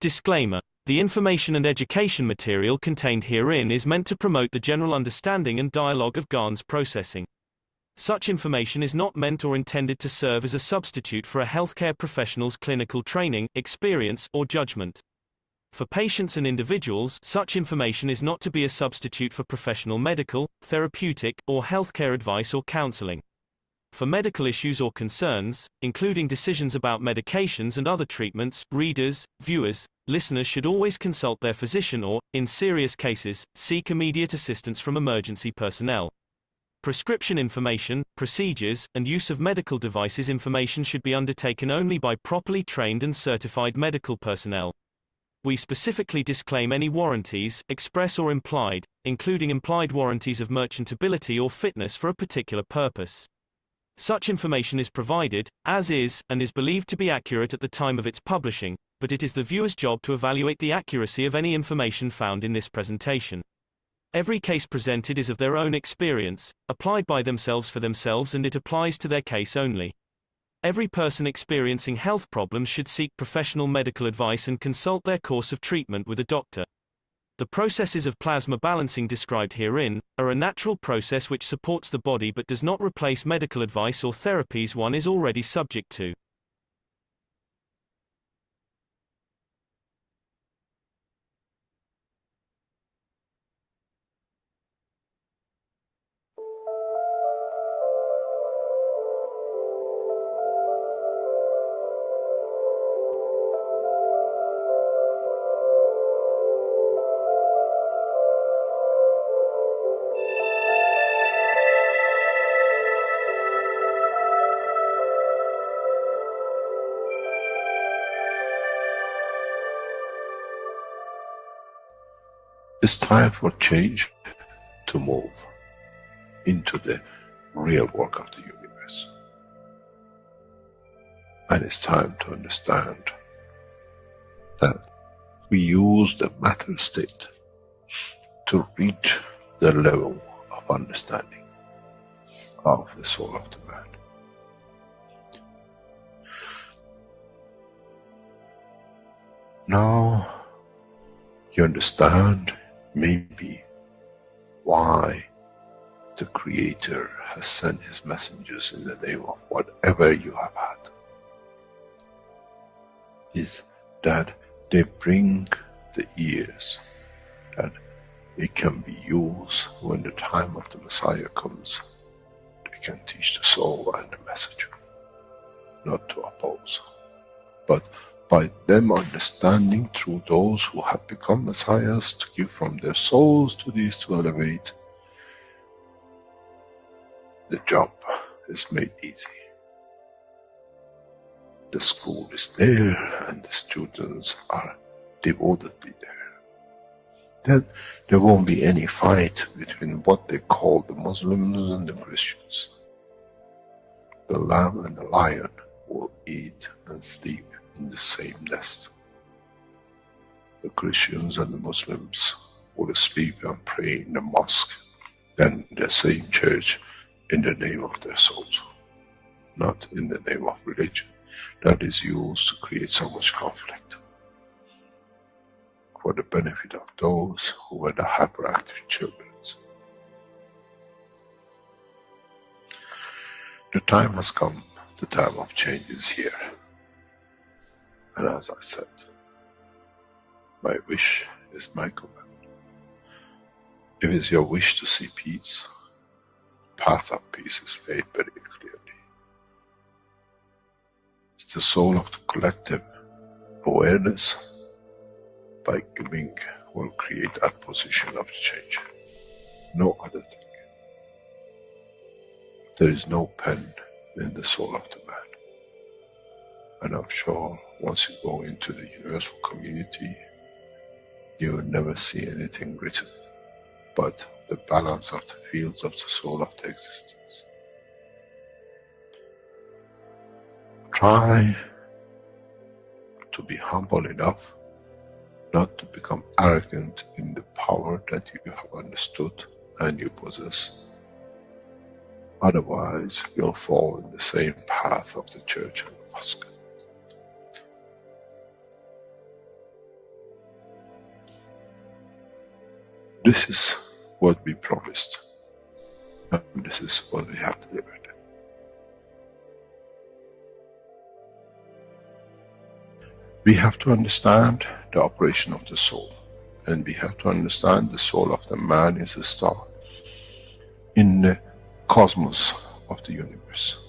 Disclaimer. The information and education material contained herein is meant to promote the general understanding and dialogue of GAN's processing. Such information is not meant or intended to serve as a substitute for a healthcare professional's clinical training, experience, or judgment. For patients and individuals, such information is not to be a substitute for professional medical, therapeutic, or healthcare advice or counseling. For medical issues or concerns, including decisions about medications and other treatments, readers, viewers, listeners should always consult their physician or, in serious cases, seek immediate assistance from emergency personnel. Prescription information, procedures, and use of medical devices information should be undertaken only by properly trained and certified medical personnel. We specifically disclaim any warranties, express or implied, including implied warranties of merchantability or fitness for a particular purpose. Such information is provided, as is, and is believed to be accurate at the time of its publishing, but it is the viewer's job to evaluate the accuracy of any information found in this presentation. Every case presented is of their own experience, applied by themselves for themselves, and it applies to their case only. Every person experiencing health problems should seek professional medical advice and consult their course of treatment with a doctor. The processes of plasma balancing described herein are a natural process which supports the body but does not replace medical advice or therapies one is already subject to. It's time for change to move into the real work of the universe. And it's time to understand that we use the matter state to reach the level of understanding of the soul of the man. Now you understand maybe why the Creator has sent His messengers in the name of whatever you have had. Is that they bring the ears, that it can be used when the time of the Messiah comes. They can teach the soul and the message, not to oppose, but by them understanding through those who have become messiahs to give from their souls to these to elevate, the job is made easy. The school is there and the students are devotedly there. Then there won't be any fight between what they call the Muslims and the Christians. The lamb and the lion will eat and sleep in the same nest. The Christians and the Muslims will sleep and pray in the mosque and in the same church in the name of their souls, not in the name of religion that is used to create so much conflict for the benefit of those who were the hyperactive children. The time has come, the time of change is here. And as I said, my wish is my command. If it's your wish to see peace, the path of peace is laid very clearly. It's the soul of the collective awareness. By giving will create that position of change. No other thing. There is no pen in the soul of the man. And I'm sure once you go into the universal community, you will never see anything written but the balance of the fields of the soul of the existence. Try to be humble enough not to become arrogant in the power that you have understood and you possess. Otherwise, you'll fall in the same path of the church and the mosque. This is what we promised, and this is what we have delivered. We have to understand the operation of the soul, and we have to understand the soul of the man is a star in the cosmos of the universe.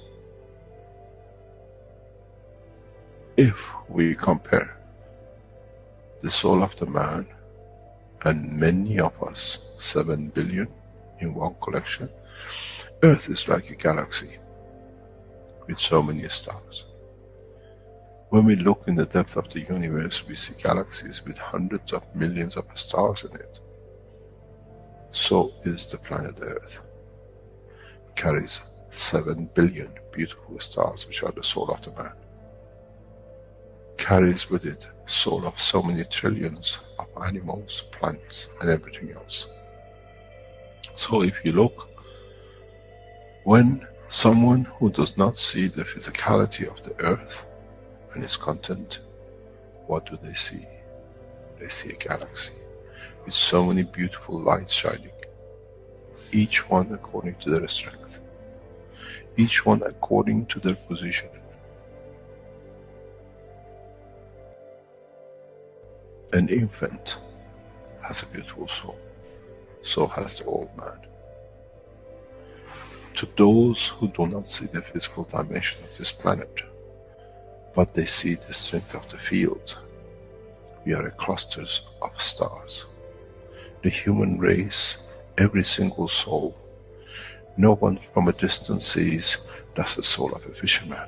If we compare the soul of the man and many of us, 7 billion in one collection, Earth is like a galaxy with so many stars. When we look in the depth of the universe, we see galaxies with hundreds of millions of stars in it. So is the planet Earth. It carries 7 billion beautiful stars, which are the soul of the man. Carries with it soul of so many trillions of animals, plants, and everything else. So if you look, when someone who does not see the physicality of the Earth and its content, what do they see? They see a galaxy with so many beautiful lights shining, each one according to their strength, each one according to their position. An infant has a beautiful soul, so has the old man. To those who do not see the physical dimension of this planet, but they see the strength of the field, we are clusters of stars. The human race, every single soul, no one from a distance sees that's the soul of a fisherman,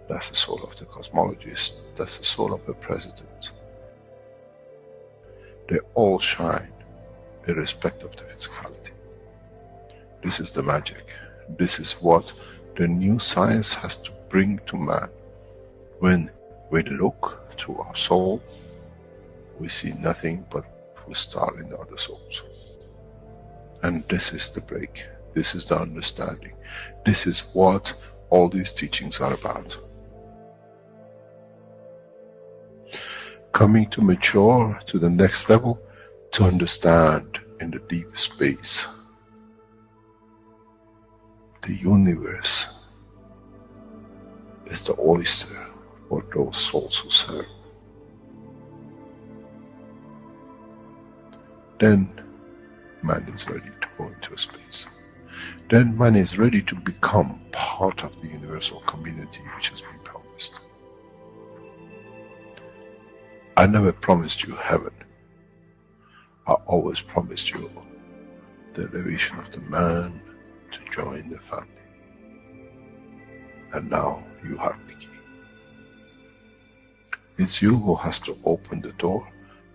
that's the soul of the cosmologist, that's the soul of a president. They all shine irrespective of the physicality. This is the magic. This is what the new science has to bring to man. When we look to our soul, we see nothing but a star in the other souls. And this is the break. This is the understanding. This is what all these teachings are about. Coming to mature to the next level, to understand in the deep space, the universe is the oyster for those souls who serve. Then man is ready to go into space. Then man is ready to become part of the universal community which has been promised. I never promised you heaven. I always promised you the elevation of the man to join the family. And now you have the key. It's you who has to open the door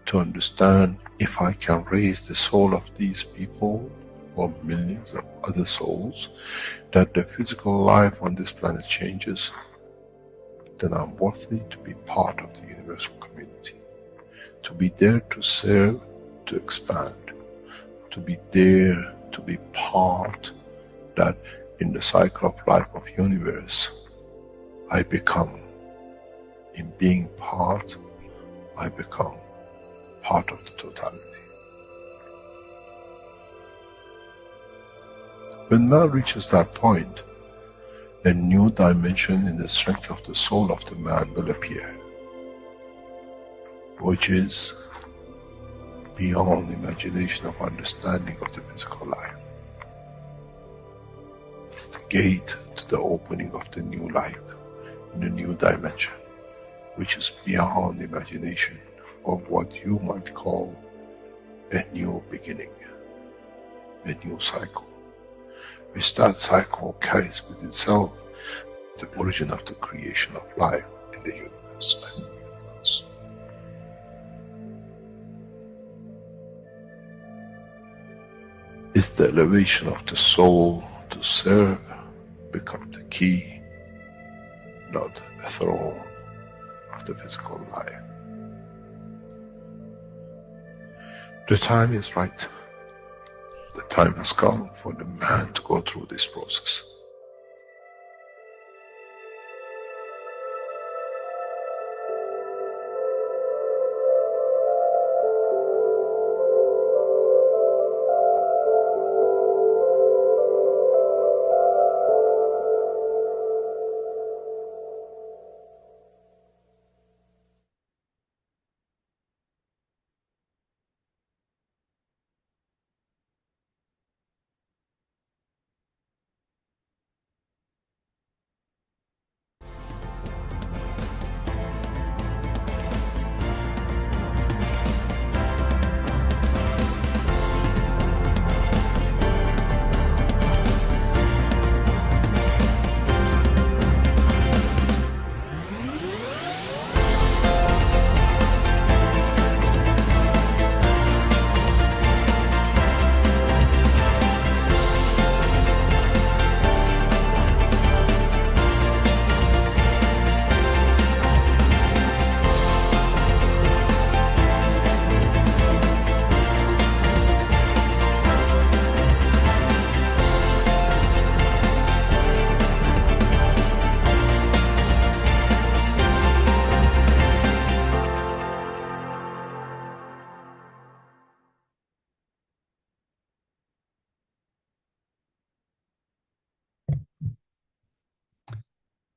to understand, if I can raise the soul of these people or millions of other souls, that the physical life on this planet changes, then I'm worthy to be part of the universal community. To be there to serve, to expand. To be there, to be part, that in the cycle of life of universe, I become, in being part, I become part of the totality. When man reaches that point, a new dimension in the strength of the soul of the man will appear, which is beyond imagination of understanding of the physical life. It's the gate to the opening of the new life, in a new dimension, which is beyond imagination of what you might call a new beginning, a new cycle. Which that cycle carries with itself the origin of the creation of life in the universe. It's the elevation of the soul to serve become the key, not a throne of the physical life. The time is right. The time has come for the man to go through this process.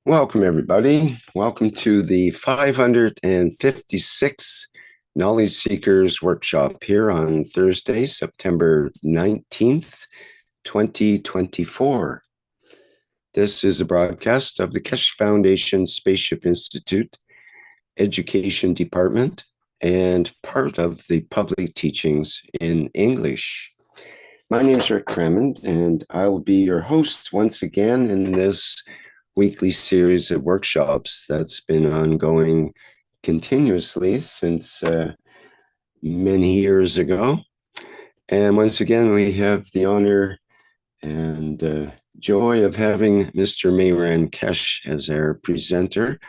Welcome, everybody. Welcome to the 556th Knowledge Seekers Workshop here on Thursday, September 19th, 2024. This is a broadcast of the Keshe Foundation Spaceship Institute Education Department and part of the public teachings in English. My name is Rick Crammond, and I'll be your host once again in this weekly series of workshops that's been ongoing continuously since many years ago. And once again, we have the honor and joy of having Mr. Mehran Keshe as our presenter,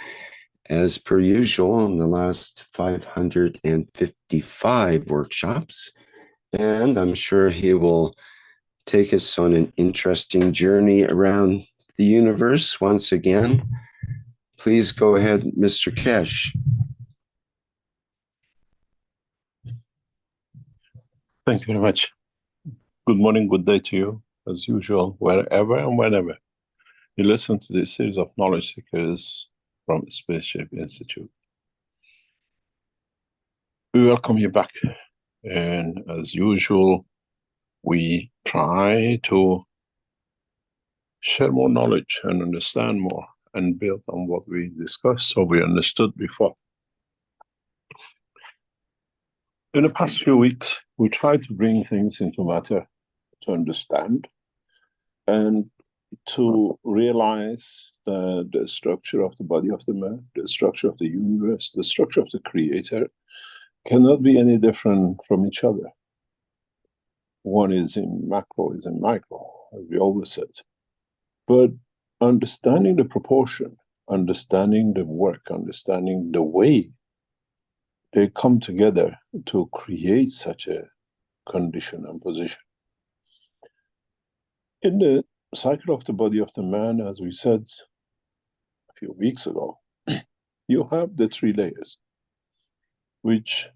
as per usual in the last 555 workshops. And I'm sure he will take us on an interesting journey around the universe once again. Please go ahead, Mr. Keshe. Thank you very much. Good morning, good day to you, as usual, wherever and whenever you listen to this series of knowledge seekers from Spaceship Institute. We welcome you back, and as usual, we try to share more knowledge and understand more and build on what we discussed or we understood before. In the past few weeks, we tried to bring things into matter to understand and to realize that the structure of the body of the man, the structure of the universe, the structure of the creator cannot be any different from each other. One is in macro, is in micro, as we always said. But understanding the proportion, understanding the work, understanding the way they come together to create such a condition and position. In the cycle of the body of the man, as we said a few weeks ago, you have the three layers, which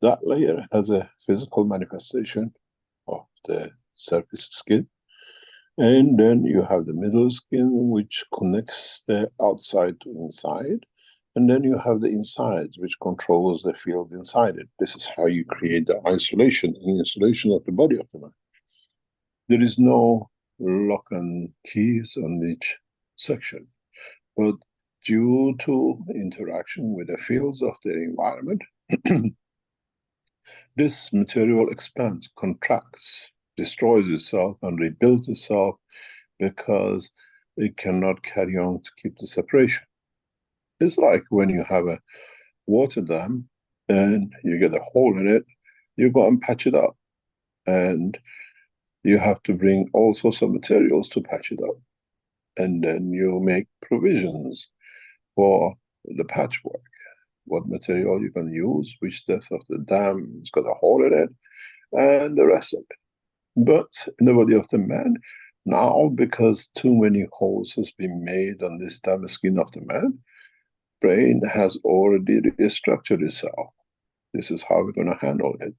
that layer has a physical manifestation of the surface skin. And then you have the middle skin, which connects the outside to inside. And then you have the inside, which controls the field inside it. This is how you create the isolation and insulation of the body of the man. There is no lock and keys on each section, but due to interaction with the fields of the environment, this material expands, contracts, destroys itself and rebuilds itself because it cannot carry on to keep the separation. It's like when you have a water dam and you get a hole in it, you go and patch it up. And you have to bring all sorts of materials to patch it up. And then you make provisions for the patchwork. What material you can use, which depth of the dam has got a hole in it, and the rest of it. But in the body of the man, now because too many holes has been made on this dam skin of the man, brain has already restructured itself. This is how we're going to handle it.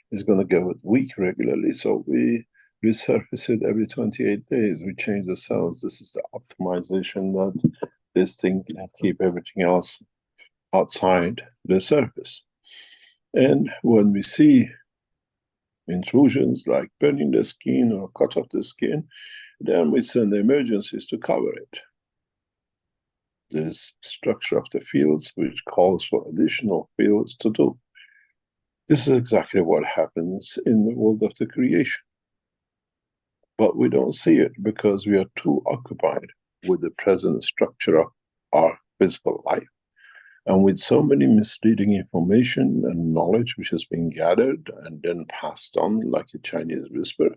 It's going to get weak regularly, so we resurface it every 28 days. We change the cells. This is the optimization that this thing can keep everything else outside the surface. And when we see intrusions like burning the skin or cut off the skin, then we send the emergencies to cover it. There's structure of the fields which calls for additional fields to do. This is exactly what happens in the world of the creation. But we don't see it because we are too occupied with the present structure of our physical life. And with so many misleading information and knowledge which has been gathered and then passed on like a Chinese whisper,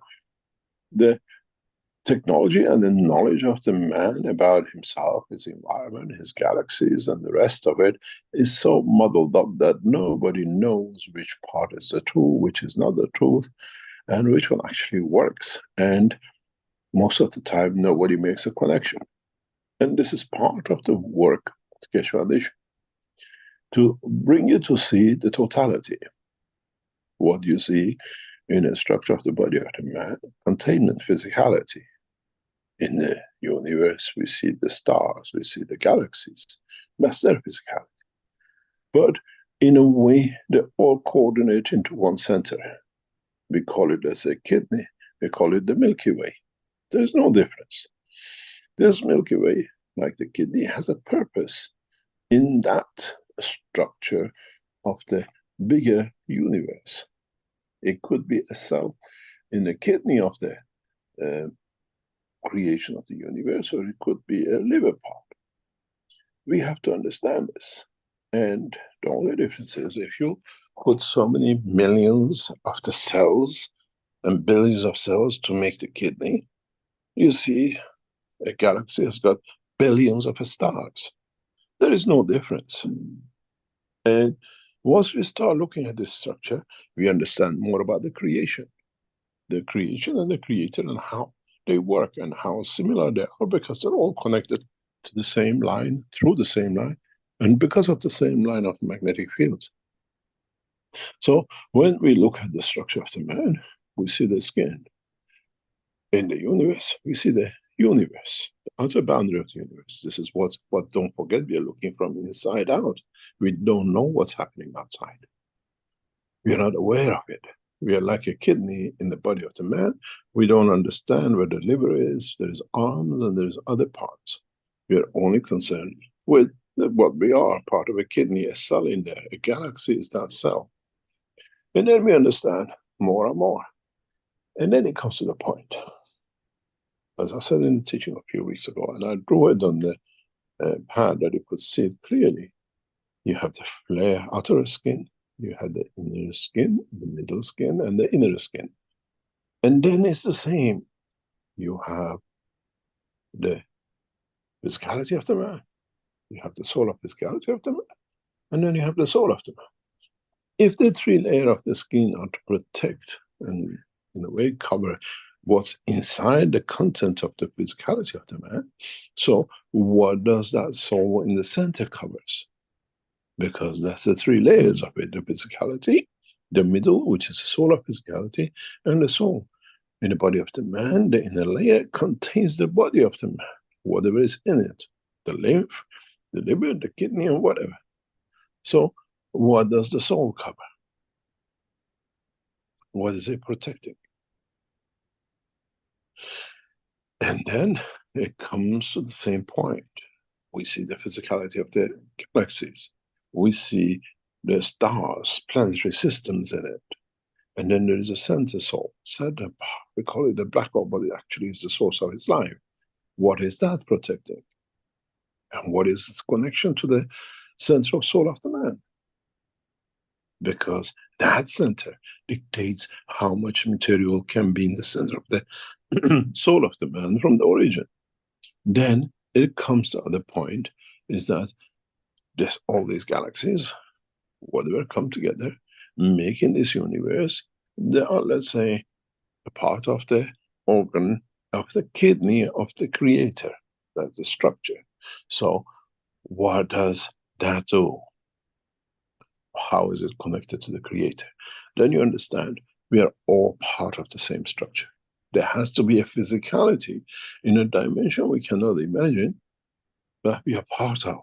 the technology and the knowledge of the man about himself, his environment, his galaxies, and the rest of it is so muddled up that nobody knows which part is the truth, which is not the truth, and which one actually works. And most of the time, nobody makes a connection. And this is part of the work of the Keshe Foundation, to bring you to see the totality. What you see in a structure of the body of the man, containment, physicality. In the universe, we see the stars, we see the galaxies. That's their physicality. But in a way, they all coordinate into one center. We call it as a kidney, we call it the Milky Way. There's no difference. This Milky Way, like the kidney, has a purpose in that structure of the bigger universe. It could be a cell in the kidney of the creation of the universe, or it could be a liver part. We have to understand this. And the only difference is if you put so many millions of the cells and billions of cells to make the kidney, you see a galaxy has got billions of stars. There is no difference. And once we start looking at this structure, we understand more about the creation and the creator and how they work and how similar they are, because they're all connected to the same line, through the same line, and because of the same line of the magnetic fields. So when we look at the structure of the man, we see the skin. In the universe, we see the universe, the outer boundary of the universe. This is what don't forget, we are looking from inside out. We don't know what's happening outside. We are not aware of it. We are like a kidney in the body of the man. We don't understand where the liver is, there's arms, and there's other parts. We are only concerned with what we are, part of a kidney, a cell in there. A galaxy is that cell. And then we understand more and more. And then it comes to the point, as I said in the teaching a few weeks ago, and I drew it on the pad that you could see it clearly. You have the flare outer skin, you have the inner skin, the middle skin, and the inner skin. And then it's the same. You have the physicality of the man, you have the soul of physicality of the man, and then you have the soul of the man. If the three layers of the skin are to protect and in a way cover what's inside the content of the physicality of the man, so what does that soul in the center covers? Because that's the three layers of it, the physicality, the middle, which is the soul of physicality, and the soul. In the body of the man, the inner layer contains the body of the man, whatever is in it, the lymph, the liver, the kidney, and whatever. So what does the soul cover? What is it protecting? And then it comes to the same point. We see the physicality of the galaxies. We see the stars, planetary systems in it. And then there is a center soul. Center, we call it the black hole, but it actually is the source of its life. What is that protecting? And what is its connection to the center of soul of the man? Because that center dictates how much material can be in the center of the soul of the man from the origin. Then it comes to the other point, is that all these galaxies, whatever come together, making this universe, they are, let's say, a part of the organ of the kidney of the creator. That's the structure. So what does that do? How is it connected to the creator? Then you understand we are all part of the same structure. There has to be a physicality in a dimension we cannot imagine, but we are part of.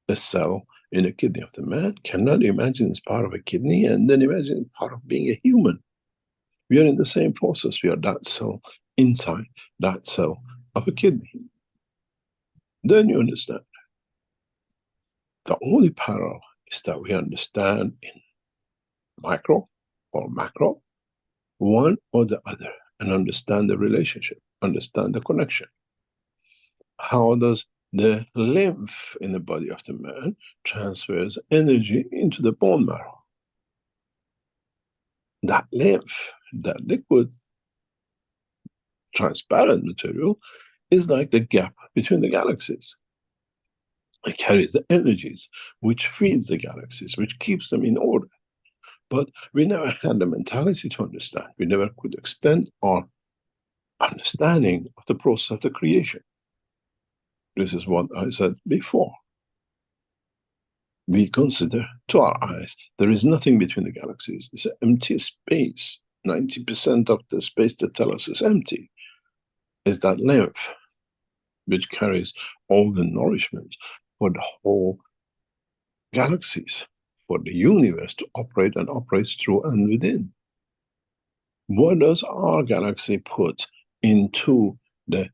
A cell in a kidney of the man cannot imagine it's part of a kidney and then imagine it's part of being a human. We are in the same process. We are that cell inside that cell of a kidney. Then you understand. The only parallel is that we understand in micro or macro, one or the other, and understand the relationship, understand the connection. How does the lymph in the body of the man transfers energy into the bone marrow? That lymph, that liquid, transparent material, is like the gap between the galaxies. It carries the energies which feeds the galaxies, which keeps them in order. But we never had the mentality to understand. We never could extend our understanding of the process of the creation. This is what I said before. We consider, to our eyes, there is nothing between the galaxies. It's an empty space. 90% of the space they tell us is empty. is that lymph, which carries all the nourishment for the whole galaxies, for the universe to operate and operates through and within. What does our galaxy put into the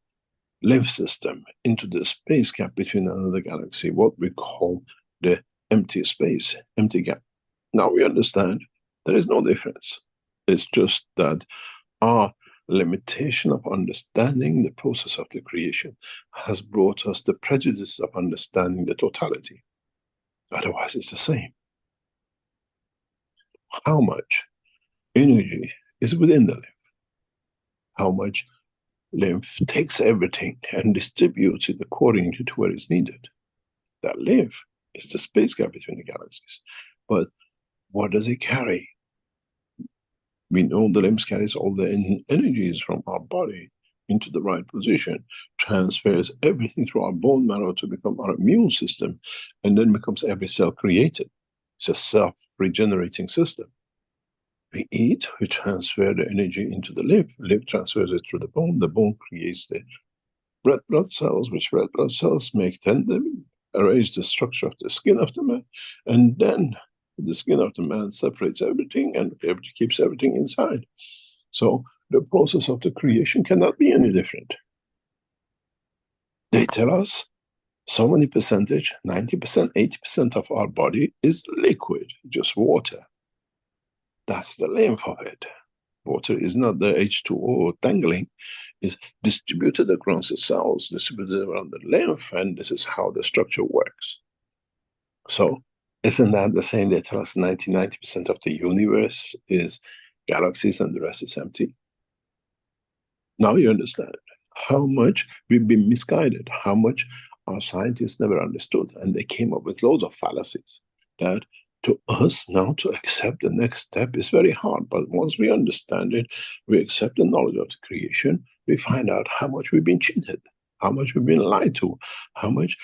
lymph system, into the space gap between another galaxy, what we call the empty space, empty gap? Now we understand there is no difference. It's just that our limitation of understanding the process of the creation has brought us the prejudice of understanding the totality. Otherwise, it's the same. How much energy is within the lymph? How much lymph takes everything and distributes it according to where it's needed? That lymph is the space gap between the galaxies. But what does it carry? We know the lymph carries all the energies from our body into the right position, transfers everything through our bone marrow to become our immune system, and then becomes every cell created. It's a self-regenerating system. We eat, we transfer the energy into the lymph transfers it through the bone creates the red blood cells, which red blood cells tend to arrange the structure of the skin of the man, and then the skin of the man separates everything and keeps everything inside. So the process of the creation cannot be any different. They tell us so many percentage, 90%, 80% of our body is liquid, just water. That's the lymph of it. Water is not the H2O tangling, it's distributed across the cells, distributed around the lymph, and this is how the structure works. So isn't that the same? They tell us 90% of the universe is galaxies and the rest is empty. Now you understand how much we've been misguided, how much our scientists never understood, and they came up with loads of fallacies that to us now to accept the next step is very hard. But once we understand it, we accept the knowledge of the creation, we find out how much we've been cheated, how much we've been lied to, how much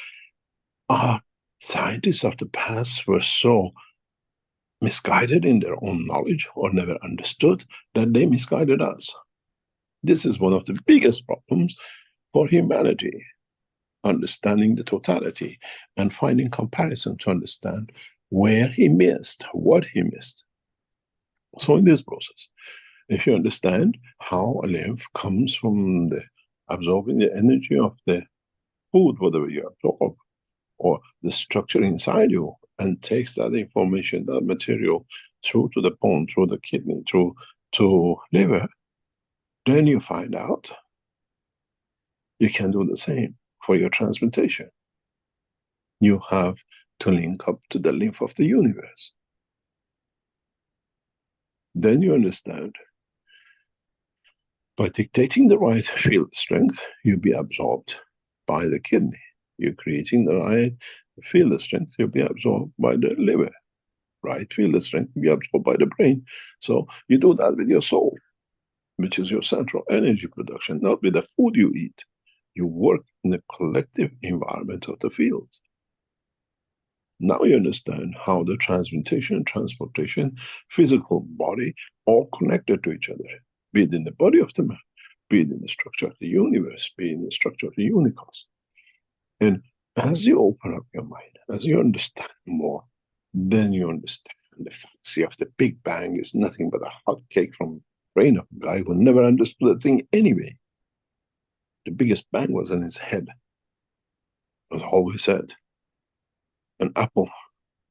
our scientists of the past were so misguided in their own knowledge or never understood that they misguided us. This is one of the biggest problems for humanity, understanding the totality and finding comparison to understand where he missed, what he missed. So in this process, if you understand how a lymph comes from the absorbing the energy of the food, whatever you absorb, or the structure inside you, and takes that information, that material, through to the bone, through the kidney, through to liver, then you find out you can do the same for your transmutation. You have to link up to the lymph of the universe. Then you understand, by dictating the right field strength, you'll be absorbed by the kidney. You're creating the right field strength, you'll be absorbed by the liver. Right field strength, you'll be absorbed by the brain. So you do that with your soul, which is your central energy production, not with the food you eat. You work in the collective environment of the fields. Now you understand how the transmutation, transportation, physical body, all connected to each other, be it in the body of the man, be it in the structure of the universe, be it in the structure of the universe. And as you open up your mind, as you understand more, then you understand the fantasy of the Big Bang is nothing but a hot cake from the brain of a guy who never understood a thing anyway. The biggest bang was in his head. As I always said, an apple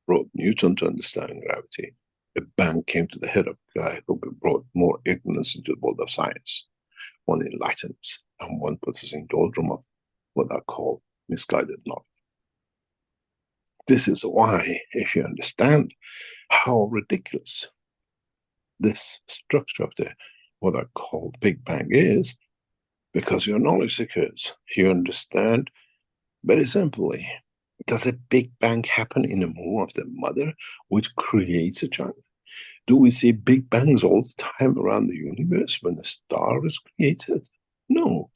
brought Newton to understand gravity. A bang came to the head of a guy who brought more ignorance into the world of science. One enlightened us, and one put us in doldrum of what I call misguided knowledge. This is why, if you understand how ridiculous this structure of the what I call Big Bang is, because you're knowledge seekers, you understand very simply. Does a Big Bang happen in the womb of the mother, which creates a child? Do we see Big Bangs all the time around the universe when the star is created? No.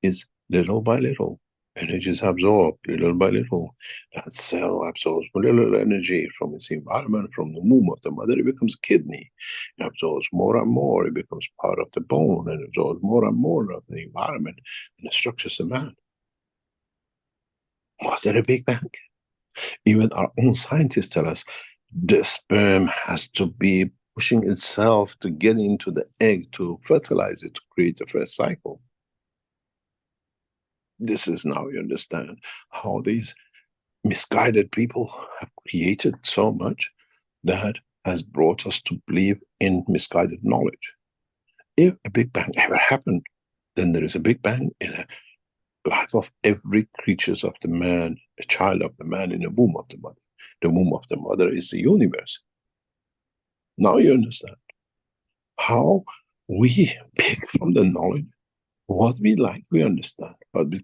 It's little by little. Energy is absorbed little by little. That cell absorbs a little energy from its environment, from the womb of the mother. It becomes a kidney. It absorbs more and more. It becomes part of the bone and absorbs more and more of the environment and it structures the man. Was there a Big Bang? Even our own scientists tell us the sperm has to be pushing itself to get into the egg to fertilize it, to create a fresh cycle. This is now you understand how these misguided people have created so much that has brought us to believe in misguided knowledge. If a Big Bang ever happened, then there is a Big Bang in a life of every creature of the man, a child of the man in the womb of the mother. The womb of the mother is the universe. Now you understand how we pick from the knowledge what we like, we understand, but we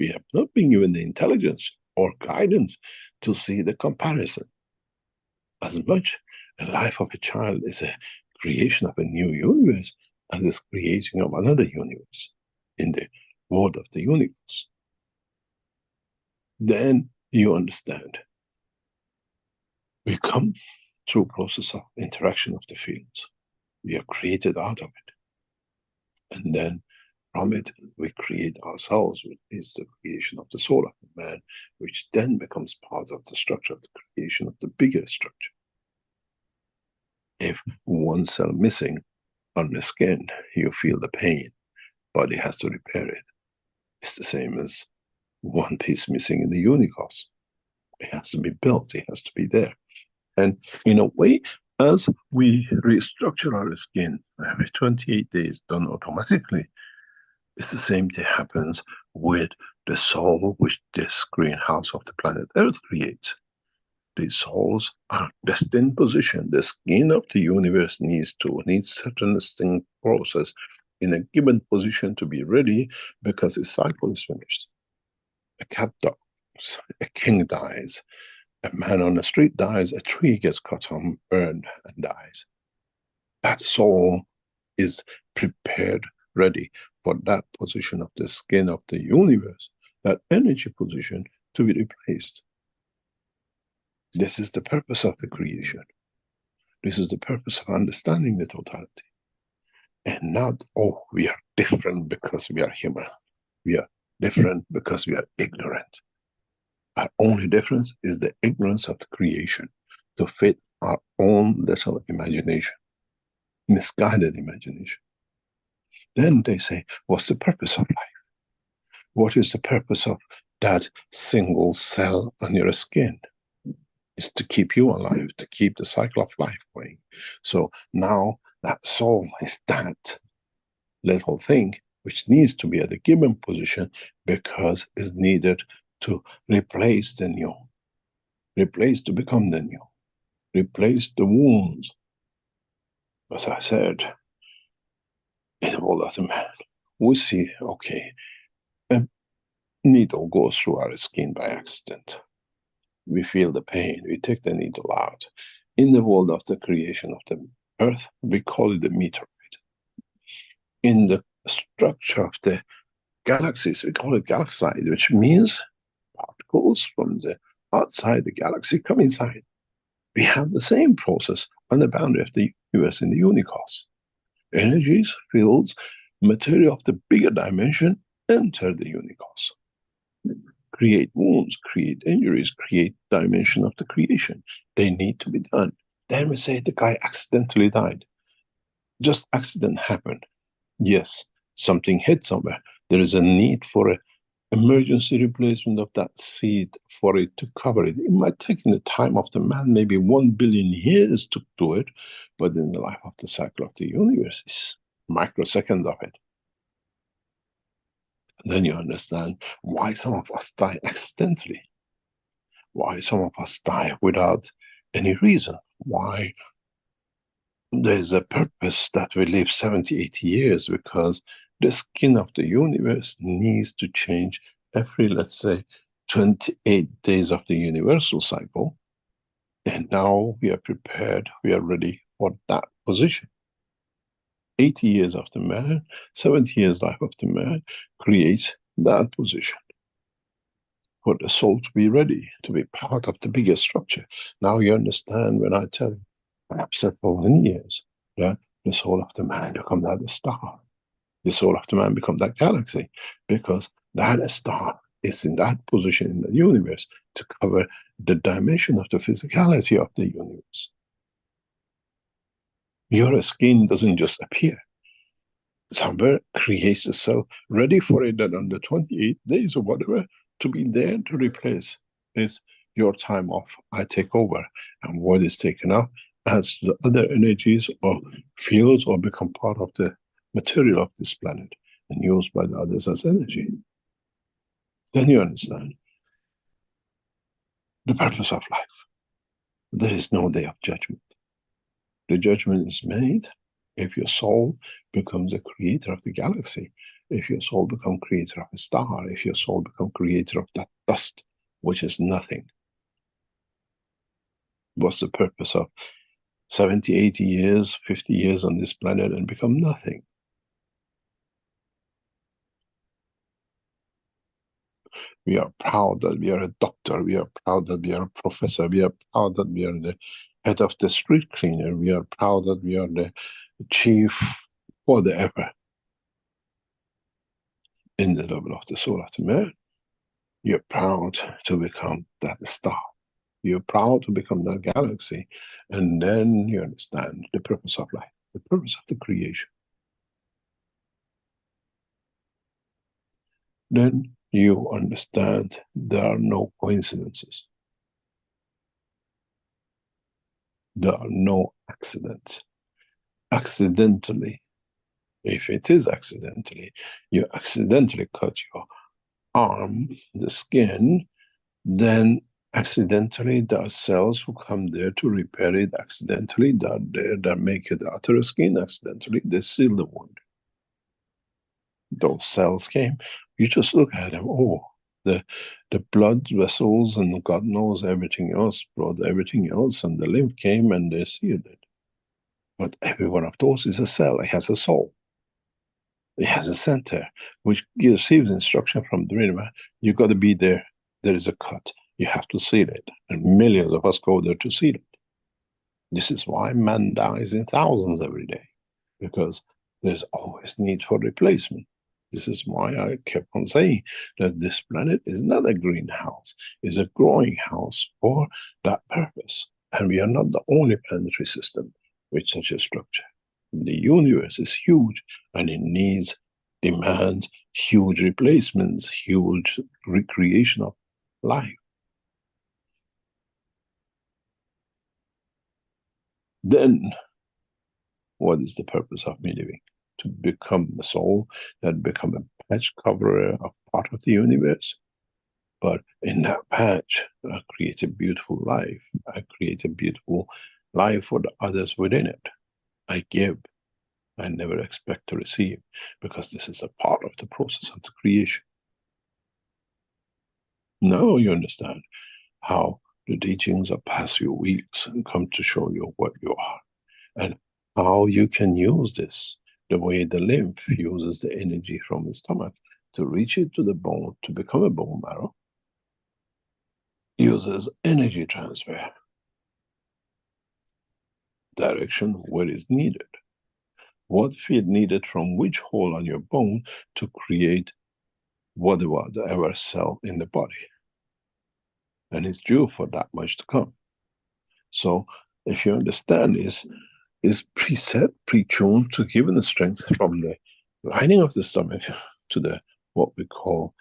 have not been given the intelligence or guidance to see the comparison. As much a life of a child is a creation of a new universe as is creation of another universe in the world of the universe. Then you understand. We come through a process of interaction of the fields. We are created out of it. And then from it, we create ourselves, which is the creation of the soul of the man, which then becomes part of the structure of the creation of the bigger structure. If one cell missing on the skin, you feel the pain, body has to repair it. It's the same as one piece missing in the universe. It has to be built, it has to be there. And in a way, as we restructure our skin every 28 days done automatically, it's the same thing happens with the soul which this greenhouse of the planet Earth creates. These souls are destined position. The skin of the universe needs certain distinct process in a given position to be ready because its cycle is finished. A cat dies, a king dies, a man on the street dies, a tree gets cut on, burned, and dies. That soul is prepared, ready for that position of the skin of the universe, that energy position to be replaced. This is the purpose of the creation. This is the purpose of understanding the totality. And not, oh, we are different because we are human. We are different because we are ignorant. Our only difference is the ignorance of the creation to fit our own little imagination, misguided imagination. Then they say, what's the purpose of life? What is the purpose of that single cell on your skin? It's to keep you alive, to keep the cycle of life going. So now that soul is that little thing which needs to be at a given position because it's needed to replace the new, replace to become the new, replace the wounds. As I said, in the world of the man, we see, okay, a needle goes through our skin by accident. We feel the pain, we take the needle out. In the world of the creation of the earth, we call it the meteorite. In the structure of the galaxies, we call it galaxide, which means particles from the outside the galaxy come inside. We have the same process on the boundary of the universe in the universe. Energies, fields, material of the bigger dimension enter the universe. Create wounds, create injuries, create dimension of the creation. They need to be done. Then we say the guy accidentally died. Just accident happened. Yes, something hit somewhere. There is a need for an emergency replacement of that seed for it to cover it. It might take in the time of the man maybe 1 billion years to do it, but in the life of the cycle of the universe, it's microseconds of it. And then you understand why some of us die accidentally, why some of us die without any reason, why there's a purpose that we live 70, 80 years, because the skin of the universe needs to change every, let's say, 28 days of the universal cycle. And now we are prepared, we are ready for that position. 80 years of the man, 70 years life of the man creates that position for the soul to be ready to be part of the bigger structure. Now you understand when I tell you, I've said for many years that the soul of the man become that star. The soul of the man become that galaxy, because that star is in that position in the universe to cover the dimension of the physicality of the universe. Your skin doesn't just appear. Somewhere creates itself ready for it, that on the 28 days or whatever, to be there to replace is your time off. I take over, and what is taken up as the other energies or fields or become part of the material of this planet and used by the others as energy. Then you understand the purpose of life. There is no day of judgment. The judgment is made if your soul becomes a creator of the galaxy, if your soul becomes creator of a star, if your soul becomes creator of that dust, which is nothing. What's the purpose of 70, 80 years, 50 years on this planet and become nothing? We are proud that we are a doctor. We are proud that we are a professor. We are proud that we are the head of the street cleaner. We are proud that we are the chief whatever. In the level of the soul of the man, you're proud to become that star. You're proud to become that galaxy. And then you understand the purpose of life, the purpose of the creation. Then you understand there are no coincidences. There are no accidents. Accidentally, if it is accidentally, you accidentally cut your arm, the skin, then accidentally there are cells who come there to repair it. Accidentally they're there, that make it outer skin. Accidentally they seal the wound. Those cells came, you just look at them, oh, the blood vessels and God knows everything else, blood, everything else, and the lymph came and they sealed it. But every one of those is a cell. It has a soul. It has a center which receives instruction from the river. You got to be there. There is a cut. You have to seal it. And millions of us go there to seal it. This is why man dies in thousands every day, because there's always need for replacement. This is why I kept on saying that this planet is not a greenhouse. It's a growing house for that purpose. And we are not the only planetary system with such a structure. The universe is huge, and it demands huge replacements, huge recreation of life. Then, what is the purpose of me living? To become a soul that become a patch coverer of part of the universe. But in that patch, I create a beautiful life. I create a beautiful life for the others within it. I give. I never expect to receive, because this is a part of the process of the creation. Now you understand how the teachings of past few weeks come to show you what you are, and how you can use this, the way the lymph uses the energy from the stomach to reach it to the bone to become a bone marrow, uses energy transfer, direction where is needed. What field needed from which hole on your bone to create whatever cell in the body. And it's due for that much to come. So if you understand this, is preset, pre-tuned to given the strength from the lining of the stomach to the what we call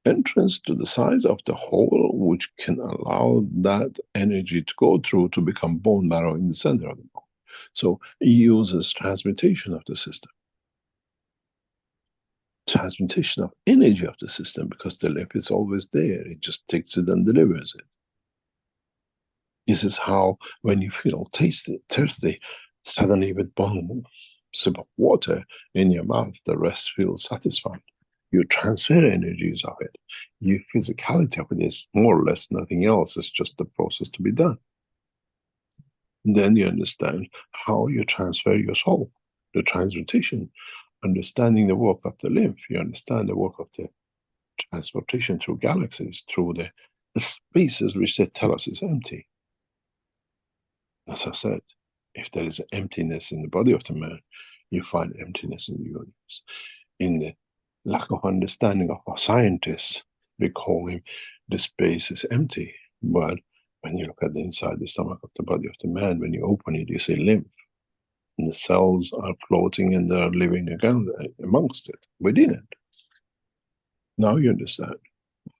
entrance to the size of the hole, which can allow that energy to go through to become bone marrow in the center of the bone. So it uses transmutation of the system. Transmutation of energy of the system, because the lymph is always there. It just takes it and delivers it. This is how, when you feel thirsty, suddenly with one sip of water in your mouth, the rest feels satisfied. You transfer energies of it. Your physicality of it is more or less nothing else. It's just the process to be done. And then you understand how you transfer your soul, the transmutation, understanding the work of the lymph. You understand the work of the transportation through galaxies, through the spaces which they tell us is empty. As I said, if there is emptiness in the body of the man, you find emptiness in the universe. In the lack of understanding of our scientists, we call him the space is empty. But when you look at the inside the stomach of the body of the man, when you open it, you see lymph. And the cells are floating and they're living again amongst it, within it. Now you understand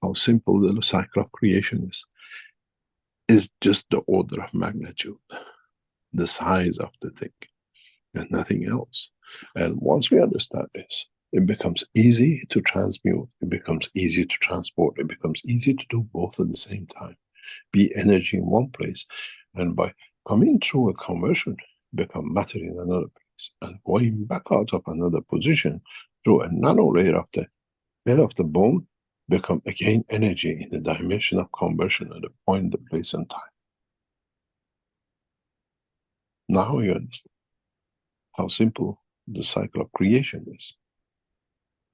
how simple the cycle of creation is. It's just the order of magnitude, the size of the thing, and nothing else. And once we understand this, it becomes easy to transmute, it becomes easy to transport, it becomes easy to do both at the same time. Be energy in one place, and by coming through a conversion, become matter in another place, and going back out of another position through a nano layer of the bed of the bone, become again energy in the dimension of conversion at the point, the place, and time. Now you understand how simple the cycle of creation is,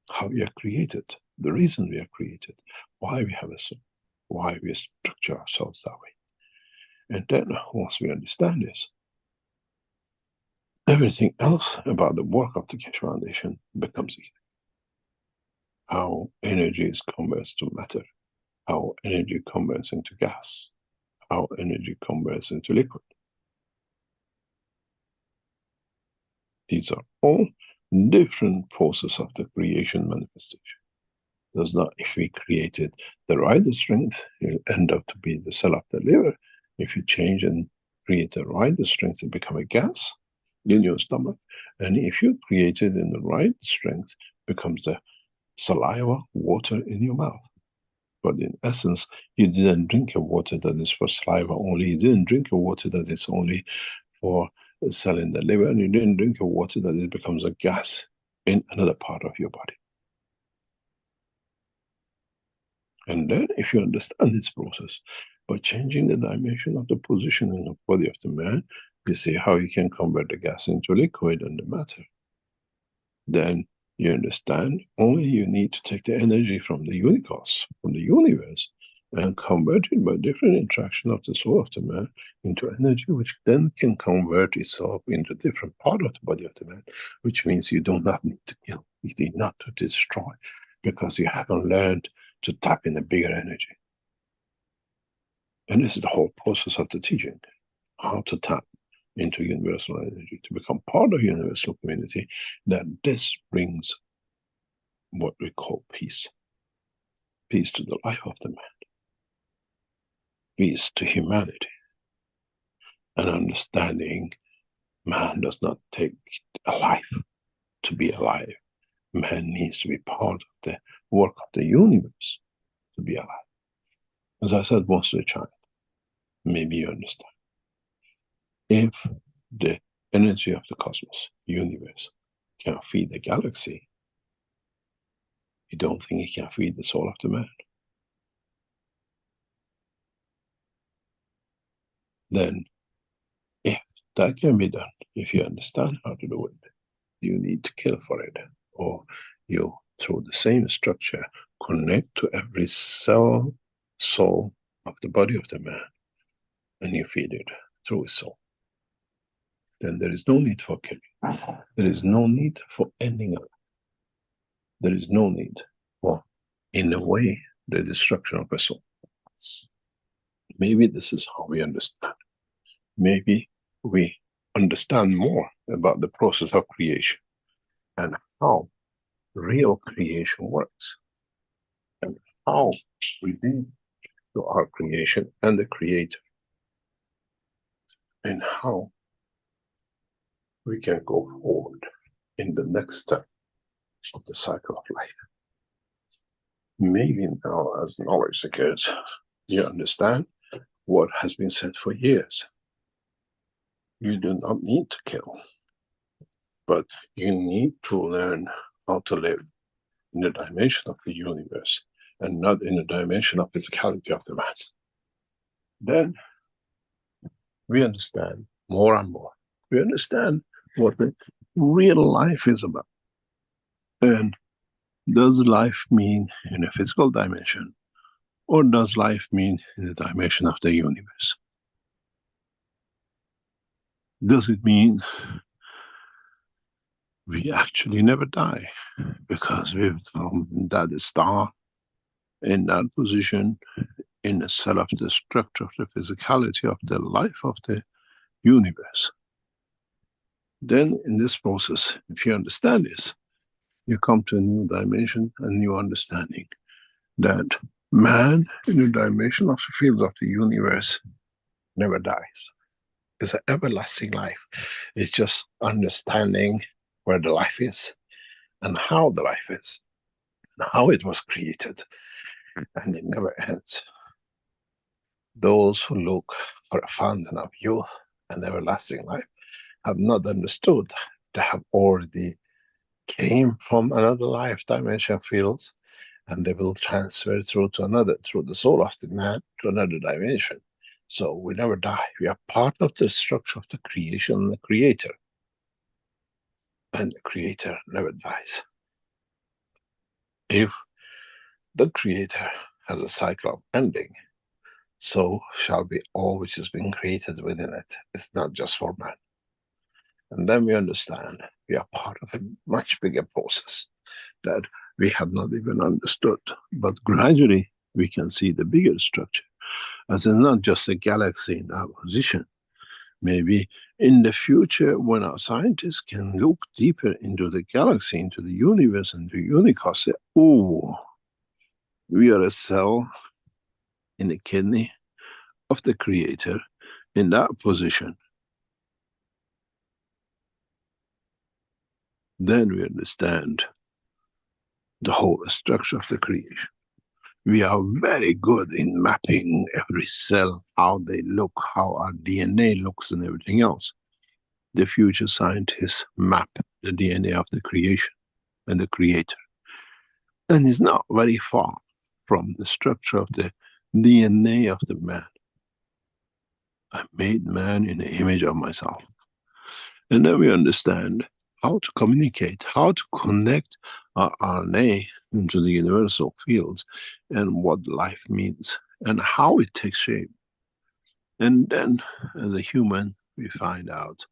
how we are created, the reason we are created, why we have a soul, why we structure ourselves that way. And then once we understand this, everything else about the work of the Keshe Foundation becomes easy. How energy is converts to matter, how energy converts into gas, how energy converts into liquid. These are all different processes of the creation manifestation. Does not, if we created the right strength, it'll end up to be the cell of the liver. If you change and create the right strength, it become a gas in your stomach. And if you create it in the right strength, it becomes the saliva, water in your mouth. But in essence, you didn't drink a water that is for saliva only. You didn't drink a water that is only for a cell in the liver, and you didn't drink a water that it becomes a gas in another part of your body. And then if you understand this process, by changing the dimension of the position in the body of the man, you see how you can convert the gas into liquid and the matter. Then you understand only you need to take the energy from the unicos, from the universe, and convert it by different interaction of the soul of the man into energy, which then can convert itself into different part of the body of the man, which means you do not need to kill, you need not to destroy, because you haven't learned to tap in a bigger energy. And this is the whole process of the teaching, how to tap into universal energy, to become part of universal community, that this brings what we call peace. Peace to the life of the man. Peace to humanity. And understanding man does not take a life to be alive. Man needs to be part of the work of the universe to be alive. As I said once to a child, maybe you understand. If the energy of the cosmos, universe, can feed the galaxy, you don't think it can feed the soul of the man? Then, if that can be done, if you understand how to do it, you need to kill for it. Or you, through the same structure, connect to every cell, soul of the body of the man, and you feed it through his soul. Then there is no need for killing. There is no need for ending up. There is no need for, in a way, the destruction of a soul. Maybe this is how we understand. Maybe we understand more about the process of creation and how real creation works, and how we relate to our creation and the Creator, and how we can go forward in the next step of the cycle of life. Maybe now, as knowledge seekers, you understand what has been said for years. You do not need to kill, but you need to learn how to live in the dimension of the universe and not in the dimension of physicality of the man. Then we understand more and more. We understand what the real life is about. And Does life mean in a physical dimension, or does life mean in the dimension of the universe? Does it mean we actually never die because we become that star in that position in the cell of the structure of the physicality of the life of the universe? Then in this process, if you understand this, you come to a new dimension, a new understanding that man in the dimension of the fields of the universe never dies. It's an everlasting life. It's just understanding where the life is and how the life is and how it was created, and it never ends. Those who look for a fountain of youth and everlasting life have not understood. They have already came from another life dimension fields, and they will transfer through the soul of the man to another dimension. So we never die. We are part of the structure of the creation and the creator. And the creator never dies. If the creator has a cycle of ending, so shall be all which has been created within it. It's not just for man. And then we understand we are part of a much bigger process that we have not even understood. But gradually we can see the bigger structure as it's not just a galaxy in our position. Maybe in the future, when our scientists can look deeper into the galaxy, into the universe, and the unicos, say, oh, we are a cell in the kidney of the creator in that position. Then we understand the whole structure of the creation. We are very good in mapping every cell, how they look, how our DNA looks, and everything else. The future scientists map the DNA of the creation and the creator. And it's not very far from the structure of the DNA of the man. I made man in the image of myself. And then we understand how to communicate, how to connect our RNA into the universal fields, and what life means, and how it takes shape. And then, as a human, we find out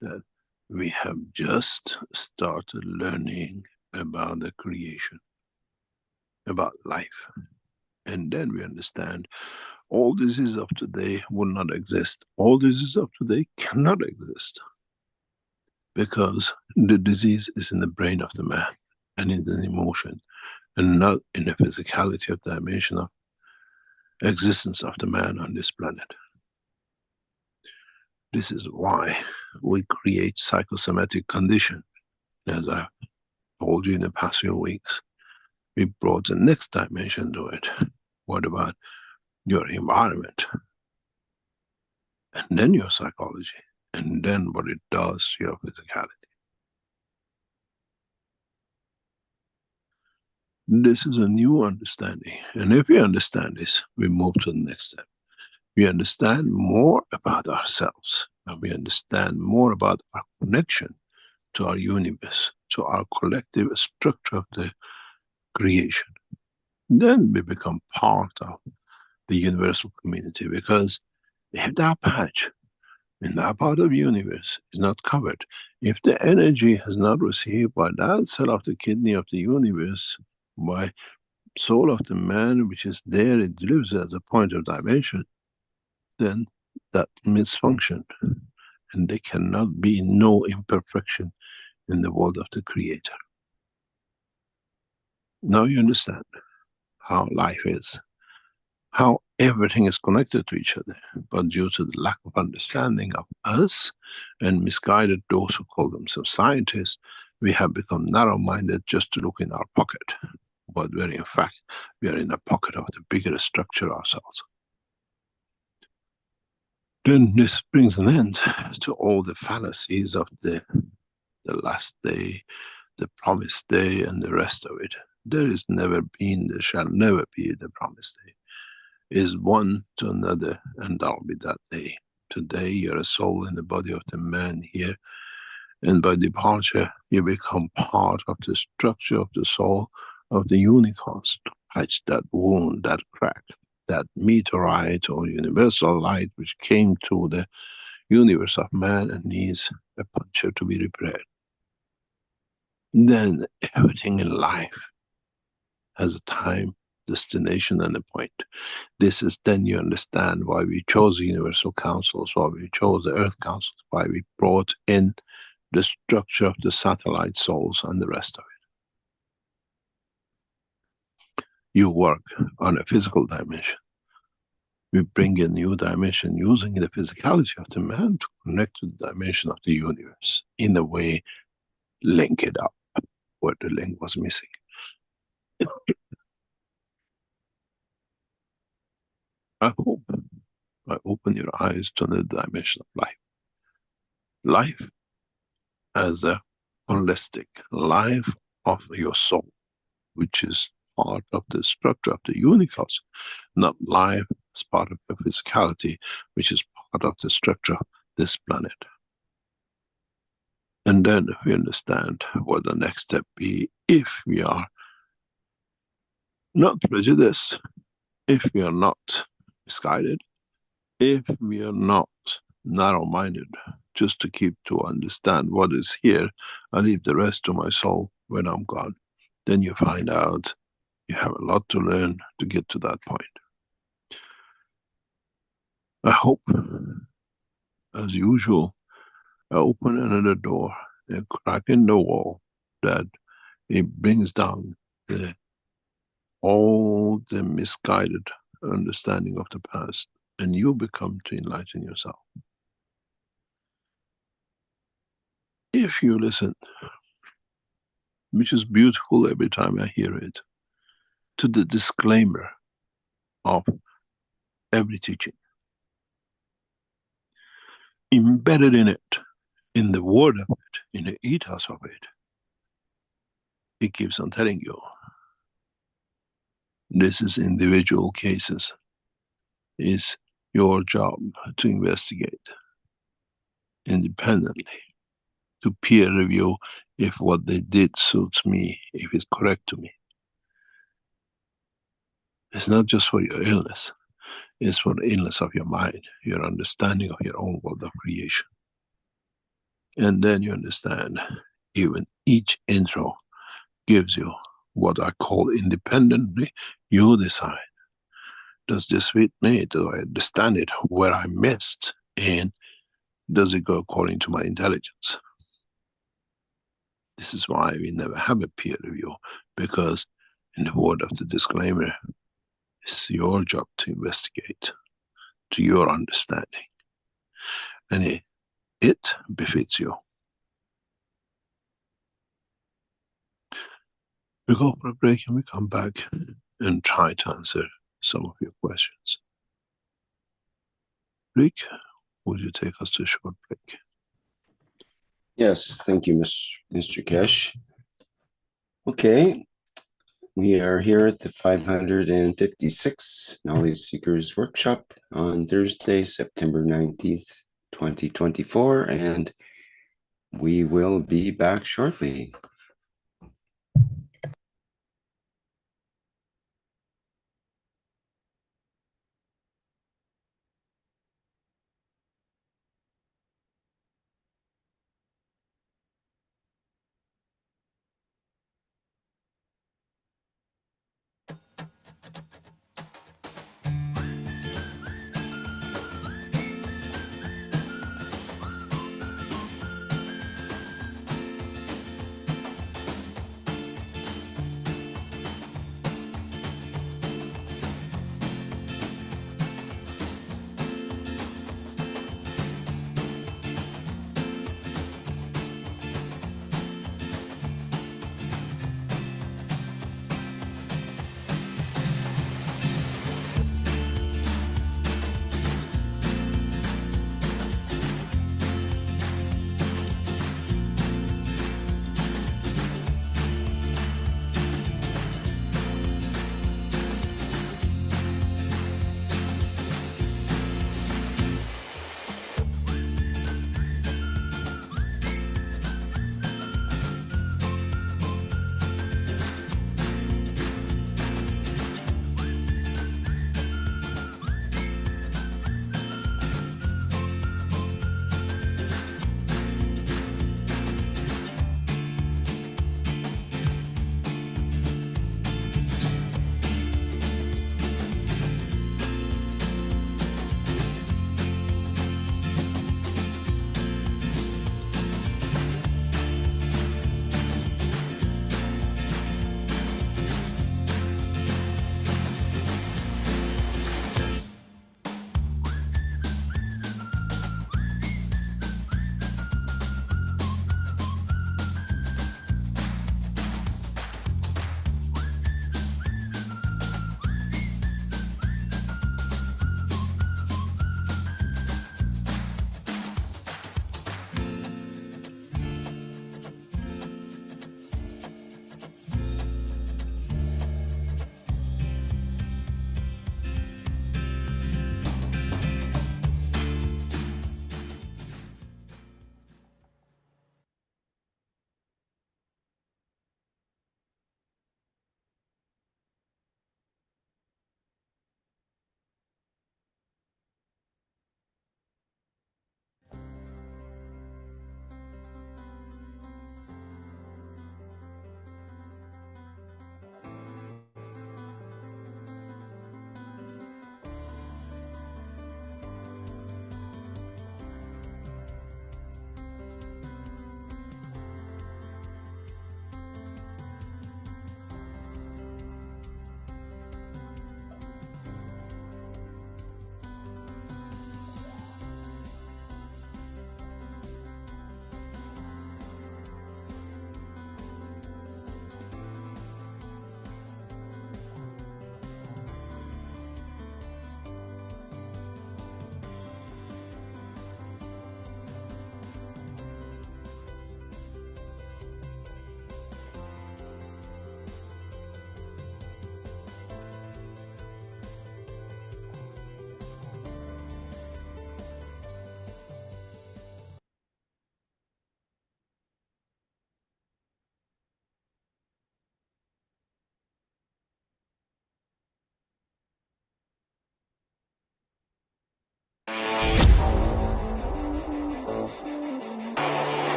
that we have just started learning about the creation, about life. And then we understand all diseases of today will not exist. All diseases of today cannot exist, because the disease is in the brain of the man and in the emotion, and not in the physicality of the dimension of existence of the man on this planet. This is why we create psychosomatic condition. As I told you in the past few weeks, we brought the next dimension to it. What about your environment? And then your psychology, and then what it does to your physicality. This is a new understanding, and if we understand this, we move to the next step. We understand more about ourselves, and we understand more about our connection to our universe, to our collective structure of the creation. Then we become part of the universal community, because if that patch in that part of the universe is not covered, if the energy has not received by that cell of the kidney of the universe, by soul of the man which is there, it lives as a point of dimension, then that misfunctioned, and there cannot be no imperfection in the world of the creator. Now you understand how life is, how everything is connected to each other, but due to the lack of understanding of us and misguided those who call themselves scientists, we have become narrow-minded just to look in our pocket, but where in fact we are in the pocket of the bigger structure ourselves. Then this brings an end to all the fallacies of the last day, the promised day, and the rest of it. There is never been, there shall never be the promised day. Is one to another, and that'll be that day. Today you're a soul in the body of the man here, and by departure you become part of the structure of the soul of the unicorns to patch that wound, that crack, that meteorite or universal light which came to the universe of man and needs a puncture to be repaired. Then everything in life has a time, destination, and a point. This is then you understand why we chose the Universal Councils, why we chose the Earth Councils, why we brought in the structure of the satellite souls and the rest of it. You work on a physical dimension. We bring a new dimension using the physicality of the man to connect to the dimension of the universe. In a way, link it up where the link was missing. I hope I open your eyes to the dimension of life. Life as a holistic life of your soul, which is part of the structure of the universe, not life as part of your physicality, which is part of the structure of this planet. And then we understand what the next step be if we are not prejudiced, if we are not misguided, if we are not narrow-minded, just to keep to understand what is here, I leave the rest to my soul when I'm gone. Then you find out you have a lot to learn to get to that point. I hope, as usual, I open another door, a crack in the wall, that it brings down all the misguided understanding of the past, and you become to enlighten yourself. If you listen, which is beautiful every time I hear it, to the disclaimer of every teaching, embedded in it, in the word of it, in the ethos of it, it keeps on telling you, this is individual cases. It's your job to investigate independently, to peer review if what they did suits me, if it's correct to me. It's not just for your illness, it's for the illness of your mind, your understanding of your own world of creation. And then you understand, even each intro gives you what I call independently, you decide. Does this fit me? Do I understand it? Where I missed? And does it go according to my intelligence? This is why we never have a peer review, because in the word of the disclaimer, it's your job to investigate to your understanding. And it befits you. We go for a break and we come back and try to answer some of your questions. Rick, would you take us to a short break? Yes, thank you, Mr. Keshe. Okay, we are here at the 556 Knowledge Seekers Workshop on Thursday, September 19th, 2024, and we will be back shortly.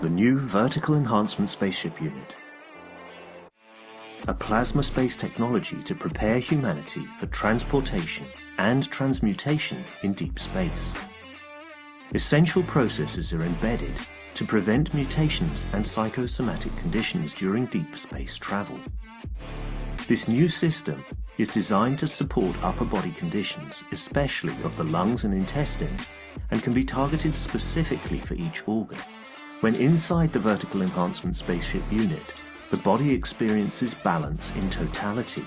the new Vertical Enhancement Spaceship Unit, a plasma-space technology to prepare humanity for transportation and transmutation in deep space. Essential processes are embedded to prevent mutations and psychosomatic conditions during deep space travel. This new system is designed to support upper body conditions, especially of the lungs and intestines, and can be targeted specifically for each organ. When inside the Vertical Enhancement Spaceship Unit, the body experiences balance in totality,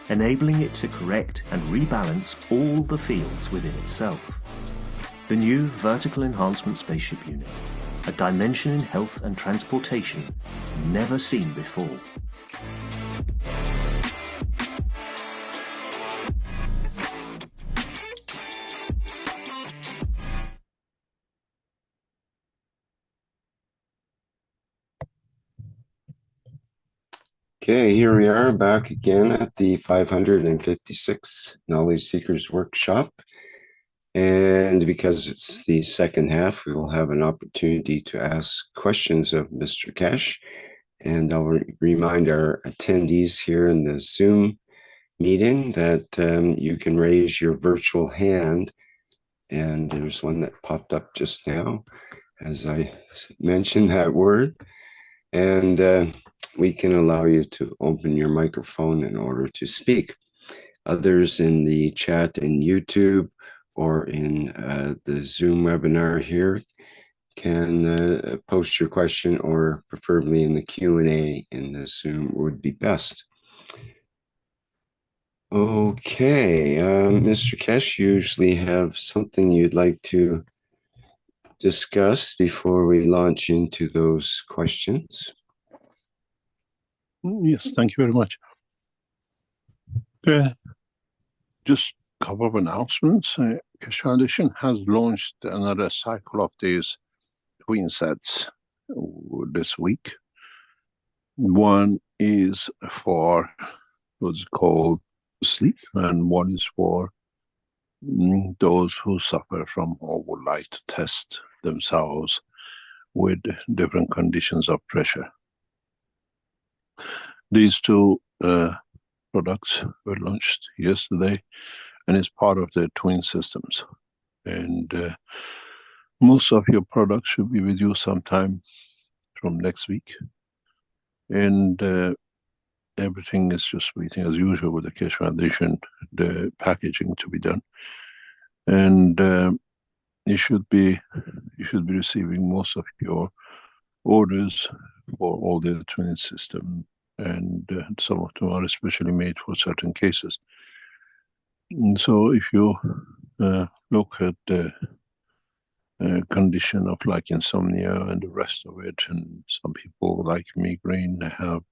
enabling it to correct and rebalance all the fields within itself. The new Vertical Enhancement Spaceship Unit, a dimension in health and transportation never seen before. Okay, here we are back again at the 556 Knowledge Seekers Workshop. And because it's the second half, we will have an opportunity to ask questions of Mr. Keshe. And I'll remind our attendees here in the Zoom meeting that you can raise your virtual hand. And there's one that popped up just now as I mentioned that word. And we can allow you to open your microphone in order to speak. Others in the chat in YouTube or in the Zoom webinar here can post your question, or preferably in the Q&A in the Zoom would be best. Okay, Mr. Keshe, you usually have something you'd like to discuss before we launch into those questions. Yes, thank you very much. Just a couple of announcements. Keshe Foundation has launched another cycle of these twin sets this week. One is for what's called sleep, and one is for those who suffer from or would like to test themselves with different conditions of pressure. These two products were launched yesterday, and it's part of the twin systems. And most of your products should be with you sometime from next week. And everything is just waiting as usual with the Keshe Foundation, the packaging to be done. And you should be receiving most of your orders for all the twin system, and some of them are especially made for certain cases. And so if you look at the condition of like insomnia and the rest of it, and some people like migraine have,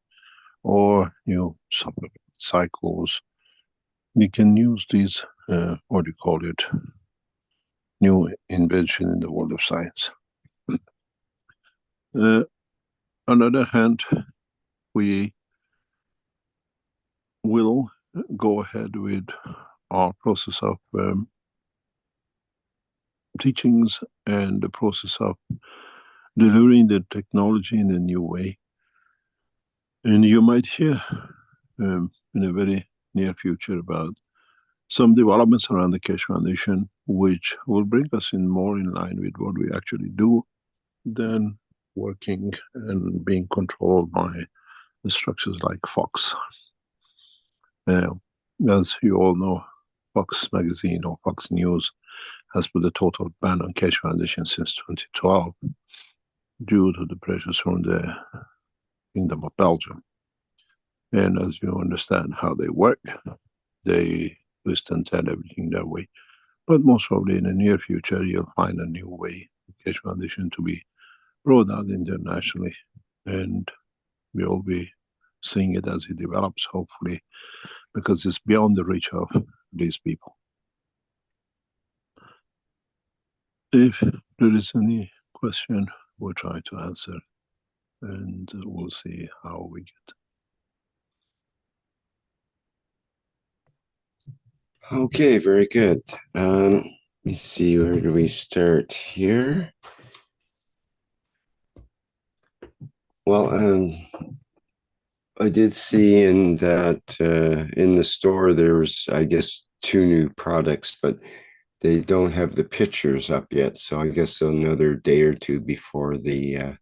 or you suffer cycles, you can use these, what do you call it, new invention in the world of science. On the other hand, we will go ahead with our process of teachings and the process of delivering the technology in a new way. And you might hear in a very near future about some developments around the Keshe Foundation, which will bring us in more in line with what we actually do than working and being controlled by the structures like Fox. As you all know, Fox magazine or Fox News has put a total ban on Keshe Foundation since 2012 due to the pressures from the Kingdom of Belgium. And as you understand how they work, they twist and tell everything their way. But most probably in the near future, you'll find a new way for Keshe Foundation to be rolled out internationally, and we'll be seeing it as it develops, hopefully, because it's beyond the reach of these people. If there is any question, we'll try to answer, and we'll see how we get. Okay, very good. Let me see, where do we start here? Well, I did see in that in the store there's, I guess, 2 new products, but they don't have the pictures up yet. So I guess another day or two before the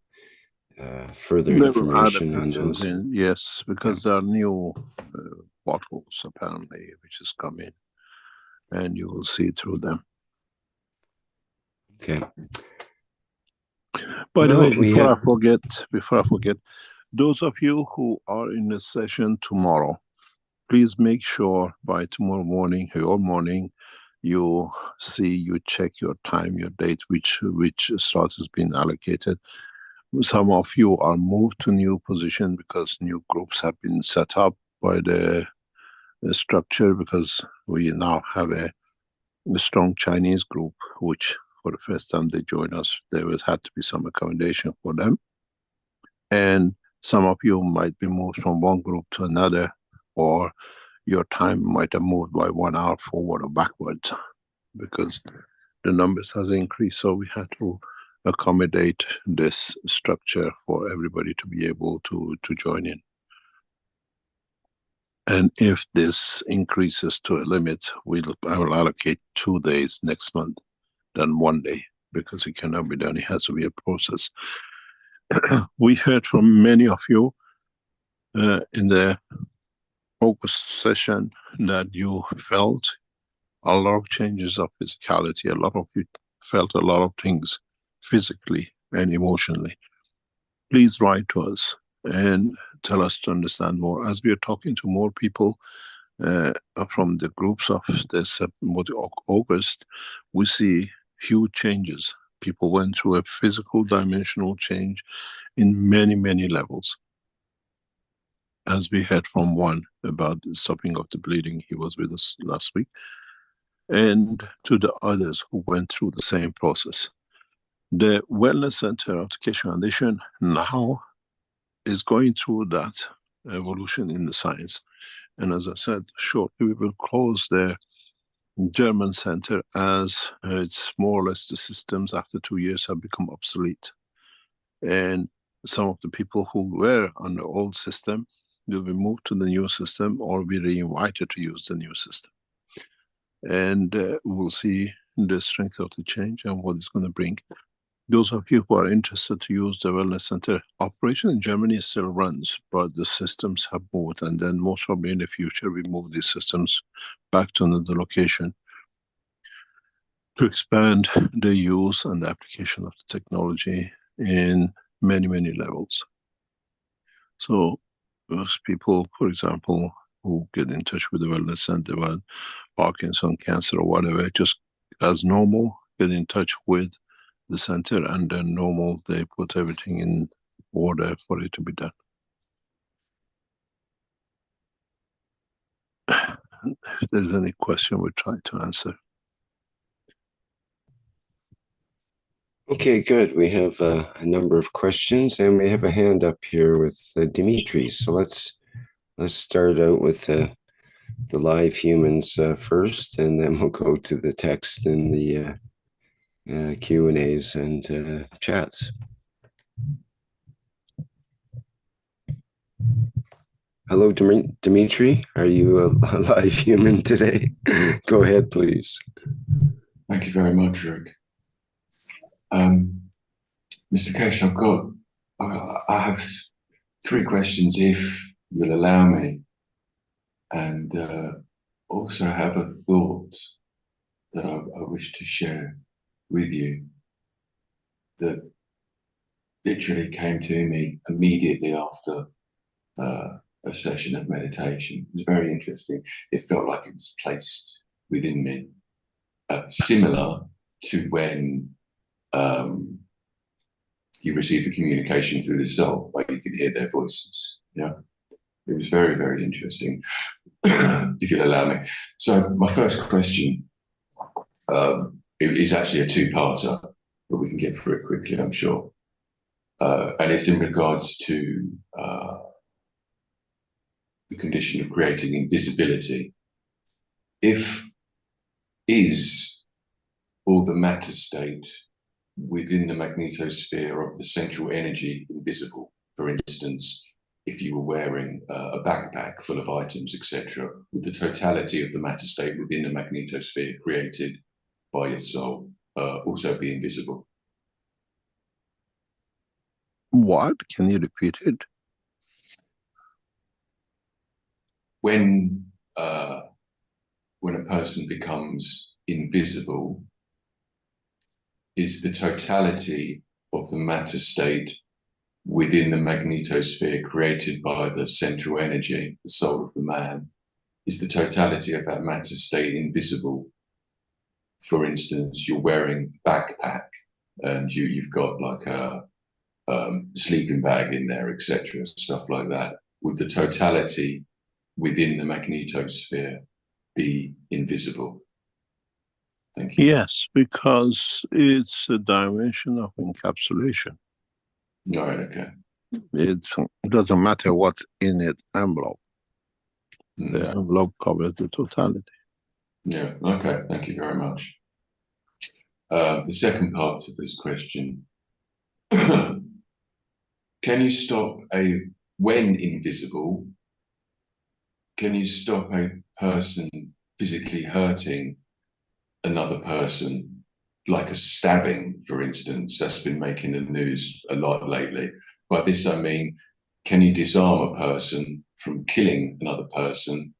further They will add the information on pictures those. in, yes, because there are new bottles apparently which is coming, and you will see through them. Okay. By the Well, way, before I forget, those of you who are in the session tomorrow, please make sure by tomorrow morning, your morning, you check your time, your date, which slot has been allocated. Some of you are moved to new position because new groups have been set up by the structure, because we now have a strong Chinese group, which for the first time they joined us, there had to be some accommodation for them. And some of you might be moved from one group to another, or your time might have moved by 1 hour forward or backwards because the numbers has increased. So we had to accommodate this structure for everybody to be able to join in. And if this increases to a limit, I will allocate 2 days next month than 1 day, because it cannot be done. It has to be a process. We heard from many of you in the August session that you felt a lot of changes of physicality. A lot of you felt a lot of things physically and emotionally. Please write to us and tell us to understand more. As we are talking to more people from the groups of this August, we see huge changes. People went through a physical dimensional change in many, many levels. As we heard from one about the stopping of the bleeding, he was with us last week, and to the others who went through the same process. The Wellness Center of the Keshe Foundation now is going through that evolution in the science. And as I said, shortly we will close the German center, as it's more or less the systems after 2 years have become obsolete. And some of the people who were on the old system will be moved to the new system or be re-invited to use the new system. And we'll see the strength of the change and what it's going to bring. Those of you who are interested to use the Wellness Center, operation in Germany still runs, but the systems have moved, and then most probably in the future we move these systems back to another location to expand the use and the application of the technology in many, many levels. So those people, for example, who get in touch with the Wellness Center about Parkinson, cancer or whatever, just as normal, get in touch with the center, and then normal, they put everything in order for it to be done. If there's any question, we'll try to answer. Okay, good. We have a number of questions, and we have a hand up here with Dimitri. So let's start out with the live humans first, and then we'll go to the text and the Q&As and chats. Hello, Dimitri. Are you a live human today? Go ahead, please. Thank you very much, Rick. Mr. Keshe, I have 3 questions, if you'll allow me, and also have a thought that I wish to share with you that literally came to me immediately after a session of meditation. It was very interesting. It felt like it was placed within me, similar to when you receive a communication through the soul, like you could hear their voices. Yeah, it was very, very interesting, if you'll allow me. So my first question is actually a 2-parter, but we can get through it quickly, I'm sure. And it's in regards to the condition of creating invisibility. Is all the matter state within the magnetosphere of the central energy invisible? for instance, if you were wearing a backpack full of items, etc., would the totality of the matter state within the magnetosphere created by your soul also be invisible? What? Can you repeat it? When a person becomes invisible, is the totality of the matter state within the magnetosphere created by the central energy, the soul of the man, is the totality of that matter state invisible? For instance, you're wearing a backpack and you've got like a sleeping bag in there, etc., stuff like that. Would the totality within the magnetosphere be invisible? Thank you. Yes, because it's a dimension of encapsulation. All right, okay. It doesn't matter what's in it envelope. The envelope covers the totality. Yeah, okay, thank you very much. The second part of this question, can you stop when invisible, can you stop a person physically hurting another person, like a stabbing, for instance? That's been making the news a lot lately. By this I mean, can you disarm a person from killing another person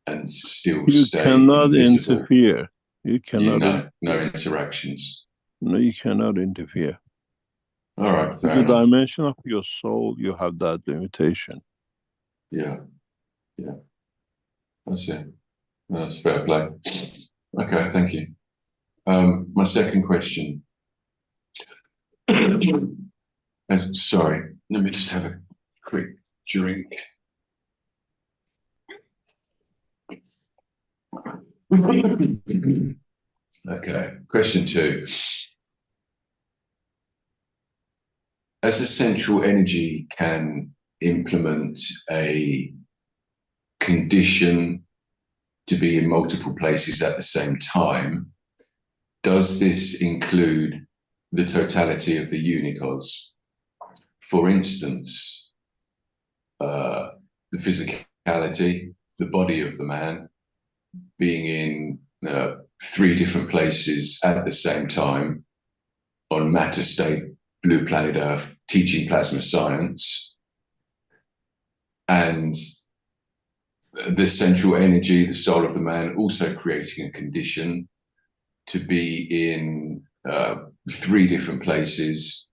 and still stay cannot invisible? Interfere. You cannot. No interactions. No, you cannot interfere. All right, fair the enough. Dimension of your soul, you have that limitation. Yeah, that's it. That's fair play. Okay, thank you. My second question. Sorry, let me just have a quick drink. Okay, question 2. As a central energy can implement a condition to be in multiple places at the same time, does this include the totality of the unicos? For instance, the physicality, the body of the man being in 3 different places at the same time on matter state, blue planet Earth, teaching plasma science, and the central energy, the soul of the man, also creating a condition to be in 3 different places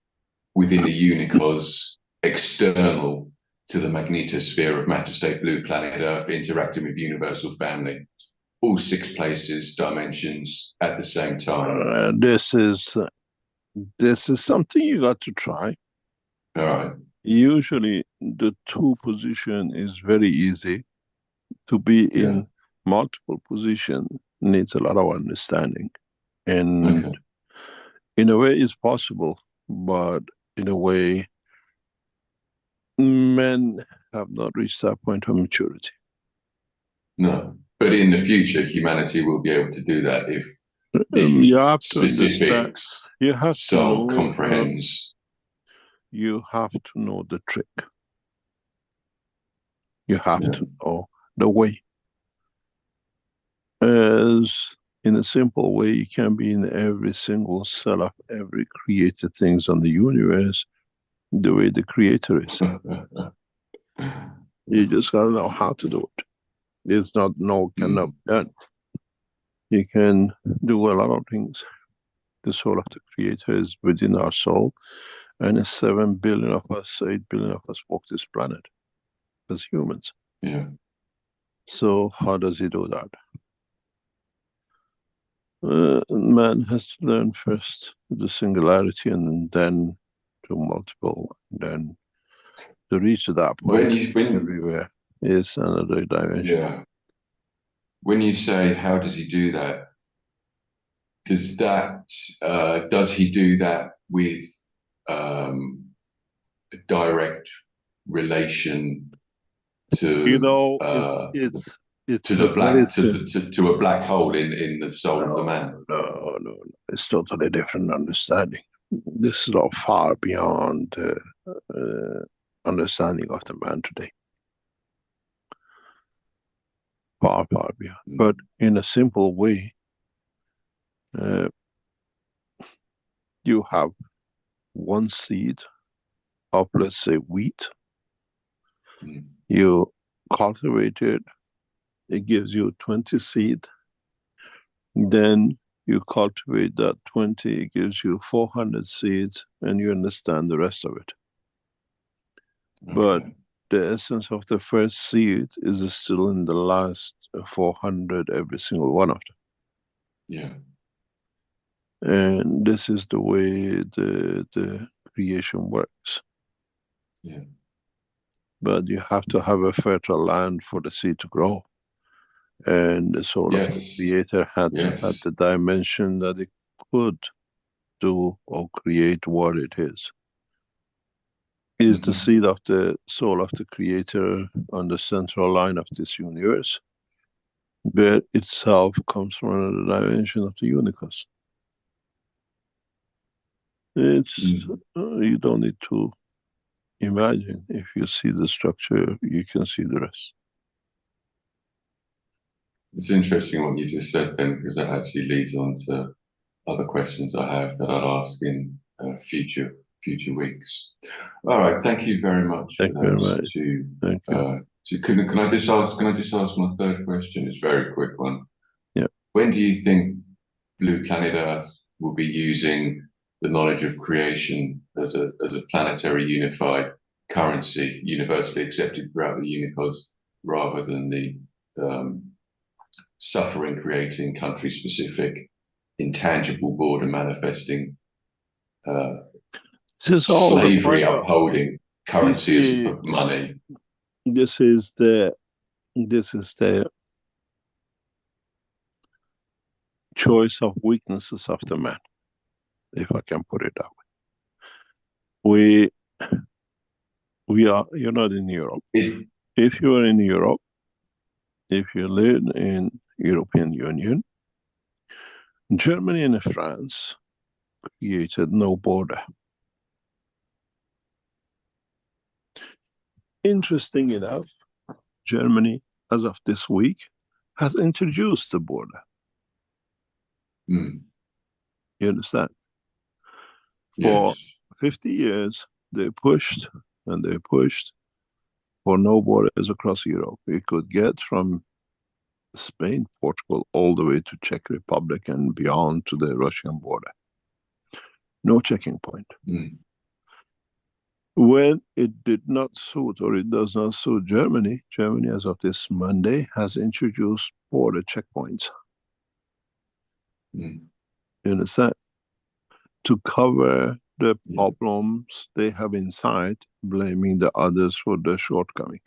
within the unicos external to the magnetosphere of matter state, blue planet Earth, interacting with universal family, all 6 places, dimensions at the same time. This is something you got to try. All right. Usually the 2 position is very easy. To be in multiple position needs a lot of understanding, and in a way it's possible, but in a way men have not reached that point of maturity. No, but in the future humanity will be able to do that if you have specifics soul comprehends. You have to know the trick. You have to know the way. As in a simple way, you can be in every single cell of every created things on the universe the way the creator is. You just gotta know how to do it. It's not cannot be done. You can do a lot of things. The soul of the creator is within our soul, and 7 billion of us, 8 billion of us walk this planet as humans. Yeah. So how does he do that? Man has to learn first the singularity, and then to multiple, and then to reach that point everywhere is another dimension. Yeah. When you say how does he do that, does he do that with a direct relation to to a black hole in the soul of the man? No, it's totally different understanding. This is all far beyond understanding of the man today. Far, far beyond. But in a simple way, you have one seed of, let's say, wheat. You cultivate it, it gives you 20 seed. Then you cultivate that 20, it gives you 400 seeds, and you understand the rest of it. Okay. But the essence of the first seed is still in the last 400, every single one of them. Yeah. And this is the way the creation works. Yeah. But you have to have a fertile land for the seed to grow. And the soul of the Creator had to have the dimension that it could do or create what it is. Is the seed of the soul of the Creator on the central line of this universe, but itself comes from another dimension of the universe. It's you don't need to imagine. If you see the structure, you can see the rest. It's interesting what you just said, Ben, because that actually leads on to other questions I have that I'll ask in future weeks. All right, thank you very much. Thank you very much. Thank you. Can I just ask my third question? It's a very quick one. Yeah. When do you think Blue Planet Earth will be using the knowledge of creation as a planetary unified currency, universally accepted throughout the unicos, rather than the suffering creating, country specific, intangible border manifesting, slavery upholding currency of money? This is the choice of weaknesses of the man, if I can put it that way. You're not in Europe. If you are in Europe, if you live in European Union, Germany and France created no border. Interesting enough, Germany, as of this week, has introduced the border. You understand? For 50 years, they pushed and they pushed for no borders across Europe. We could get from Spain, Portugal, all the way to Czech Republic and beyond to the Russian border. No checking point. When it did not suit, or it does not suit Germany, Germany as of this Monday has introduced border checkpoints. You understand? To cover the problems they have inside, blaming the others for their shortcoming.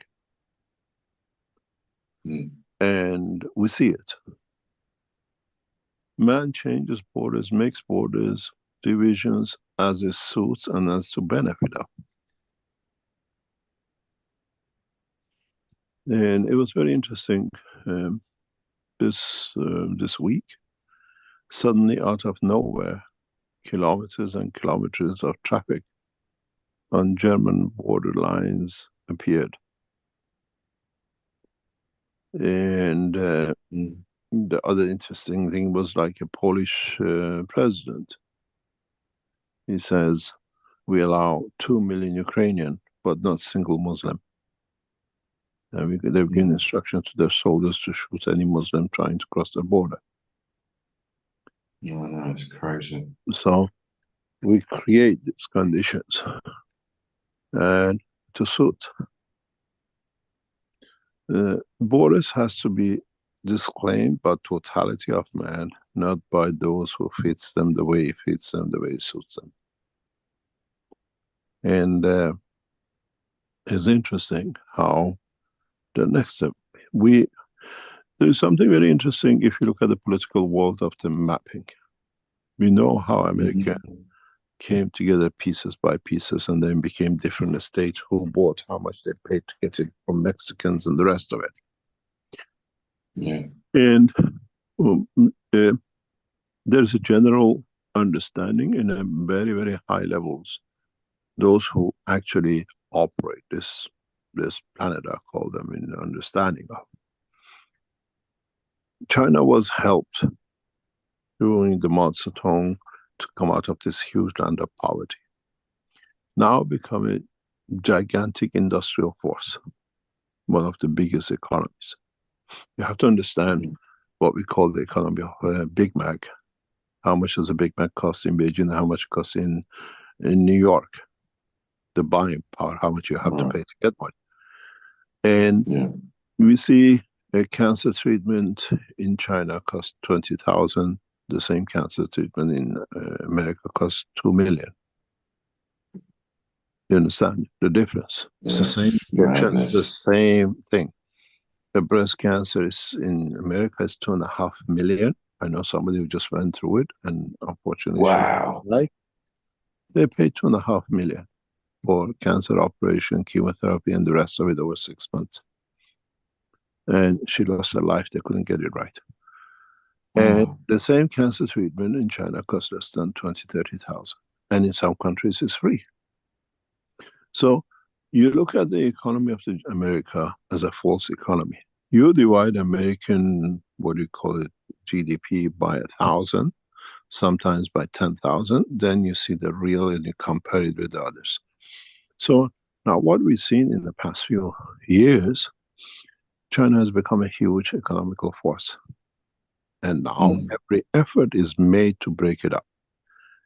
And we see it. Man changes borders, makes borders, divisions as it suits and as to benefit of. And it was very interesting this week. Suddenly, out of nowhere, kilometers and kilometers of traffic on German border lines appeared. And the other interesting thing was like a Polish president. He says, we allow 2 million Ukrainian, but not single Muslim. And they've given instructions to their soldiers to shoot any Muslim trying to cross the border. Oh, no, it's crazy. So we create these conditions and to suit. Borders has to be disclaimed by totality of man, not by those who fits them the way it fits them, the way it suits them. And it's interesting how the next step, there's something very interesting if you look at the political world of the mapping. We know how America came together pieces by pieces and then became different states who bought how much they paid to get it from Mexicans and the rest of it. And there's a general understanding in a very, very high levels those who actually operate this planet, I call them, in understanding of. China was helped during the Mao Zedong to come out of this huge land of poverty. Now become a gigantic industrial force, one of the biggest economies. You have to understand what we call the economy of Big Mac. How much does a Big Mac cost in Beijing? How much it costs in New York? The buying power, how much you have to pay to get one. And we see a cancer treatment in China costs 20,000. The same cancer treatment in America costs 2 million. You understand the difference? It's the same injection, the same thing. The breast cancer is in America is 2.5 million. I know somebody who just went through it, and unfortunately, they paid 2.5 million for cancer operation, chemotherapy, and the rest of it over 6 months. And she lost her life. They couldn't get it right. And the same cancer treatment in China costs less than 20,000-30,000, and in some countries it's free. So you look at the economy of America as a false economy. You divide American, what do you call it, GDP by 1,000, sometimes by 10,000, then you see the real and you compare it with the others. So now what we've seen in the past few years, China has become a huge economical force. And now every effort is made to break it up.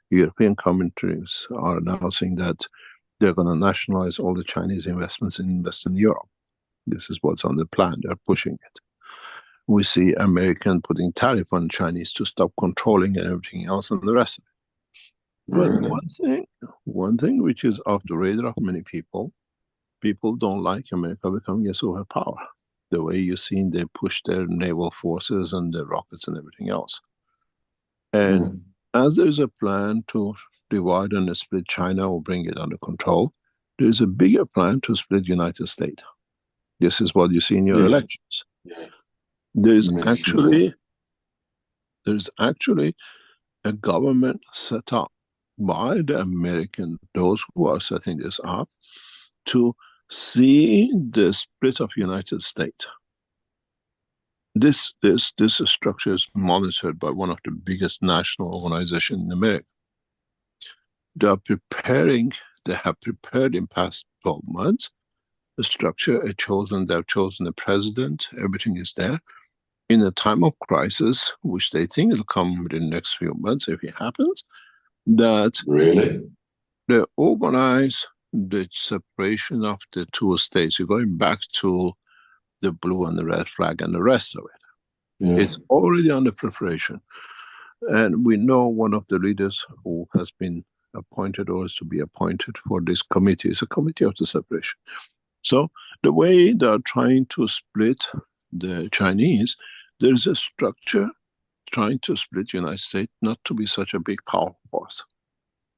European countries are announcing that they're going to nationalize all the Chinese investments in Western Europe. This is what's on the plan. They're pushing it. We see American putting tariff on Chinese to stop controlling and everything else and the rest of it. But one thing which is off the radar of many people don't like America becoming a superpower. The way you've seen they push their naval forces and their rockets and everything else. And as there's a plan to divide and split China or bring it under control, there's a bigger plan to split United States. This is what you see in your elections. There's actually a government set up by the American, those who are setting this up, to see the split of United States. This structure is monitored by one of the biggest national organizations in America. They have prepared in past 12 months the structure, they've chosen the president, everything is there. In a time of crisis, which they think will come within the next few months if it happens, that they organize the separation of the two states. You're going back to the blue and the red flag and the rest of it. It's already under preparation. And we know one of the leaders who has been appointed or is to be appointed for this committee is a committee of the separation. So the way they're trying to split the Chinese, there's a structure trying to split the United States not to be such a big power force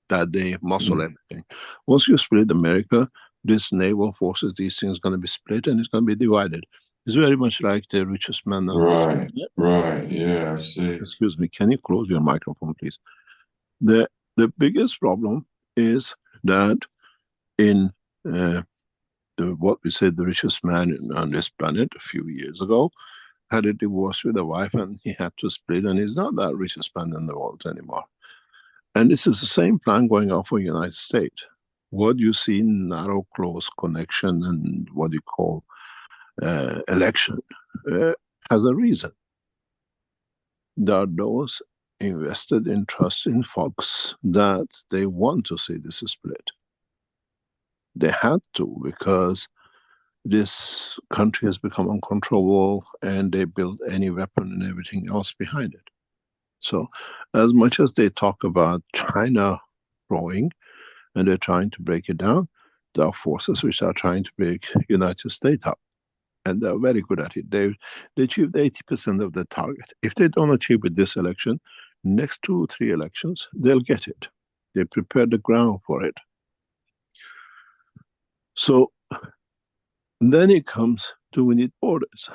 that they muscle everything. Once you split America, this naval forces, these things are going to be split and it's going to be divided. It's very much like the richest man on this planet. Right, yeah, I see. Excuse me, can you close your microphone, please? The biggest problem is that in what we said, the richest man on this planet a few years ago had a divorce with a wife and he had to split, and he's not that richest man in the world anymore. And this is the same plan going on for the United States. What you see in narrow, close connection and what you call election has a reason. There are those invested in trust in Fox that they want to see this split. They had to, because this country has become uncontrollable and they build any weapon and everything else behind it. So as much as they talk about China growing and they're trying to break it down, there are forces which are trying to break United States up. And they're very good at it. They achieved 80% of the target. If they don't achieve with this election, next 2 or 3 elections, they'll get it. They prepare the ground for it. So then it comes to, we need borders.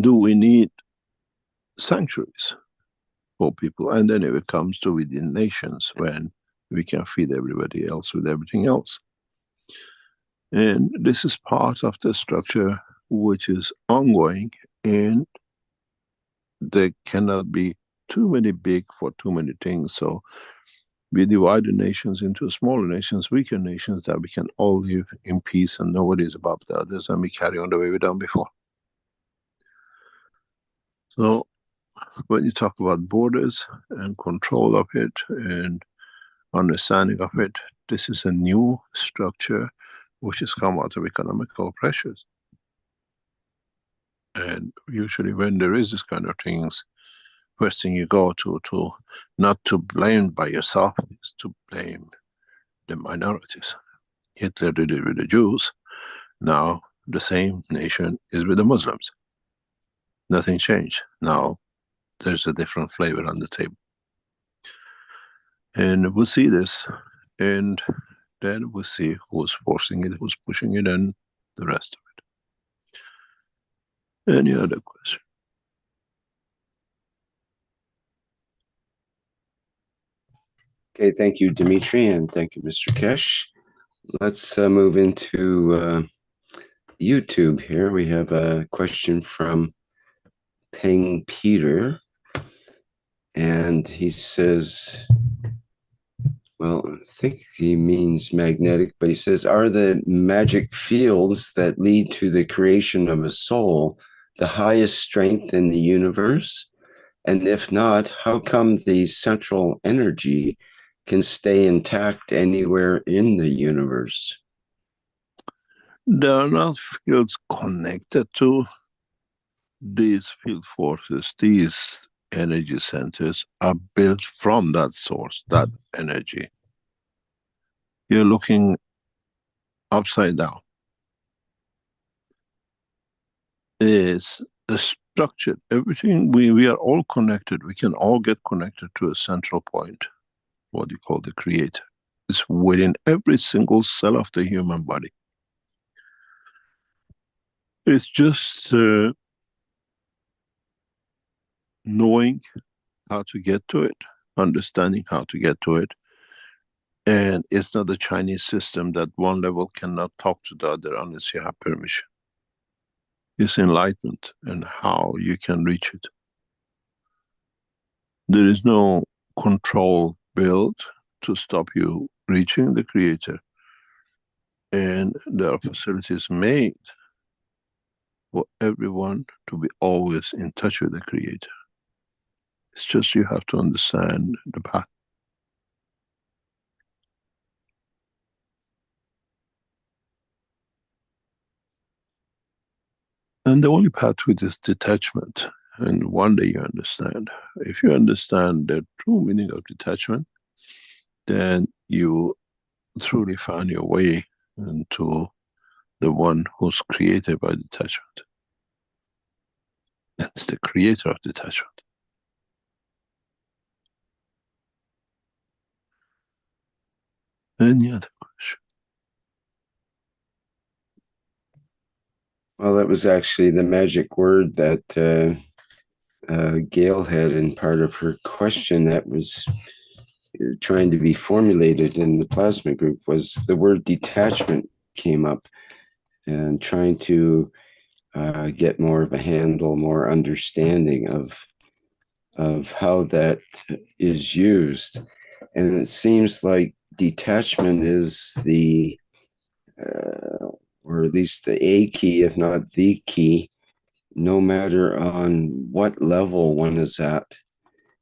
Do we need sanctuaries? for people. And then it comes to within nations when we can feed everybody else with everything else. And this is part of the structure which is ongoing, and there cannot be too many big for too many things. So we divide the nations into smaller nations, weaker nations, that we can all live in peace and nobody is above the others, and we carry on the way we done before. So when you talk about borders and control of it and understanding of it, this is a new structure which has come out of economical pressures. And usually when there is this kind of things, first thing you go to not to blame by yourself, is to blame the minorities. Hitler did it with the Jews. Now the same nation is with the Muslims. Nothing changed. Now there's a different flavor on the table. And we'll see this, and then we'll see who's forcing it, who's pushing it, and the rest of it. Any other question? Okay, thank you, Dimitri, and thank you, Mr. Keshe. Let's move into YouTube here. We have a question from Peng Peter, and he says, well, I think he means magnetic, but he says, are the magic fields that lead to the creation of a soul the highest strength in the universe? And if not, how come the central energy can stay intact anywhere in the universe? There are not fields connected to these field forces. These energy centers are built from that source, that energy. You're looking upside down. It's a structure. Everything, we are all connected. We can all get connected to a central point, what you call the creator. It's within every single cell of the human body. It's just knowing how to get to it, understanding how to get to it. And it's not a Chinese system that one level cannot talk to the other unless you have permission. It's enlightenment and how you can reach it. There is no control built to stop you reaching the creator. And there are facilities made for everyone to be always in touch with the creator. It's just you have to understand the path. And the only path with is detachment. And one day you understand. If you understand the true meaning of detachment, then you truly find your way into the one who's created by detachment. That's the creator of detachment. Any other question? Well, that was actually the magic word that Gail had in part of her question that was trying to be formulated in the plasma group, was the word detachment came up, and trying to get more of a handle, more understanding of how that is used. And it seems like detachment is the or at least the A key, if not the key, no matter on what level one is at.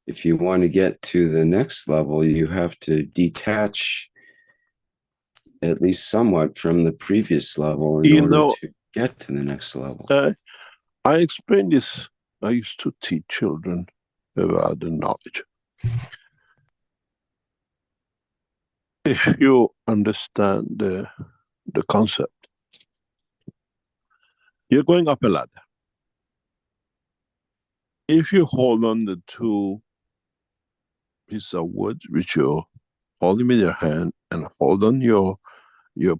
If you want to get to the next level, you have to detach at least somewhat from the previous level in order to get to the next level. I explained this. I used to teach children about the knowledge. If you understand the concept, you're going up a ladder. If you hold on the two pieces of wood, which you hold them in your hand, and hold on you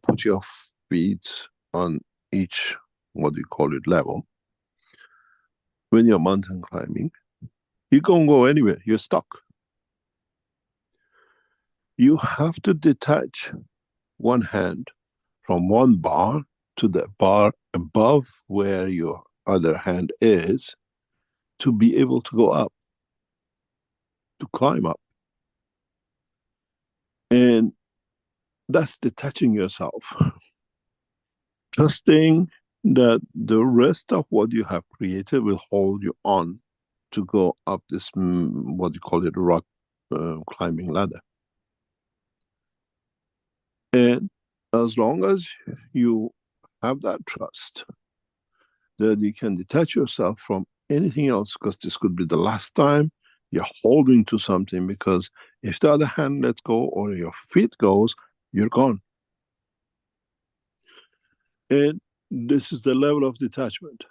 put your feet on each, what do you call it, level. When you're mountain climbing, You can't go anywhere. You're stuck. You have to detach one hand from one bar to the bar above where your other hand is to be able to go up, to climb up. And that's detaching yourself. Trusting that the rest of what you have created will hold you on to go up this, what you call it, rock climbing ladder. And as long as you have that trust that you can detach yourself from anything else, because this could be the last time you're holding to something, because if the other hand lets go or your feet goes, you're gone. And this is the level of detachment.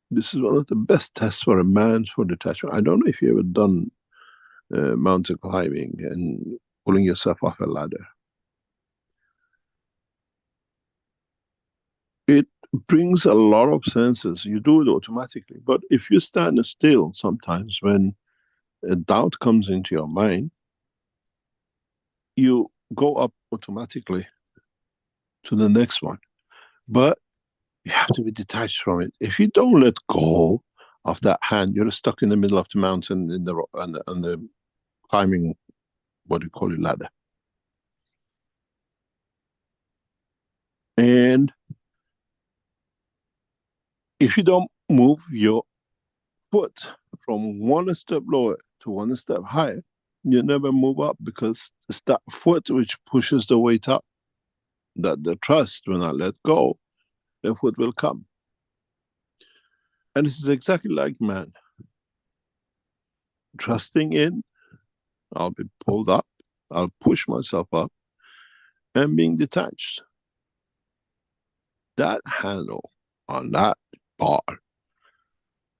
This is one of the best tests for a man for detachment. I don't know if you've ever done mountain climbing and pulling yourself off a ladder. It brings a lot of senses. You do it automatically. But if you stand still sometimes when a doubt comes into your mind, you go up automatically to the next one. But you have to be detached from it. If you don't let go of that hand, you're stuck in the middle of the mountain in on the climbing, what do you call it, ladder. And if you don't move your foot from one step lower to one step higher, you never move up, because it's that foot which pushes the weight up. That the trust, when I let go, the foot will come. And this is exactly like man. Trusting in, I'll be pulled up, I'll push myself up, and being detached. That handle on that bar,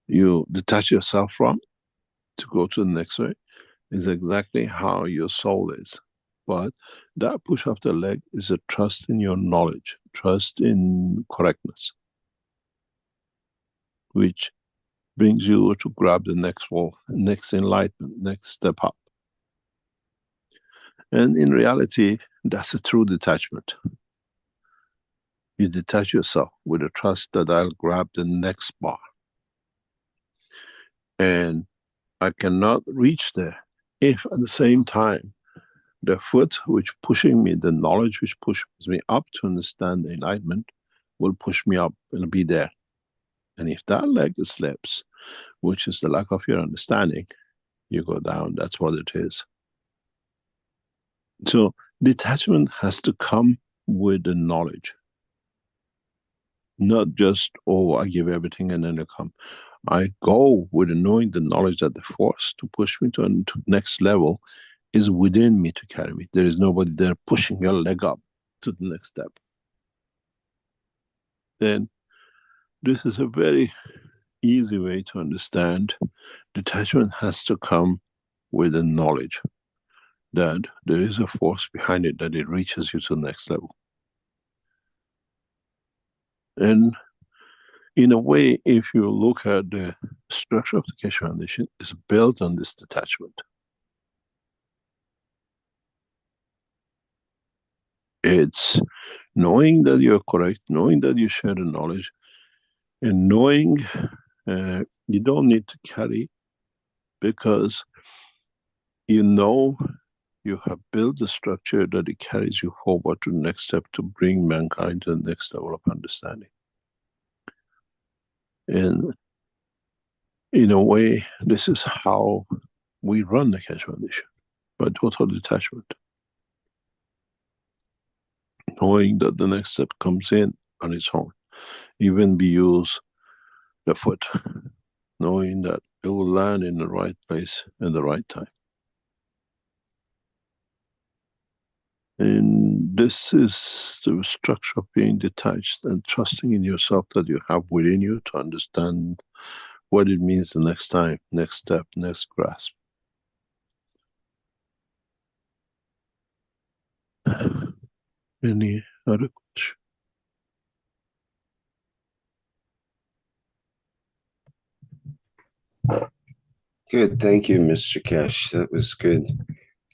you detach yourself from to go to the next way, is exactly how your soul is. But that push of the leg is a trust in your knowledge, trust in correctness, which brings you to grab the next wall, next enlightenment, next step up. And in reality, that's a true detachment. You detach yourself with a trust that I'll grab the next bar. And I cannot reach there if at the same time the foot which pushing me, the knowledge which pushes me up to understand the enlightenment, will push me up and be there. And if that leg slips, which is the lack of your understanding, you go down. That's what it is. So detachment has to come with the knowledge. Not just, oh, I give everything and then I come. I go with knowing the knowledge that the force to push me to the next level is within me to carry me. There is nobody there pushing your leg up to the next step. Then this is a very easy way to understand. Detachment has to come with the knowledge that there is a force behind it, that it reaches you to the next level. And in a way, if you look at the structure of the Keshe Foundation, it's built on this detachment. It's knowing that you're correct, knowing that you share the knowledge, and knowing you don't need to carry, because you know you have built the structure that it carries you forward to the next step to bring mankind to the next level of understanding. And in a way, this is how we run the Keshe Foundation, by total detachment. Knowing that the next step comes in on its own. Even we use the foot, knowing that it will land in the right place at the right time. And this is the structure of being detached and trusting in yourself that you have within you to understand what it means the next time, next step, next grasp. Any other question? Good. Thank you, Mr. Keshe. That was good.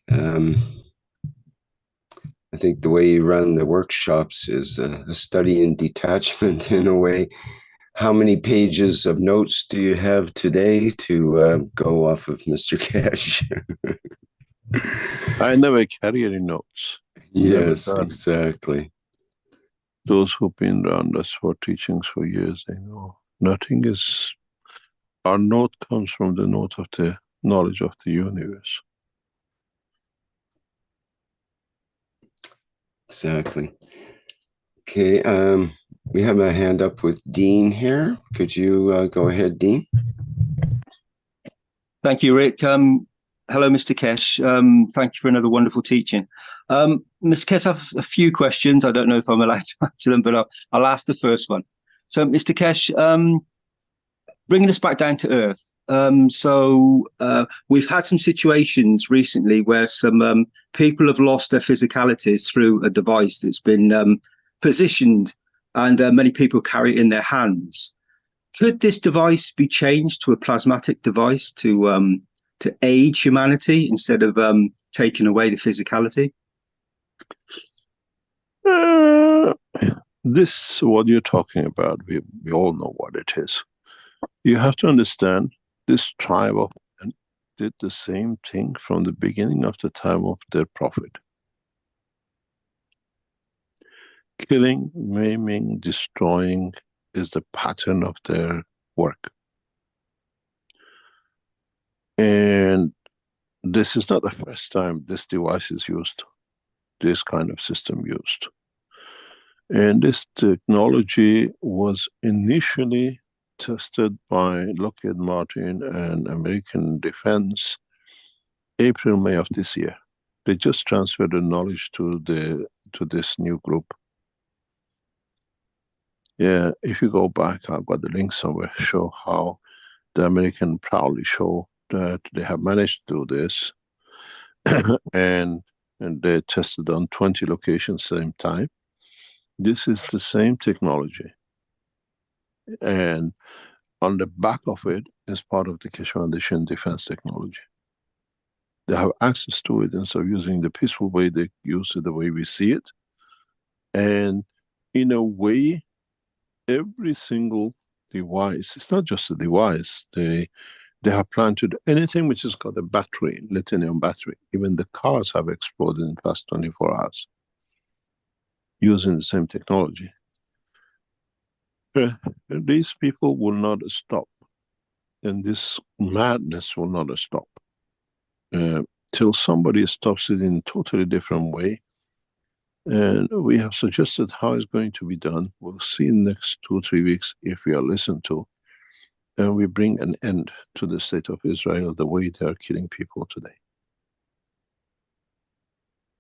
I think the way you run the workshops is a study in detachment in a way. How many pages of notes do you have today to go off of, Mr. Keshe? I never carry any notes. Yes, exactly. Those who've been around us for teachings for years, they know nothing is. Our note comes from the note of the knowledge of the universe. Exactly. Okay, we have a hand up with Dean here. Could you go ahead, Dean? Thank you, Rick. Hello, Mr. Keshe. Thank you for another wonderful teaching. Mr. Keshe, I have a few questions. I don't know if I'm allowed to answer them, but I'll ask the first one. So, Mr. Keshe, bringing us back down to earth. We've had some situations recently where some people have lost their physicalities through a device that's been positioned, and many people carry it in their hands. Could this device be changed to a plasmatic device to aid humanity instead of taking away the physicality? This, what you're talking about, we all know what it is. You have to understand, this tribe of men did the same thing from the beginning of the time of their prophet. Killing, maiming, destroying is the pattern of their work. And this is not the first time this device is used, this kind of system used. And this technology was initially tested by Lockheed Martin and American Defense April, May of this year. They just transferred the knowledge to this new group. Yeah, if you go back, I've got the link somewhere, show how the American proudly show that they have managed to do this. and they tested on 20 locations same time. This is the same technology. And on the back of it is part of the Keshe Foundation defense technology. They have access to it instead of using the peaceful way they use it, the way we see it. And in a way, every single device, it's not just a device, they have planted anything which has got a battery, lithium battery. Even the cars have exploded in the past 24 hours using the same technology. These people will not stop, and this madness will not stop till somebody stops it in a totally different way. And we have suggested how it's going to be done. We'll see in the next 2 or 3 weeks if we are listened to. And we bring an end to the state of Israel the way they are killing people today.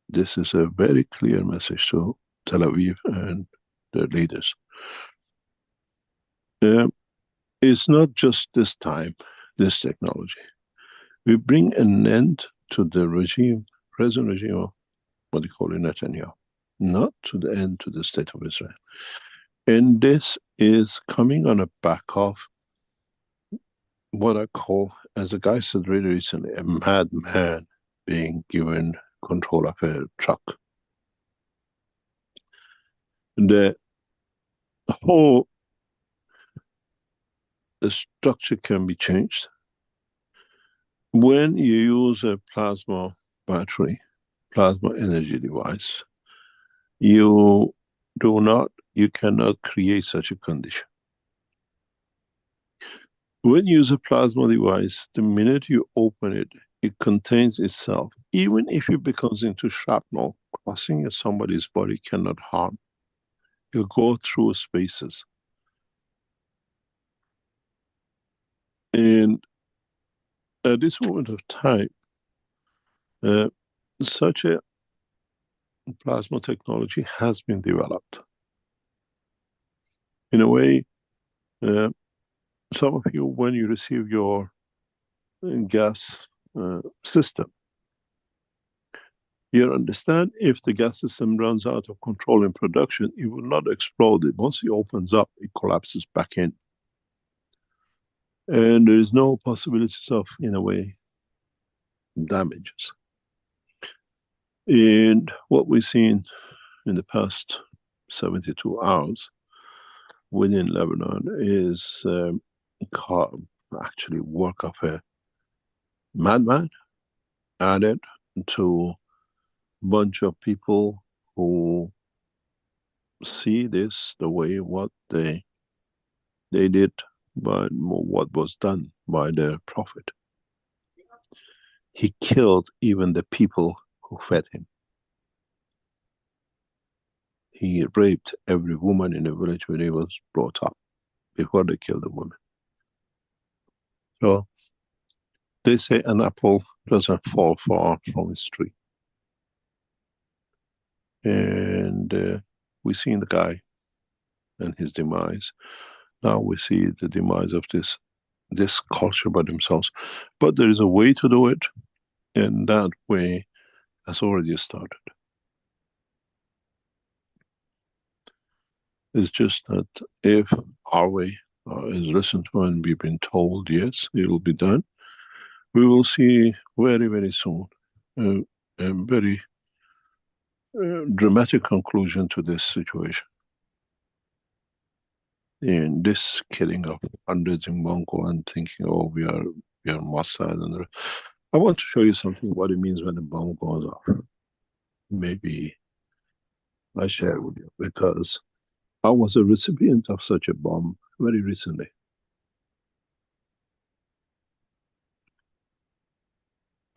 This is a very clear message to Tel Aviv and their leaders. It's not just this time, this technology. We bring an end to the regime, present regime of what they call it, Netanyahu. Not to the end to the state of Israel. And this is coming on the back of what I call, as a guy said really recently, a madman being given control of a truck. The whole structure can be changed. When you use a plasma battery, plasma energy device, you cannot create such a condition. When you use a plasma device, the minute you open it, it contains itself. Even if it becomes into shrapnel, crossing somebody's body cannot harm. It'll go through spaces. And at this moment of time, such a plasma technology has been developed. In a way, some of you, when you receive your gas system, you understand if the gas system runs out of control in production, it will not explode. Once it opens up, it collapses back in. And there is no possibilities of, in a way, damages. And what we've seen in the past 72 hours within Lebanon is actually work of a madman added to a bunch of people who see this the way what they did by what was done by their prophet. He killed even the people who fed him. He raped every woman in the village when he was brought up before they killed the woman. So they say an apple doesn't fall far from its tree. And we seen the guy and his demise. Now we see the demise of this culture by themselves. But there is a way to do it, and that way has already started. It's just that if our way is listened to and we've been told, yes, it will be done, we will see very, very soon a very dramatic conclusion to this situation. In this killing of hundreds in Mongo and thinking, oh, we are Mossad. And I want to show you something what it means when the bomb goes off. Maybe I share with you, because I was a recipient of such a bomb very recently.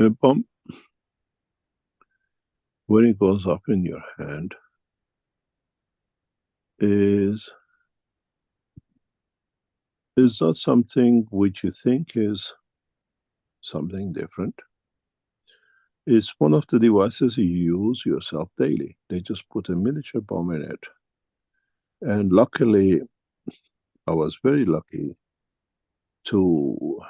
A bomb, when it goes up in your hand, is not something which you think is something different. It's one of the devices you use yourself daily. They just put a miniature bomb in it. And luckily, I was very lucky to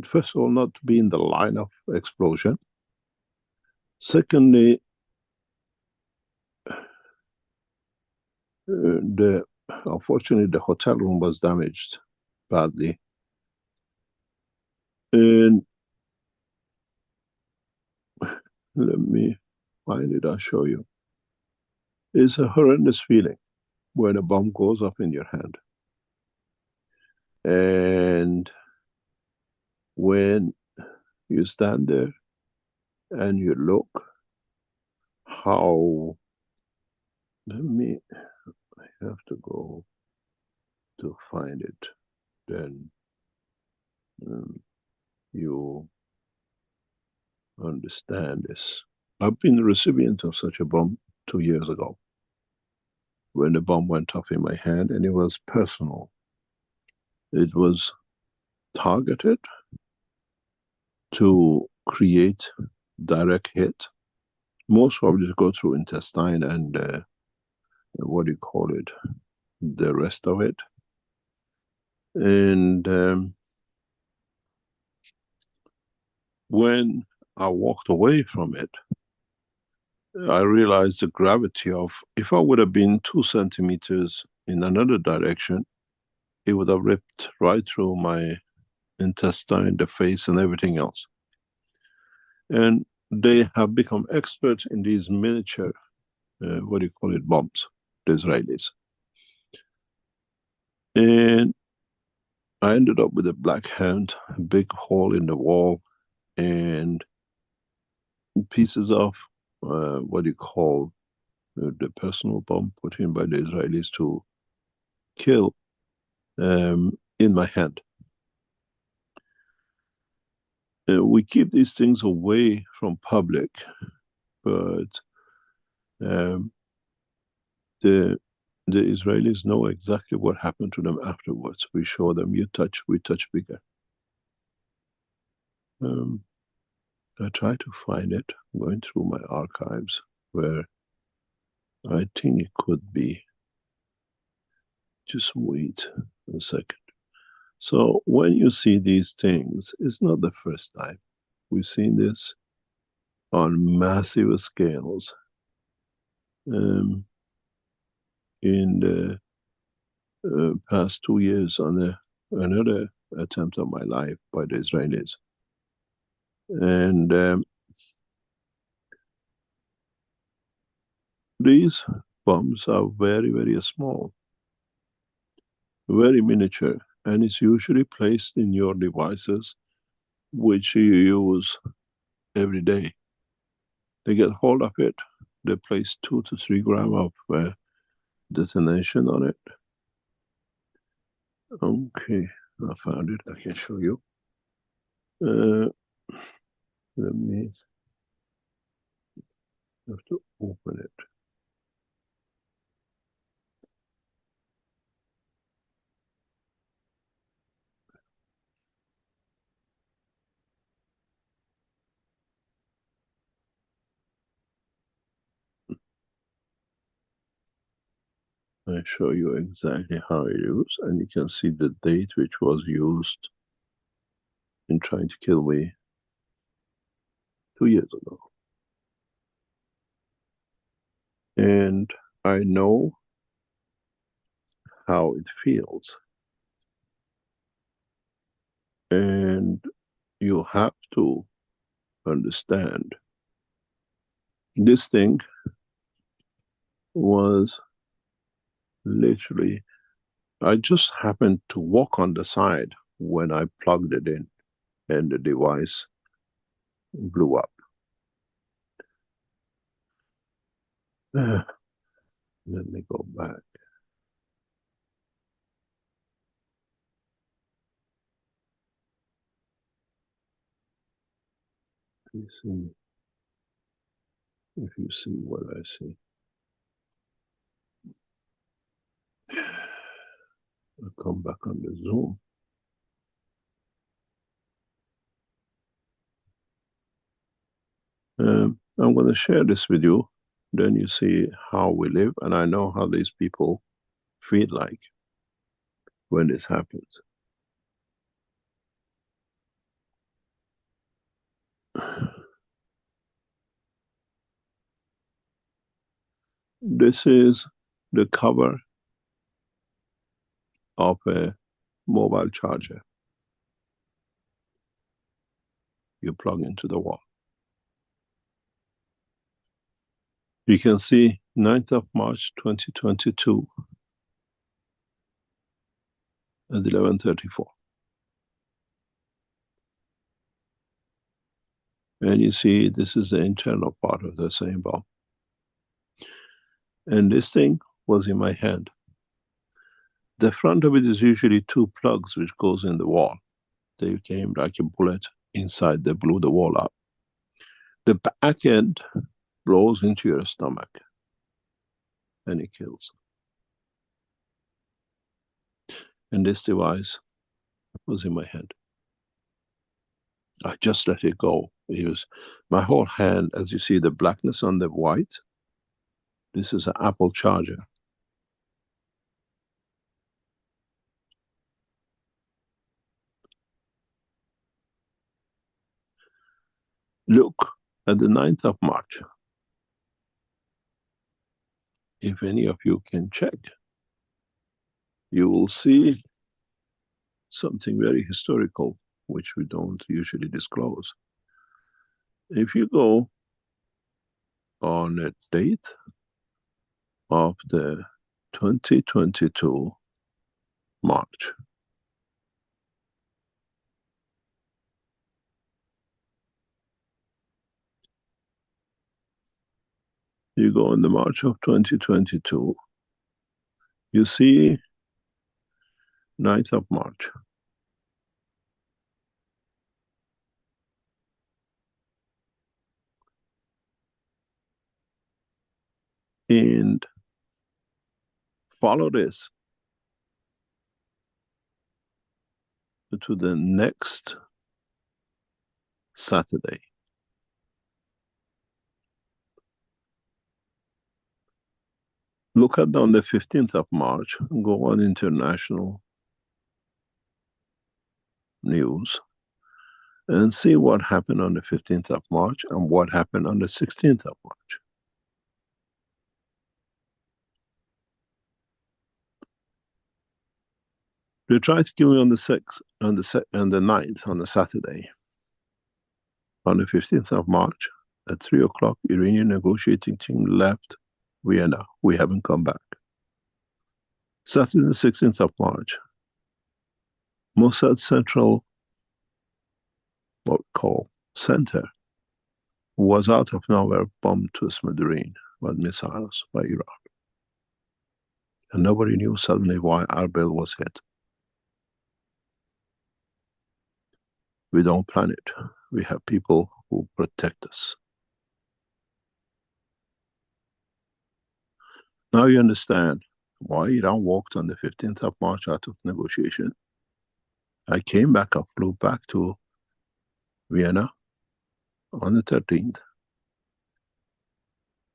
first of all, not to be in the line of explosion. Secondly, unfortunately, the hotel room was damaged badly. And let me find it, I'll show you. It's a horrendous feeling when a bomb goes up in your hand. And when you stand there and you look how, I have to go to find it, then you understand this. I've been the recipient of such a bomb 2 years ago, when the bomb went off in my hand, and it was personal. It was targeted to create direct hit. Most probably go through intestine and what do you call it, the rest of it. And when I walked away from it, I realized the gravity of, if I would have been 2 centimeters in another direction, it would have ripped right through my intestine, the face, and everything else. And they have become experts in these miniature, what do you call it, bombs, the Israelis. And I ended up with a black hand, a big hole in the wall, and pieces of what you call the personal bomb put in by the Israelis to kill in my hand. We keep these things away from public, but the Israelis know exactly what happened to them afterwards. We show them, you touch, we touch bigger. I try to find it, going through my archives, where I think it could be. Just wait a second. So when you see these things, it's not the first time. We've seen this on massive scales in the past 2 years on another attempt on my life by the Israelis. And these bombs are very, very small, very miniature, and it's usually placed in your devices which you use every day. They get hold of it, they place 2 to 3 grams of detonation on it. Okay, I found it, I can show you. Let me have to open it. I show you exactly how it is, and you can see the date which was used in trying to kill me 2 years ago. And I know how it feels. And you have to understand, this thing was literally, I just happened to walk on the side when I plugged it in and the device blew up. Let me go back. Let me see if you see what I see. I'll come back on the Zoom. I'm going to share this with you. Then you see how we live, and I know how these people feel like when this happens. This is the cover of a mobile charger you plug into the wall. You can see 9th of March 2022 at 11:34. And you see this is the internal part of the same bulb. And this thing was in my hand. The front of it is usually 2 plugs which goes in the wall. They came like a bullet inside, they blew the wall up. The back end blows into your stomach and it kills. And this device was in my hand. I just let it go. It was my whole hand, as you see the blackness on the white, this is an Apple charger. Look at the 9th of March. If any of you can check, you will see something very historical, which we don't usually disclose. If you go on a date of the 2022 March, you go in the March of 2022, you see 9th of March. And follow this to the next Saturday. Look at on the 15th of March, go on international news and see what happened on the 15th of March and what happened on the 16th of March. They tried to kill me on the 6th, on the 9th, on the Saturday. On the 15th of March, at 3 o'clock, Iranian negotiating team left Vienna. We haven't come back. Saturday the 16th of March, Mossad Central, what we call center, was out of nowhere bombed to a smithereen by missiles by Iran. And nobody knew suddenly why Arbil was hit. We don't plan it. We have people who protect us. Now you understand why Iran walked on the 15th of March out of negotiation. I came back, I flew back to Vienna on the 13th.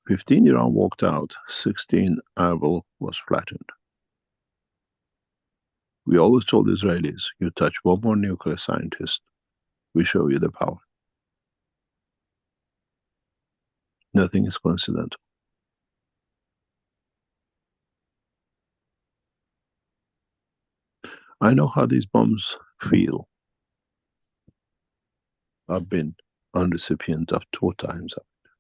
15 Iran walked out, 16 Arbil was flattened. We always told Israelis, you touch one more nuclear scientist, we show you the power. Nothing is coincidental. I know how these bombs feel. I've been a recipient of 2 times of it.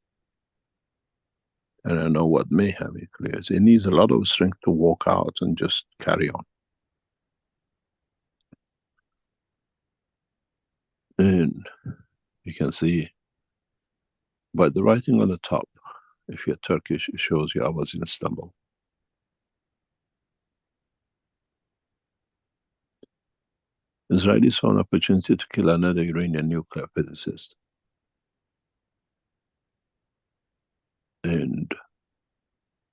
And I know what mayhem it creates. It needs a lot of strength to walk out and just carry on. And you can see by the writing on the top, if you're Turkish, it shows you I was in Istanbul. Israelis saw an opportunity to kill another Iranian nuclear physicist. And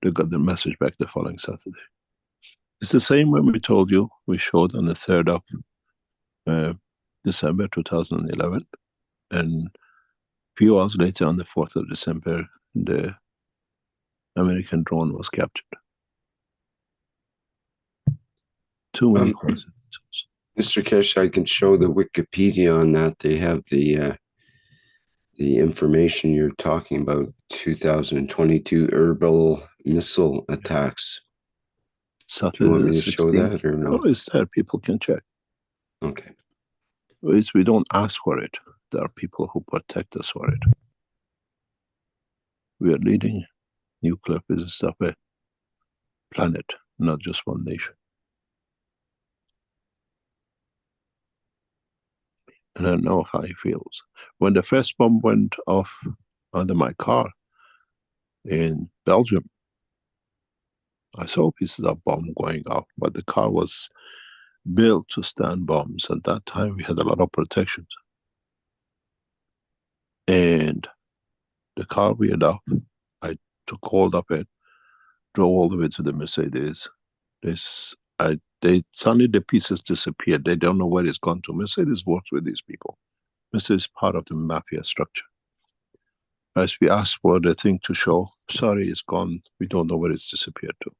they got the message back the following Saturday. It's the same when we told you, we showed on the 3rd of December 2011. And a few hours later, on the 4th of December, the American drone was captured. Too many coincidences. Mr. Keshe, I can show the Wikipedia on that. They have the information you're talking about, 2022 Erbil missile attacks. Saturday, do you want me to show that or no? Oh, it's there. People can check. Okay. We don't ask for it. There are people who protect us for it. We are leading nuclear physicists of a planet, not just one nation. And I know how he feels. When the first bomb went off under my car in Belgium, I saw pieces of bomb going off, but the car was built to stand bombs. At that time, we had a lot of protections. And the car veered off. I took hold of it, drove all the way to the Mercedes. Suddenly the pieces disappeared. They don't know where it's gone to. Mercedes works with these people. Mercedes is part of the mafia structure. As we asked for the thing to show, sorry, it's gone. We don't know where it's disappeared to.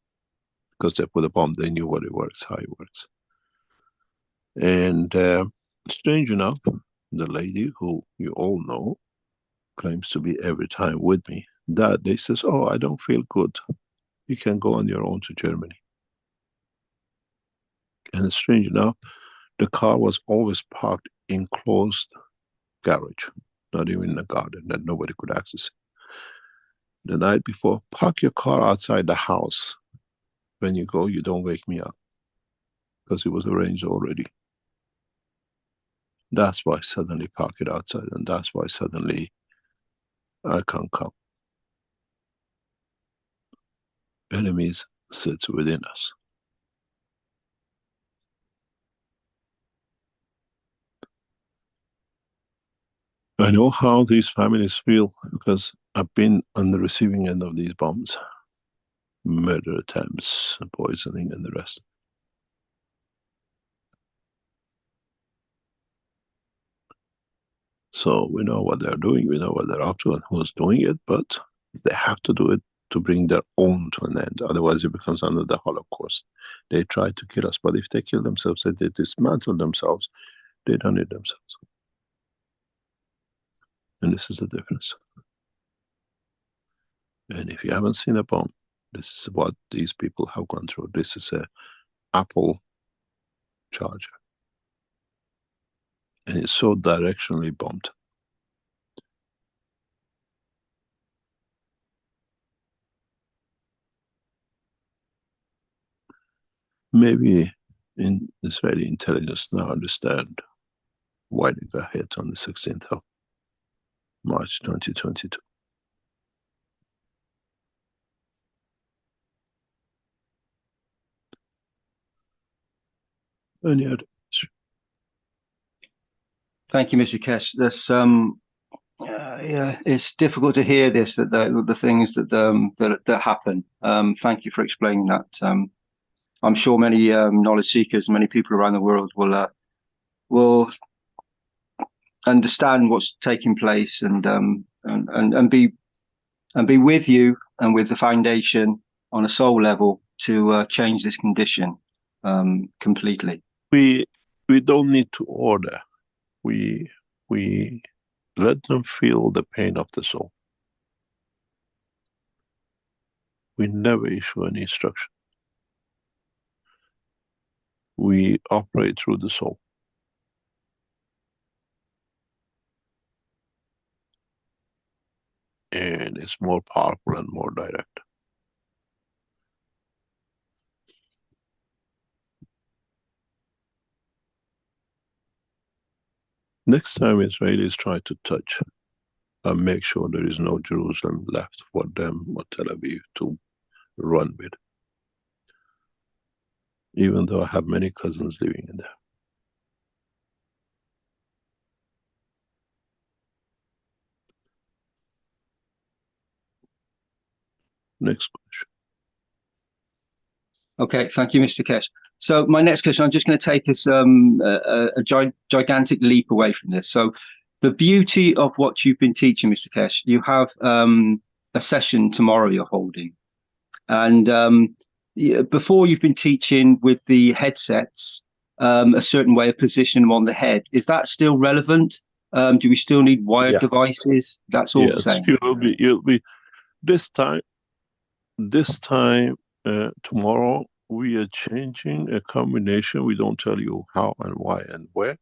Because they put a bomb, they knew what it works, how it works. And strange enough, the lady who you all know claims to be every time with me. That day says, oh, I don't feel good. You can go on your own to Germany. And strange enough, the car was always parked in closed garage, not even in a garden that nobody could access it. The night before, park your car outside the house. When you go, you don't wake me up. Because it was arranged already. That's why suddenly park it outside, and that's why suddenly I can't come. Enemies sit within us. I know how these families feel because I've been on the receiving end of these bombs. Murder attempts, poisoning and the rest. So we know what they're doing, we know what they're up to and who's doing it, but they have to do it to bring their own to an end. Otherwise it becomes another Holocaust. They try to kill us, but if they kill themselves, if they dismantle themselves, they don't need themselves. And this is the difference. And if you haven't seen a bomb, this is what these people have gone through. This is a apple charger. And it's so directionally bumped. Maybe Israeli intelligence now understand why they got hit on the 16th of March 2022. Any other? Thank you, Mr. Keshe. That's yeah, it's difficult to hear this, that the things that happen. Thank you for explaining that. I'm sure many knowledge seekers, many people around the world will understand what's taking place and be with you and with the foundation on a soul level to change this condition completely. We don't need to order. We let them feel the pain of the soul. We never issue any instruction. We operate through the soul. And it's more powerful and more direct. Next time Israelis try to touch and make sure there is no Jerusalem left for them or Tel Aviv to run with. Even though I have many cousins living in there. Next question. Okay, thank you, Mr. Keshe. So my next question, I'm just going to take us a gigantic leap away from this. So the beauty of what you've been teaching, Mr. Keshe, you have a session tomorrow you're holding. And before you've been teaching with the headsets, a certain way of positioning them on the head. Is that still relevant? Do we still need wired devices? That's all the same. You'll be this time tomorrow we are changing a combination. We don't tell you how and why and where,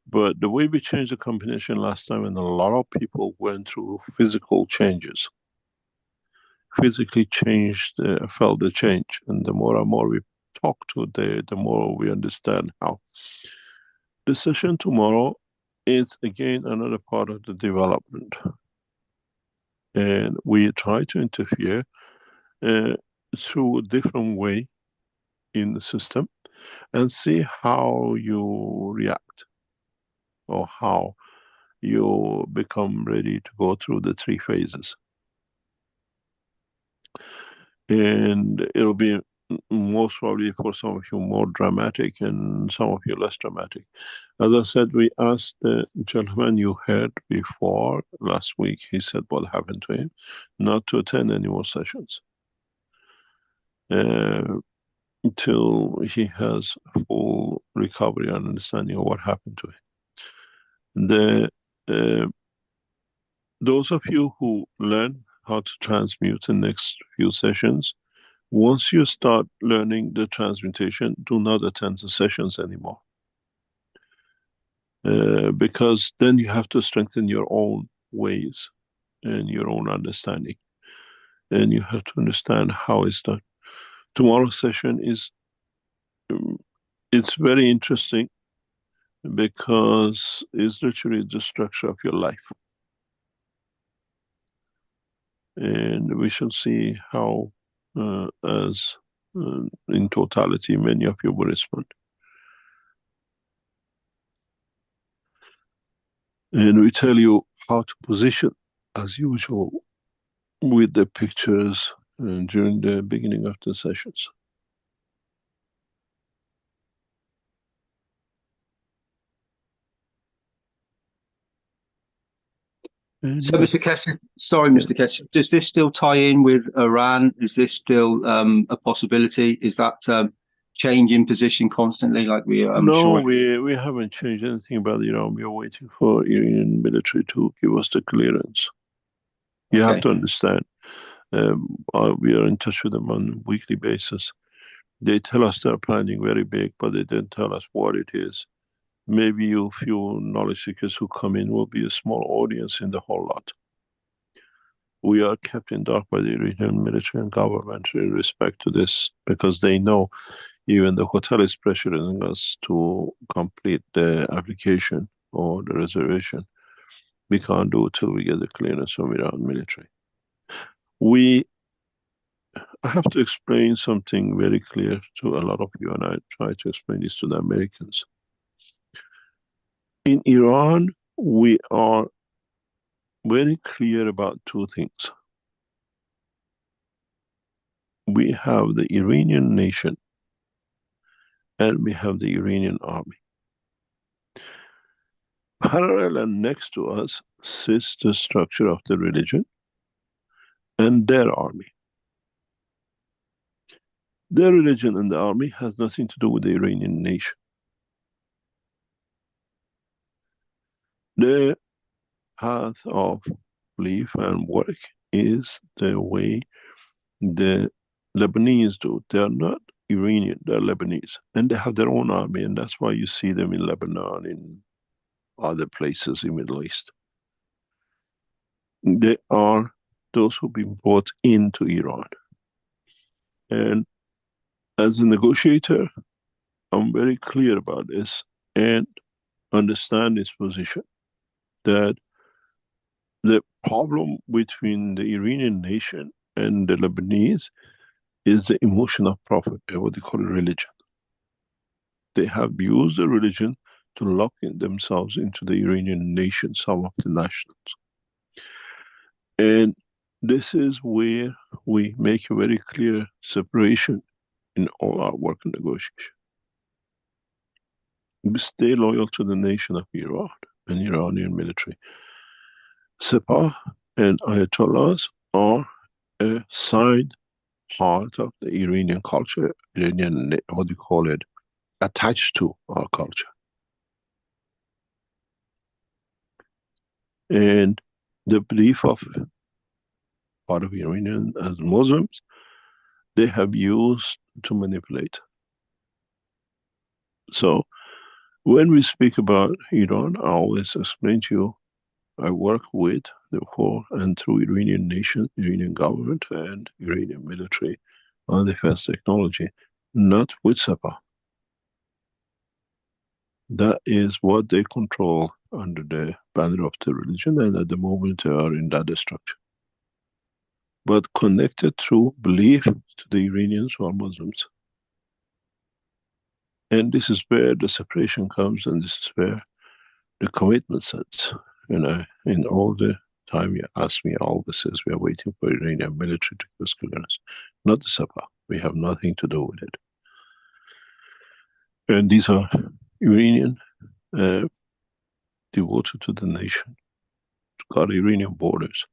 but the way we changed the combination last time, and a lot of people went through physical changes, physically changed, felt the change, and the more and more we talk to the more we understand how. The session tomorrow is again another part of the development, and we try to interfere through a different way in the system and see how you react or how you become ready to go through the 3 phases. And it'll be most probably for some of you more dramatic and some of you less dramatic. As I said, we asked the gentleman you heard before last week, he said what happened to him, not to attend any more sessions until he has full recovery and understanding of what happened to him. Those of you who learn how to transmute in the next few sessions, once you start learning the transmutation, do not attend the sessions anymore. Because then you have to strengthen your own ways and your own understanding. And you have to understand how it's done. Tomorrow's session it's very interesting because it's literally the structure of your life. And we shall see how, in totality, many of you will respond. And we tell you how to position, as usual, with the pictures during the beginning of the sessions. So, Mr. Keshe, sorry, Mr. Keshe, does this still tie in with Iran? Is this still a possibility? Is that changing position constantly, like we are? No, we haven't changed anything about Iran. We are waiting for Iranian military to give us the clearance. You have to understand, we are in touch with them on a weekly basis. They tell us they're planning very big, but they didn't tell us what it is. Maybe you few knowledge seekers who come in will be a small audience in the whole lot. We are kept in dark by the Iranian military and government in respect to this, because they know even the hotel is pressuring us to complete the application or the reservation. We can't do it till we get the clearance from Iran military. I have to explain something very clear to a lot of you, and I try to explain this to the Americans. In Iran, we are very clear about two things. We have the Iranian nation and we have the Iranian army. Parallel and next to us sits the structure of the religion and their army. Their religion and the army has nothing to do with the Iranian nation. Their path of belief and work is the way the Lebanese do. They are not Iranian, they're Lebanese. And they have their own army, and that's why you see them in Lebanon, in other places in Middle East. They are those who've been brought into Iran. And as a negotiator, I'm very clear about this and understand this position, that the problem between the Iranian nation and the Lebanese is the emotion of profit, what they call it religion. They have used the religion to lock in themselves into the Iranian nation, some of the nationals. And this is where we make a very clear separation in all our work and negotiation. We stay loyal to the nation of Iran and Iranian military. Sepah and Ayatollahs are a side part of the Iranian culture, Iranian, what do you call it, attached to our culture. And the belief of part of Iranian as Muslims, they have used to manipulate. So when we speak about Iran, I always explain to you, I work with the for and through Iranian nation, Iranian government and Iranian military on defense technology, not with Sepah. That is what they control under the banner of the religion, and at the moment they are in that structure. But connected through belief to the Iranians who are Muslims. And this is where the separation comes, and this is where the commitment sets. And in all the time you ask me, I always says we are waiting for Iranian military to give us clearance, not the Sepah. We have nothing to do with it. And these are Iranian devoted to the nation, got Iranian borders,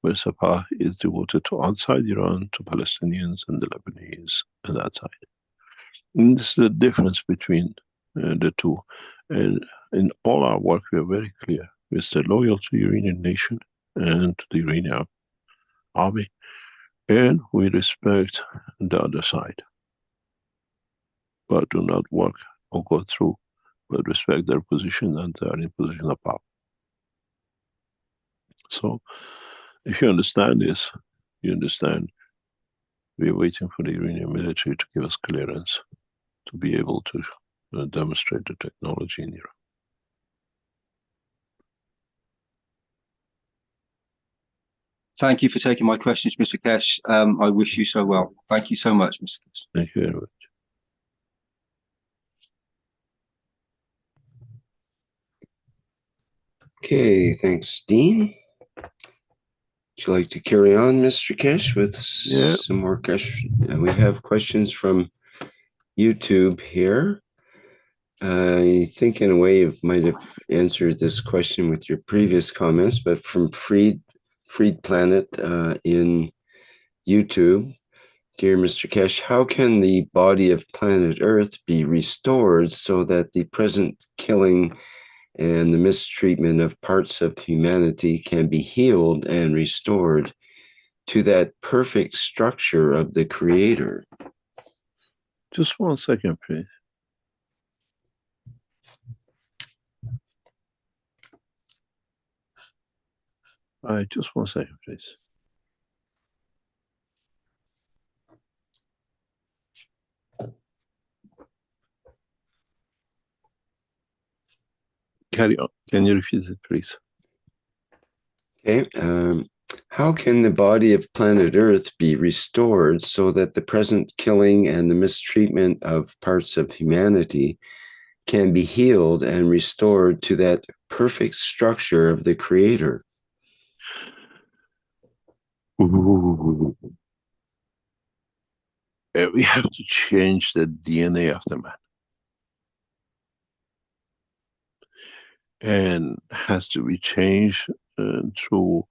where Sepah is devoted to outside Iran, to Palestinians and the Lebanese and that side. And this is the difference between the two. And in all our work, we are very clear. We stay loyal to the Iranian nation and to the Iranian army, and we respect the other side, but do not work or go through, but respect their position, and they are in position of power. So if you understand this, you understand we're waiting for the Iranian military to give us clearance to be able to demonstrate the technology in Iran. Thank you for taking my questions, Mr. Keshe. I wish you so well. Thank you so much, Mr. Keshe. Thank you very much. Okay, thanks, Dean. Would you like to carry on, Mr. Keshe, with some more questions? We have questions from YouTube here. I think in a way you might have answered this question with your previous comments, but from Freed Planet in YouTube. Dear Mr. Keshe, how can the body of planet Earth be restored so that the present killing and the mistreatment of parts of humanity can be healed and restored to that perfect structure of the Creator? Just 1 second, please. All right, just 1 second, please. Carry on. Can you repeat it, please? Okay. How can the body of planet Earth be restored so that the present killing and the mistreatment of parts of humanity can be healed and restored to that perfect structure of the Creator? Ooh. We have to change the DNA of the man. And has to be changed through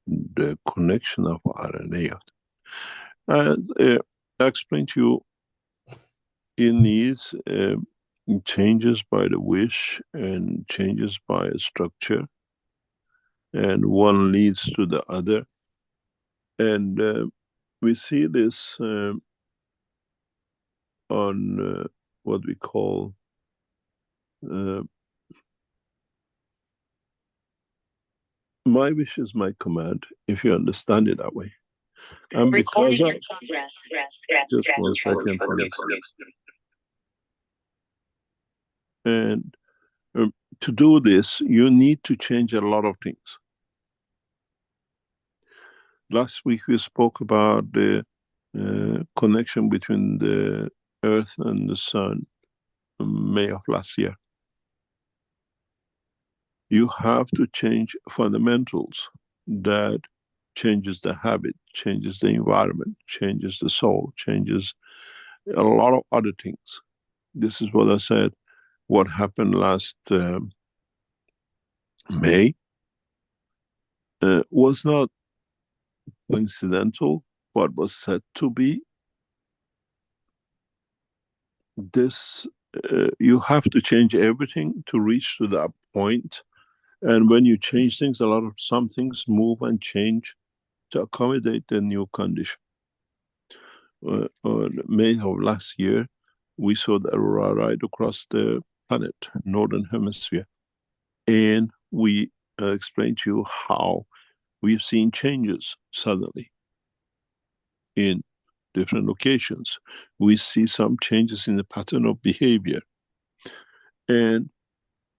the connection of RNA. And I explained to you, it needs changes by the wish and changes by a structure, and one leads to the other. And we see this on what we call my wish is my command, if you understand it that way. And because of, just 1 second, please. And to do this, you need to change a lot of things. Last week we spoke about the connection between the Earth and the Sun, May of last year. You have to change fundamentals that changes the habit, changes the environment, changes the soul, changes a lot of other things. This is what I said, what happened last May was not coincidental, but was said to be. This, you have to change everything to reach to that point. And when you change things, some things move and change to accommodate the new condition. On May of last year, we saw the aurora right across the planet, northern hemisphere. And we explained to you how we've seen changes suddenly in different locations. We see some changes in the pattern of behavior. And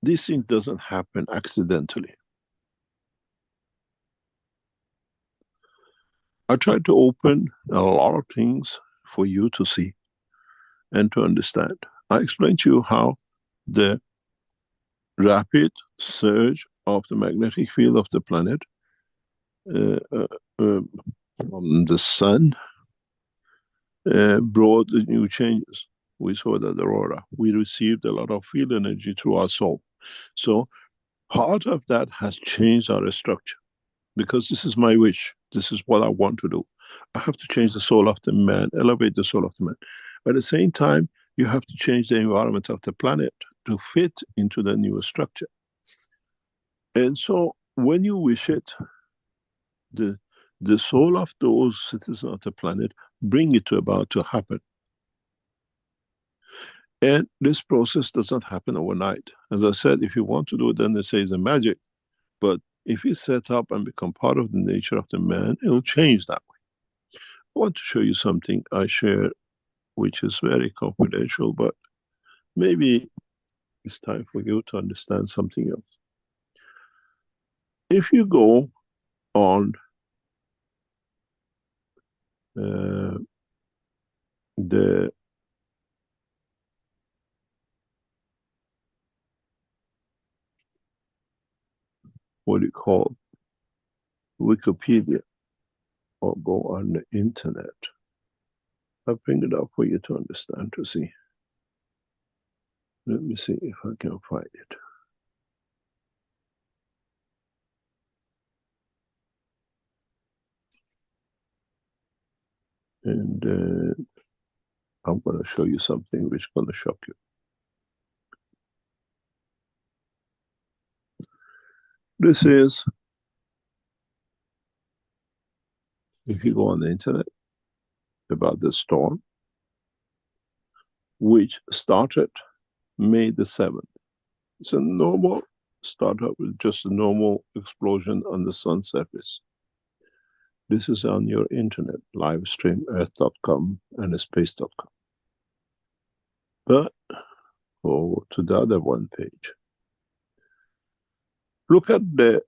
this thing doesn't happen accidentally. I tried to open a lot of things for you to see and to understand. I explained to you how the rapid surge of the magnetic field of the planet from the sun brought the new changes. We saw that aurora. We received a lot of field energy through our soul. So part of that has changed our structure, because this is my wish. This is what I want to do. I have to change the soul of the man, elevate the soul of the man. But at the same time, you have to change the environment of the planet to fit into the new structure. And so when you wish it, the soul of those citizens of the planet bring it to happen. And this process does not happen overnight. As I said, if you want to do it, then they say it's a magic. But if you set up and become part of the nature of the man, it will change that way. I want to show you something I share, which is very confidential, but maybe it's time for you to understand something else. If you go on the what do you call Wikipedia, or go on the internet, I'll bring it up for you to understand, to see. Let me see if I can find it. And I'm going to show you something which is going to shock you. This is, if you go on the internet, about the storm. which started May the 7th. It's a normal startup with just a normal explosion on the sun's surface. This is on your internet, live stream, earth.com and space.com. But go to the other one page. Look at the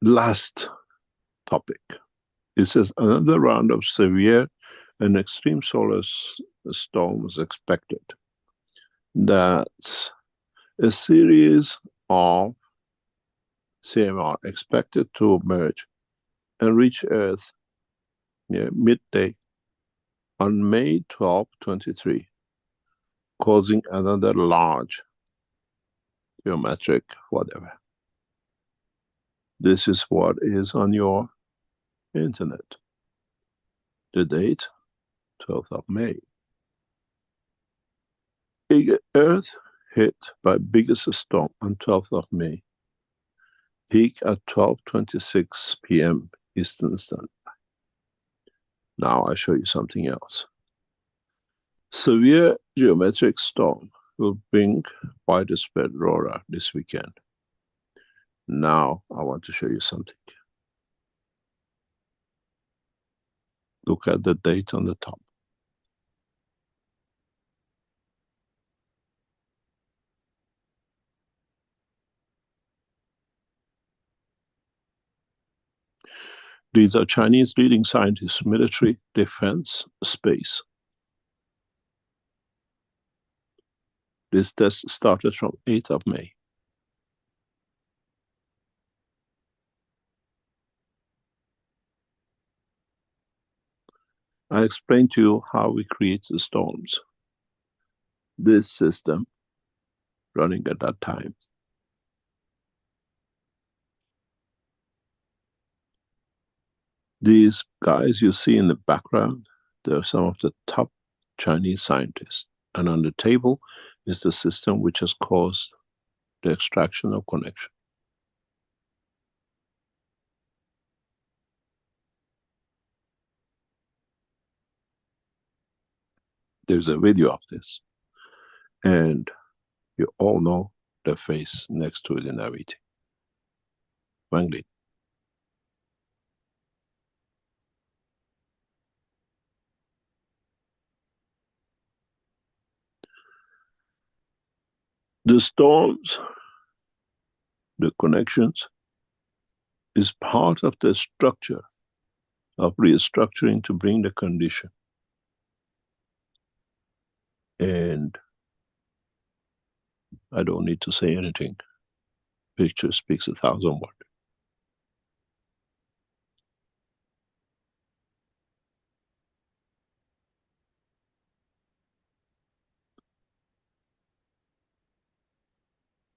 last topic. It says another round of severe and extreme solar storms expected. That's a series of CMR expected to emerge and reach Earth near midday on May 12, 23, causing another large geometric whatever. This is what is on your internet. The date, 12th of May. Earth hit by biggest storm on 12th of May. Peak at 12:26 p.m. Eastern Standard Time. Now I show you something else. Severe geometric storm will bring widespread aurora this weekend. Now I want to show you something. Look at the date on the top. These are Chinese leading scientists, military, defense, space. This test started from 8th of May. I explained to you how we create the storms. This system running at that time. These guys you see in the background, they're some of the top Chinese scientists. And on the table is the system which has caused the extraction of connection. There's a video of this. And you all know the face next to it in everything. Wang Li. The storms, the connections, is part of the structure of restructuring to bring the condition. And I don't need to say anything. Picture speaks 1,000 words.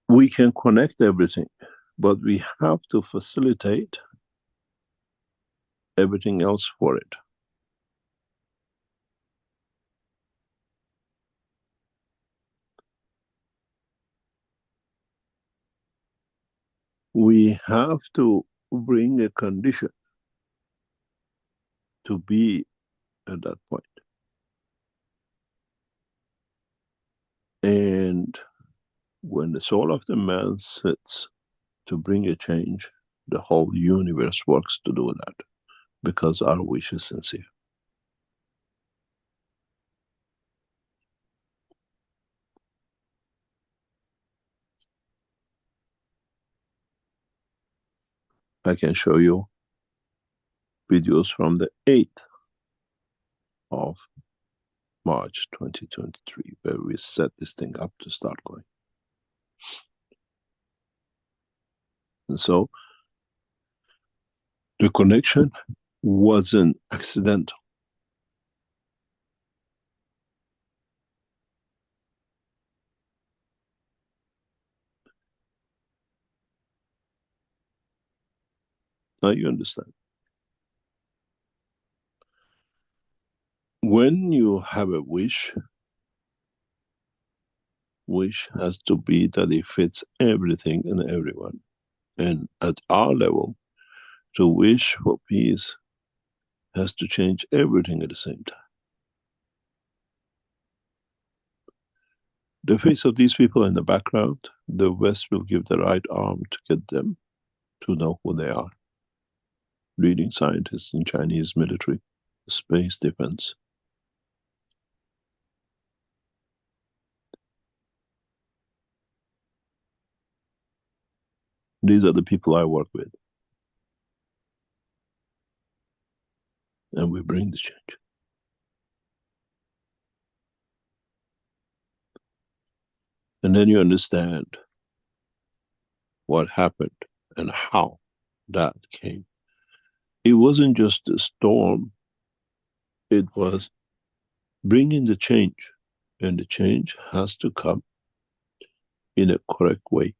We can connect everything, but we have to facilitate everything else for it. We have to bring a condition to be at that point. And when the soul of the man sits to bring a change, the whole universe works to do that, because our wish is sincere. I can show you videos from the 8th of March 2023, where we set this thing up to start going. And so the connection wasn't accidental. Now you understand. When you have a wish has to be that it fits everything and everyone. And at our level, to wish for peace has to change everything at the same time. the face of these people in the background, the West will give the right arm to get them to know who they are. Leading scientists in Chinese military, space defense. These are the people I work with. And we bring the change. And then you understand what happened and how that came. It wasn't just a storm, it was bringing the change. And the change has to come in a correct way.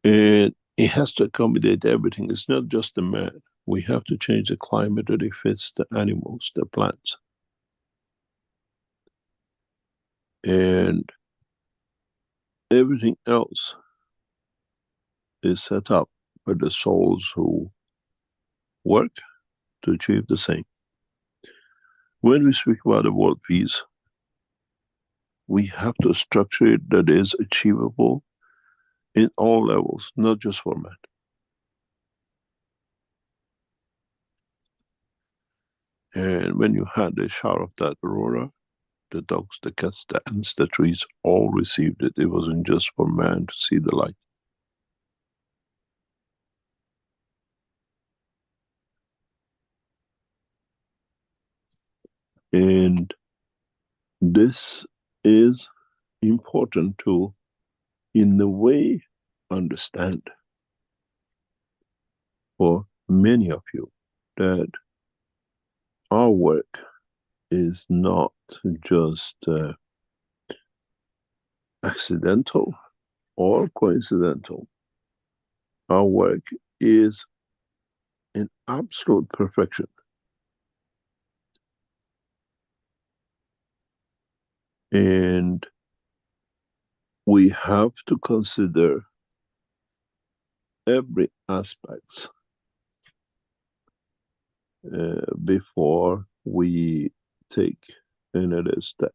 And it has to accommodate everything. It's not just the man. We have to change the climate that it fits the animals, the plants. And everything else is set up for the souls who work to achieve the same. When we speak about the world peace, we have to structure it that is achievable in all levels, not just for man. And when you had the shower of that aurora, the dogs, the cats, the ants, the trees all received it. It wasn't just for man to see the light. And this is important to, in a way, understand for many of you that our work is not just accidental or coincidental. Our work is in absolute perfection. And we have to consider every aspect before we take another step,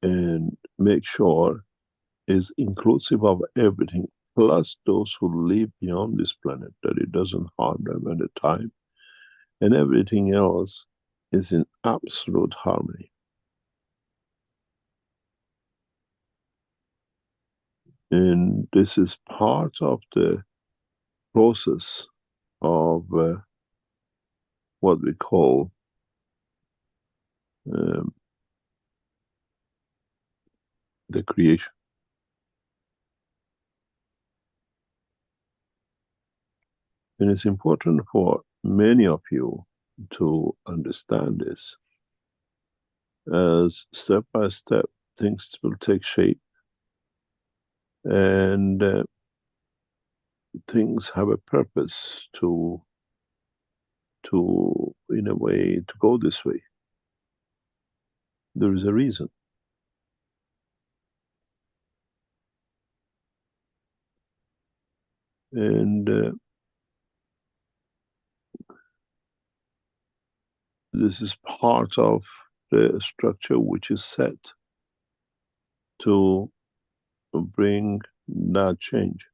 and make sure is inclusive of everything, plus those who live beyond this planet, that it doesn't harm them at the time, and everything else is in absolute harmony. And this is part of the process of what we call the creation. And it's important for many of you to understand this, as step by step things will take shape, and things have a purpose to in a way to go this way. There is a reason. And this is part of the structure which is set to bring that change.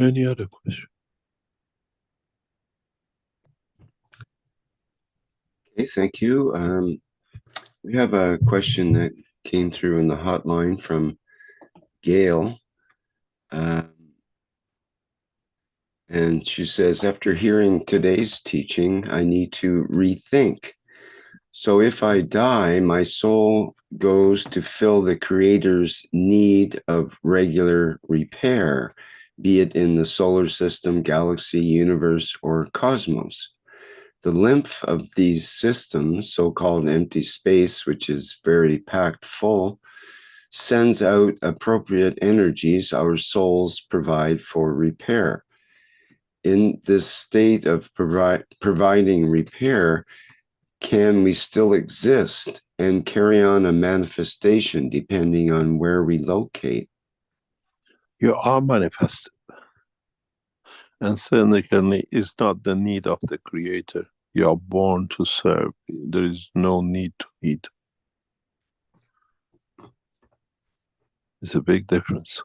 Any other question? Okay, thank you. We have a question that came through in the hotline from Gail. And she says, after hearing today's teaching, I need to rethink. So if I die, my soul goes to fill the Creator's need of regular repair, be it in the solar system, galaxy, universe, or cosmos. The lymph of these systems, so-called empty space, which is very packed full, sends out appropriate energies our souls provide for repair. in this state of providing repair, can we still exist and carry on a manifestation depending on where we locate? You are manifested. And secondly, it's not the need of the creator. You are born to serve. There is no need to need. It's a big difference.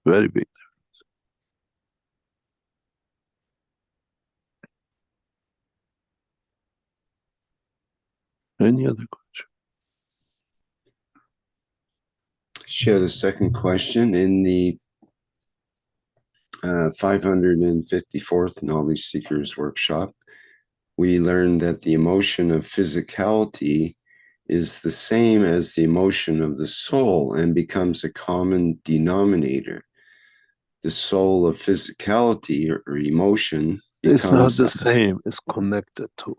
Very big. Any other question? She had a second question. In the 554th Knowledge Seekers Workshop, we learned that the emotion of physicality is the same as the emotion of the soul and becomes a common denominator. The soul of physicality or emotion becomes... It's not the same. It's connected to.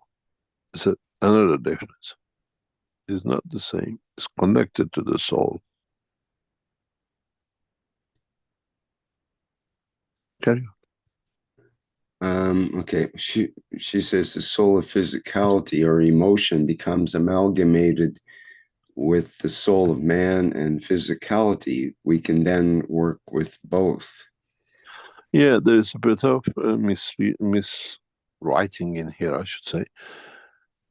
It's another difference. It's not the same. It's connected to the soul. Carry on. Okay. She says the soul of physicality or emotion becomes amalgamated with the soul of man and physicality. We can then work with both. Yeah, there's a bit of miswriting in here, I should say.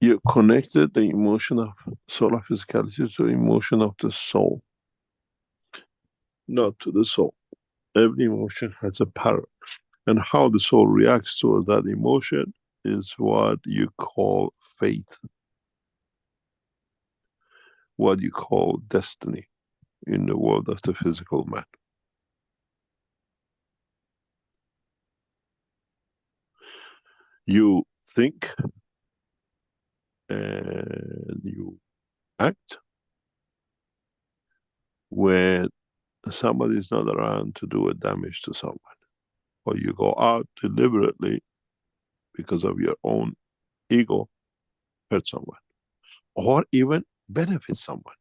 You connected the emotion of soul of physicality to the emotion of the soul, not to the soul. Every emotion has a power, and how the soul reacts to that emotion is what you call fate, what you call destiny in the world of the physical man. You think and you act when somebody is not around to do a damage to someone, or you go out deliberately because of your own ego, hurt someone, or even benefit someone.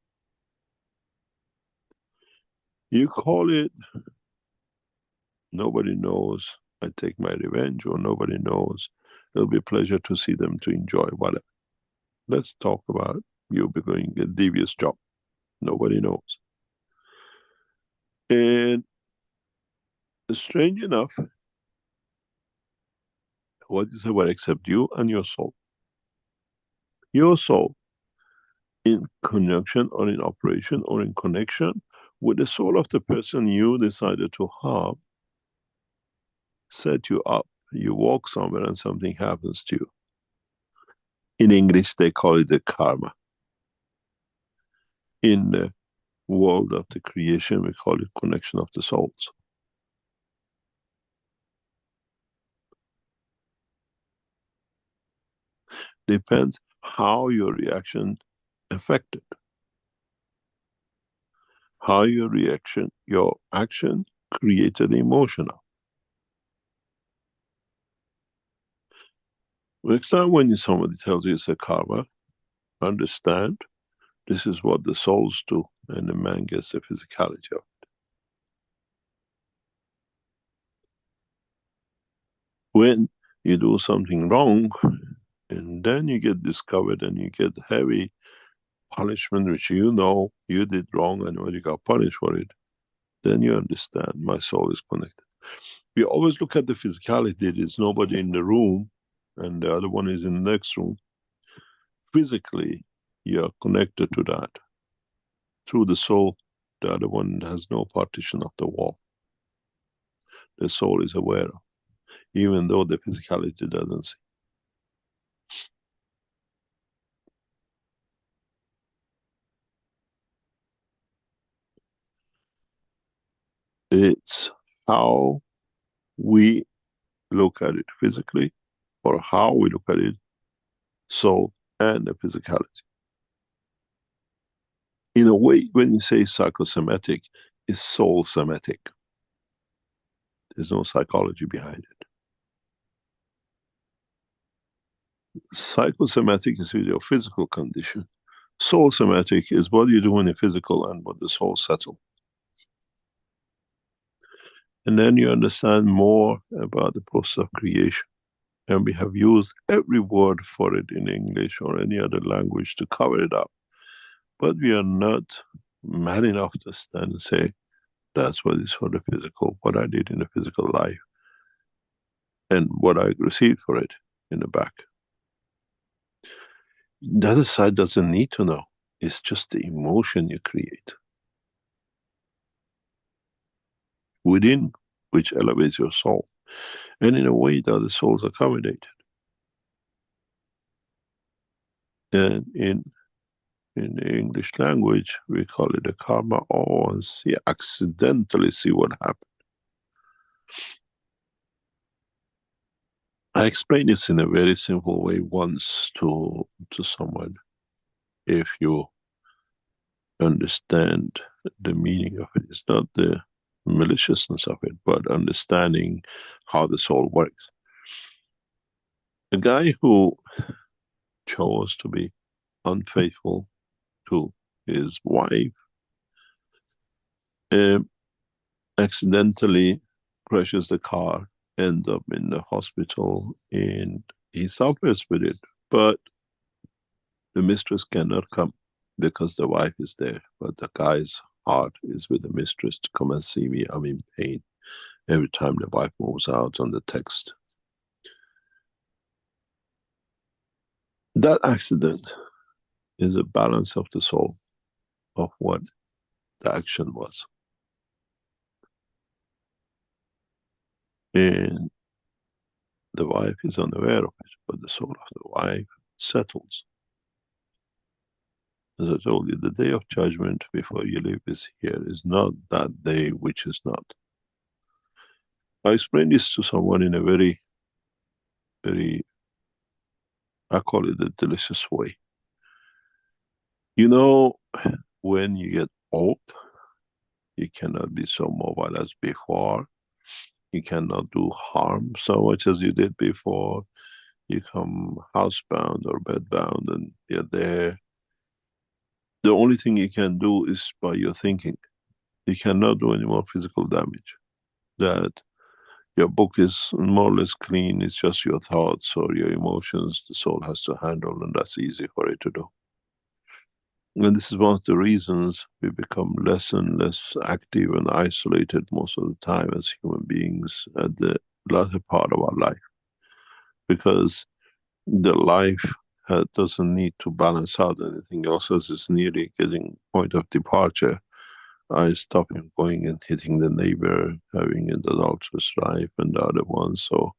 You call it, nobody knows, I take my revenge, or nobody knows, it'll be a pleasure to see them to enjoy whatever. Let's talk about you doing a devious job. Nobody knows. And strange enough, what is about except you and your soul? Your soul, in conjunction or in operation or in connection with the soul of the person you decided to harm, set you up. You walk somewhere and something happens to you. In English, they call it the karma. In the world of the creation, we call it connection of the souls. Depends how your reaction affected. How your reaction, your action created the emotion. Next time when somebody tells you it's a karma, understand this is what the souls do, and the man gets the physicality of it. When you do something wrong, and then you get discovered and you get heavy punishment, which you know you did wrong and when you got punished for it, then you understand my soul is connected. We always look at the physicality, there's nobody in the room and the other one is in the next room. Physically, you are connected to that. Through the soul, the other one has no partition of the wall. The soul is aware of, even though the physicality doesn't see. It's how we look at it physically, or how we look at it, soul and the physicality. In a way, when you say psychosomatic, it's soul somatic. There's no psychology behind it. Psychosomatic is with your physical condition. Soul somatic is what you do in the physical and what the soul settle. And then you understand more about the process of creation. And we have used every word for it in English or any other language to cover it up. But we are not mad enough to stand and say, that's what is for the physical, what I did in the physical life, and what I received for it in the back. The other side doesn't need to know. It's just the emotion you create within, which elevates your soul. And in a way, the other souls accommodate. And in the English language, we call it a karma, and accidentally see what happened. I explained this in a very simple way once to someone. If you understand the meaning of it, it's not the maliciousness of it, but understanding how the soul works. A guy who chose to be unfaithful to his wife accidentally crashes the car, ends up in the hospital, and he suffers with it. But the mistress cannot come because the wife is there. But the guy's heart is with the mistress to come and see me. I'm in pain every time the wife moves out on the text. That accident is a balance of the soul of what the action was. And the wife is unaware of it, but the soul of the wife settles. As I told you, the day of judgment before you leave is here, is not that day which is not. I explained this to someone in a very, very, I call it a delicious way. You know, when you get old, you cannot be so mobile as before. You cannot do harm so much as you did before. You come housebound or bedbound and you're there. The only thing you can do is by your thinking. You cannot do any more physical damage. That your book is more or less clean, it's just your thoughts or your emotions the soul has to handle, and that's easy for it to do. And this is one of the reasons we become less and less active and isolated most of the time as human beings at the latter part of our life. Because the life doesn't need to balance out anything else, as it's nearly getting point of departure. I stop him going and hitting the neighbor, having an adulterous life and the other one. So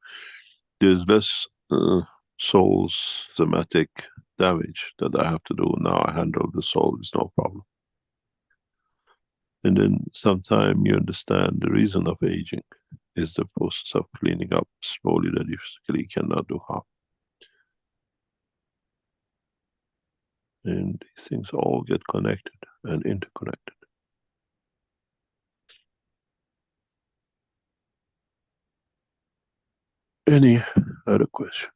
there's less soul somatic damage that I have to do. Now I handle the soul, it's no problem. And then sometime you understand the reason of aging is the process of cleaning up slowly that you physically cannot do harm. And these things all get connected and interconnected. Any other question?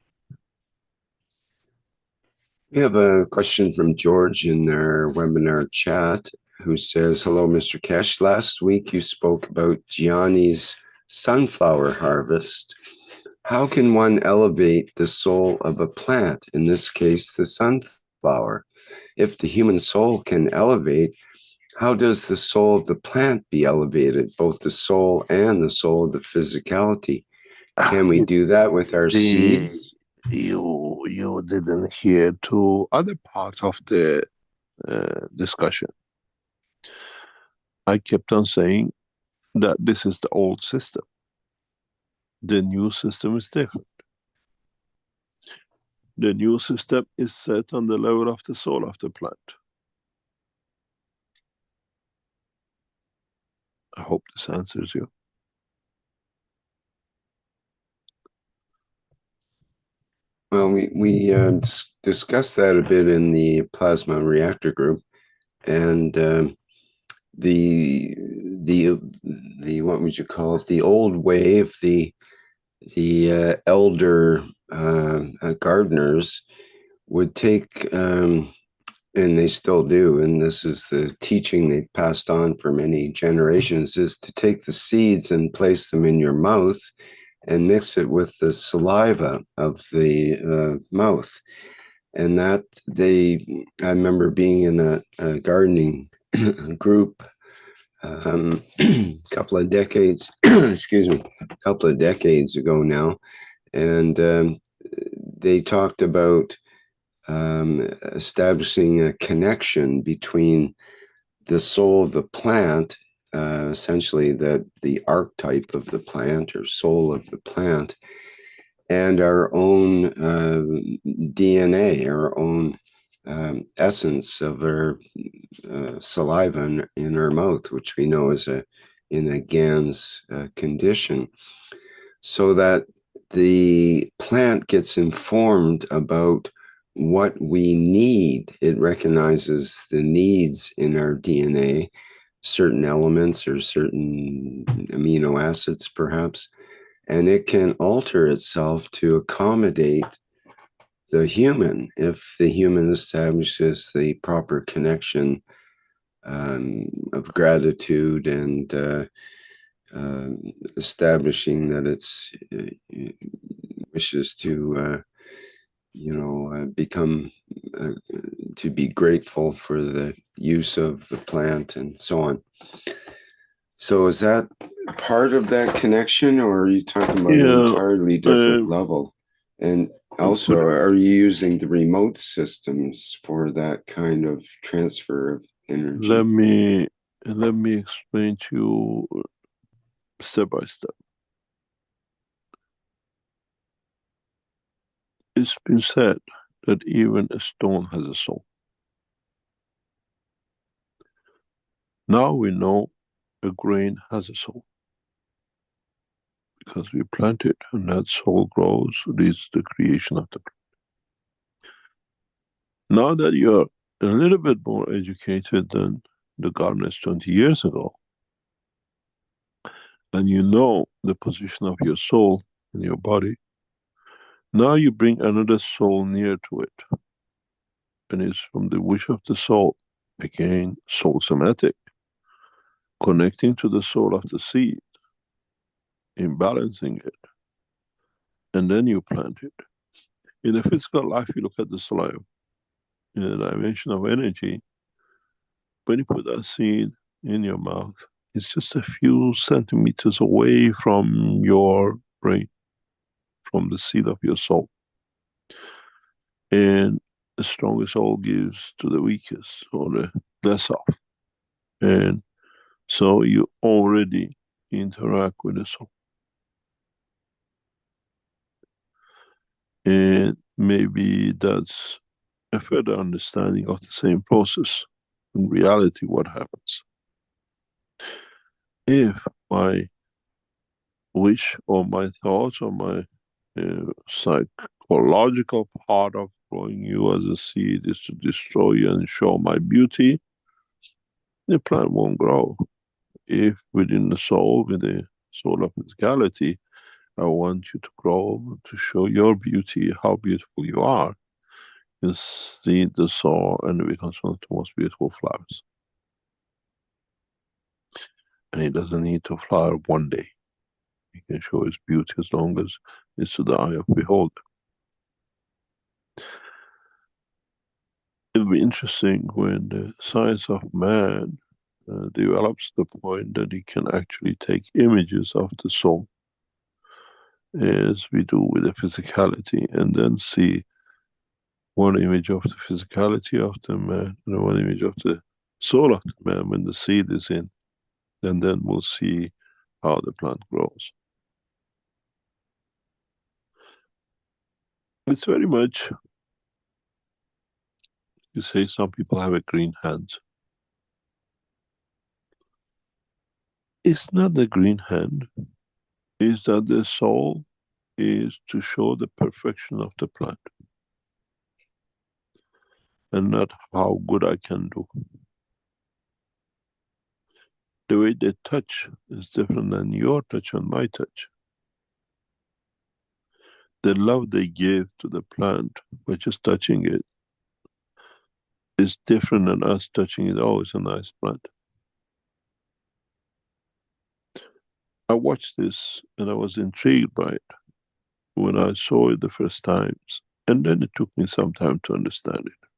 We have a question from George in our webinar chat who says, hello, Mr. Keshe. Last week you spoke about Gianni's sunflower harvest. How can one elevate the soul of a plant, in this case, the sunflower? If the human soul can elevate, how does the soul of the plant be elevated, both the soul and the soul of the physicality? Can we do that with our seeds? You didn't hear to other parts of the discussion. I kept on saying that this is the old system. The new system is different. The new system is set on the level of the soul of the plant. I hope this answers you. Well, we discussed that a bit in the plasma reactor group, and the what would you call it? The old wave, the elder gardeners would take and they still do, and this is the teaching they've passed on for many generations, is to take the seeds and place them in your mouth and mix it with the saliva of the mouth. And that I remember being in a gardening group a couple of decades, excuse me, a couple of decades ago now. And they talked about establishing a connection between the soul of the plant, essentially the archetype of the plant or soul of the plant, and our own DNA, our own essence of our saliva in our mouth, which we know is in a Gans condition, so that the plant gets informed about what we need. It recognizes the needs in our DNA, certain elements or certain amino acids perhaps, and it can alter itself to accommodate the human if the human establishes the proper connection of gratitude and establishing that it's wishes to become to be grateful for the use of the plant and so on. So is that part of that connection, or are you talking about an entirely different level? And also, are you using the remote systems for that kind of transfer of energy? Let me explain to you step by step. It's been said that even a stone has a soul. Now we know a grain has a soul, because we plant it and that soul grows, leads to the creation of the plant. Now that you're a little bit more educated than the gardeners 20 years ago, and you know the position of your soul in your body, now you bring another soul near to it, and it's from the wish of the soul, again, soul somatic, connecting to the soul of the seed, imbalancing it, and then you plant it. In the physical life, you look at the soil. In the dimension of energy, when you put that seed in your mouth, it's just a few centimeters away from your brain, from the seed of your soul. And the strongest soul gives to the weakest, or the less off. And so you already interact with the soul. And maybe that's a further understanding of the same process. In reality, what happens? If my wish or my thoughts or my psychological part of growing you as a seed is to destroy you and show my beauty, the plant won't grow. If within the soul, with the soul of physicality, I want you to grow, to show your beauty, how beautiful you are, you seed the soul and it becomes one of the most beautiful flowers. And it doesn't need to flower one day. He can show his beauty as long as it's to the eye of beholder. It'll be interesting when the science of man develops the point that he can actually take images of the soul, as we do with the physicality, and then see one image of the physicality of the man and one image of the soul of the man when the seed is in, and then we'll see how the plant grows. It's very much, you say some people have a green hand. It's not the green hand, it's that the soul is to show the perfection of the plant, and not how good I can do. The way they touch is different than your touch and my touch. The love they give to the plant by just touching it It's different than us touching it. Oh, it's a nice plant. I watched this and I was intrigued by it when I saw it the first times. And then it took me some time to understand it.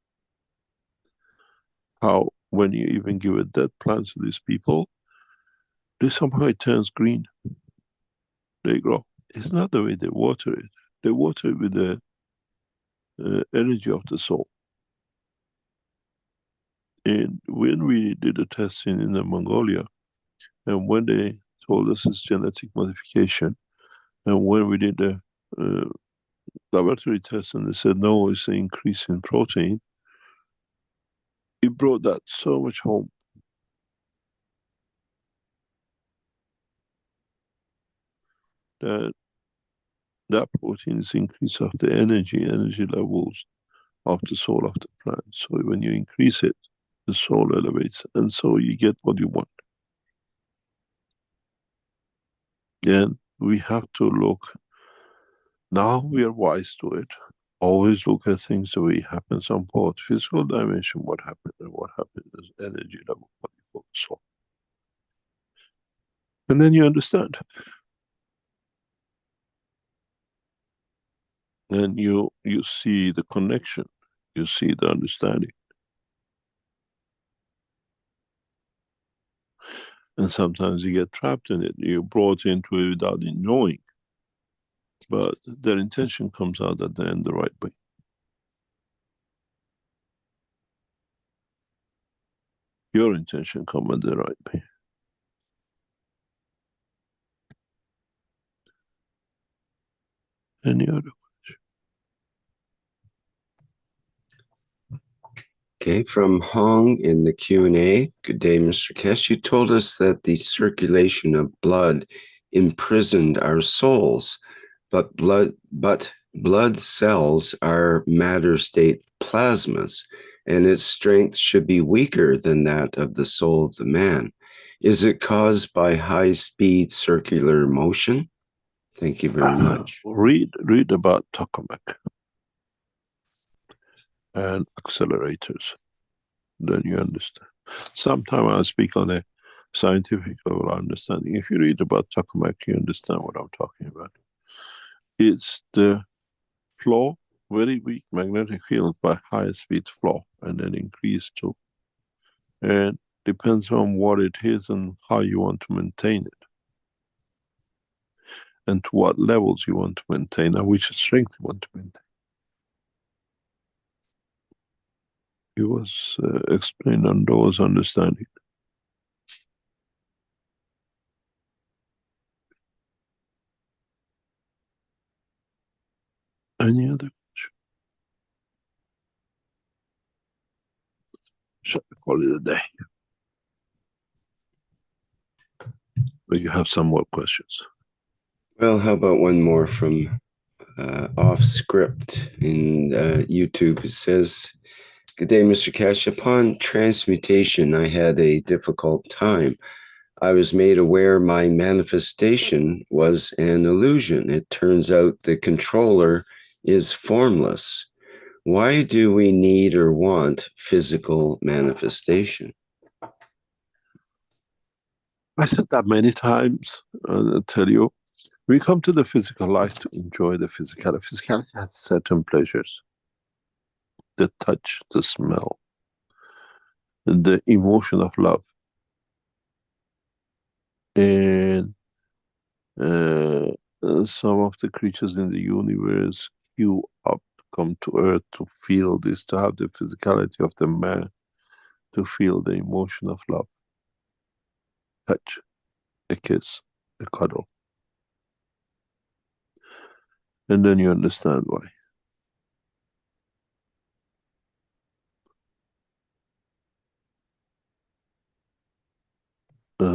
How, when you even give a dead plant to these people, somehow it turns green. They grow. It's not the way they water it. They water it with the energy of the soul. And when we did a testing in Mongolia, and when they told us it's genetic modification, and when we did the laboratory test and they said no, it's an increase in protein, it brought that so much home. That protein is increase of the energy levels of the soul of the plant. So when you increase it, the soul elevates, and so you get what you want. Then we have to look. Now we are wise to it. Always look at things the way it happens on both physical dimension, what happened, and what happened is energy level, what you call the soul. And then you understand. And you see the connection, you see the understanding. And sometimes you get trapped in it. You're brought into it without knowing. But their intention comes out at the end the right way. Your intention comes at the right way. Any other question? Okay, from Hong in the Q&A. Good day, Mr. Keshe. You told us that the circulation of blood imprisoned our souls, but blood cells are matter state plasmas, and its strength should be weaker than that of the soul of the man. Is it caused by high-speed circular motion? Thank you very much. Read about tokamak and accelerators. Then you understand. Sometimes I speak on a scientific level understanding. If you read about tokamak, you understand what I'm talking about. It's the flow, very weak magnetic field by high speed flow, and then increase too. And depends on what it is and how you want to maintain it. And to what levels you want to maintain and which strength you want to maintain. It was explained on those understanding. Any other question? Shall we call it a day? Or you have some more questions? Well, how about one more from off script in YouTube? It says, good day, Mr. Keshe. Upon transmutation, I had a difficult time. I was made aware my manifestation was an illusion. It turns out the controller is formless. Why do we need or want physical manifestation? I said that many times, and I'll tell you, we come to the physical life to enjoy the physicality. Physicality has certain pleasures. The touch, the smell, the emotion of love. And some of the creatures in the universe queue up to come to earth to feel this, to have the physicality of the man, to feel the emotion of love. Touch, a kiss, a cuddle. And then you understand why.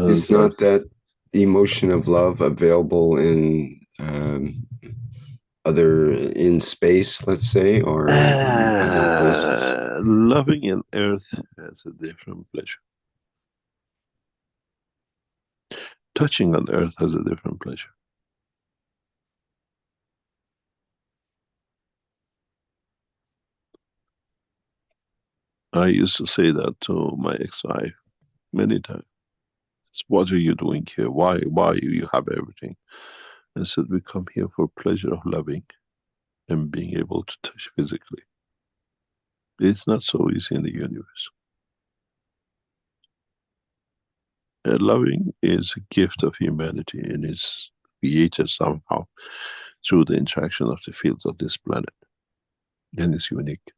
Is not that emotion of love available in in space, let's say, or in other places? Loving in earth has a different pleasure. Touching on earth has a different pleasure. I used to say that to my ex-wife many times. What are you doing here? Why you have everything? I said, we come here for pleasure of loving and being able to touch physically. It's not so easy in the universe. And loving is a gift of humanity and is created somehow through the interaction of the fields of this planet. And it's unique.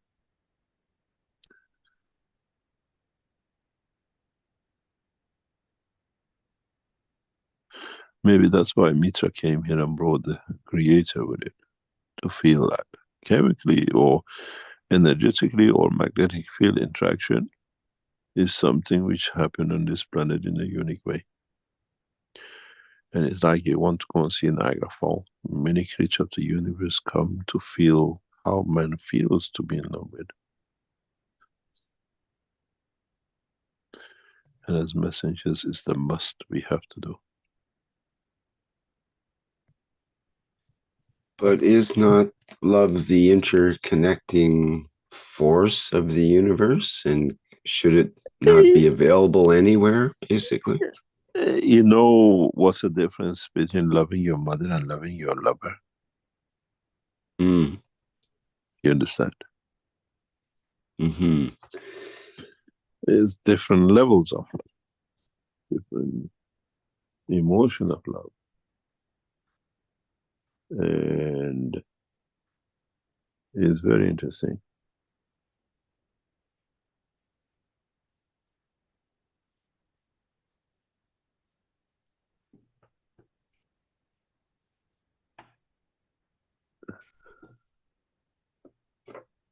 Maybe that's why Mitra came here and brought the creator with it, to feel that chemically or energetically or magnetic field interaction is something which happened on this planet in a unique way. And it's like you want to go and see Niagara Falls. Many creatures of the universe come to feel how man feels to be in love with. And as messengers, it's the must we have to do. But is not love the interconnecting force of the universe? And should it not be available anywhere, basically? You know what's the difference between loving your mother and loving your lover? Mm. You understand? Mm-hmm. There's different levels of love, different emotion of love. And it's very interesting.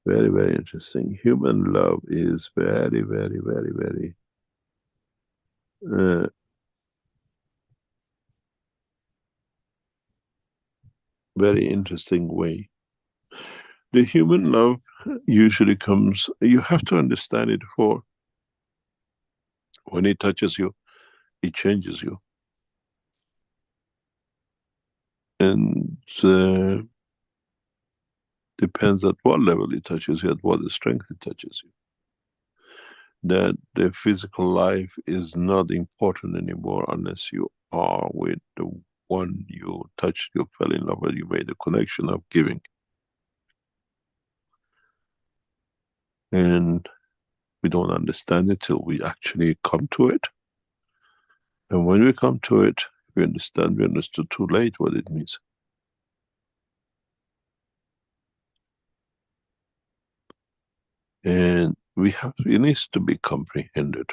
Very, very interesting. Human love is very, very, very, very very interesting way. The human love usually comes, you have to understand it for when it touches you, it changes you. And depends at what level it touches you, at what strength it touches you. That the physical life is not important anymore unless you are with the one you touched, you fell in love with, you made the connection of giving. And we don't understand it till we actually come to it. And when we come to it, we understand, we understood too late what it means. And it needs to be comprehended.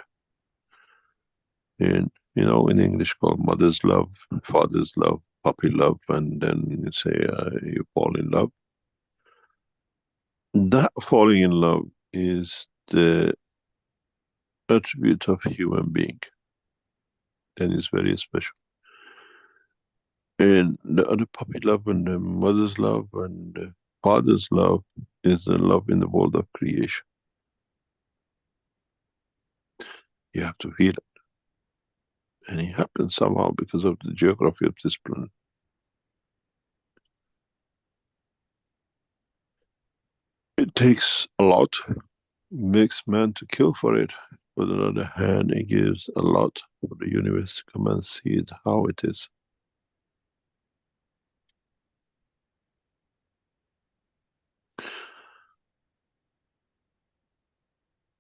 And, you know, in English called mother's love, father's love, puppy love, and then you say you fall in love. That falling in love is the attribute of human being. And it's very special. And the other puppy love and the mother's love and the father's love is the love in the world of creation. You have to feel it. And it happens somehow because of the geography of this planet. It takes a lot, makes man to kill for it. But on the other hand, it gives a lot for the universe to come and see it how it is.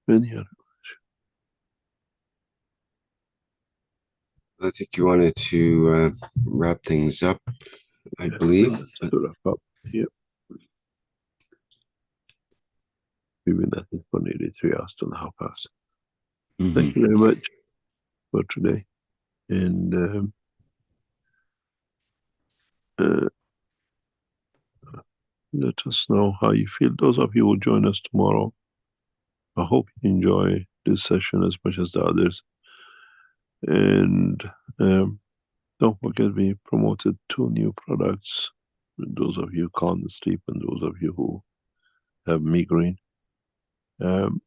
Any other? I think you wanted to wrap things up, I believe. To wrap up here. We've been at it for nearly 3 hours, 2.5 hours. Mm-hmm. Thank you very much for today. And let us know how you feel. Those of you who join us tomorrow, I hope you enjoy this session as much as the others. And don't forget, we promoted 2 new products. Those of you who can't sleep and those of you who have migraine. And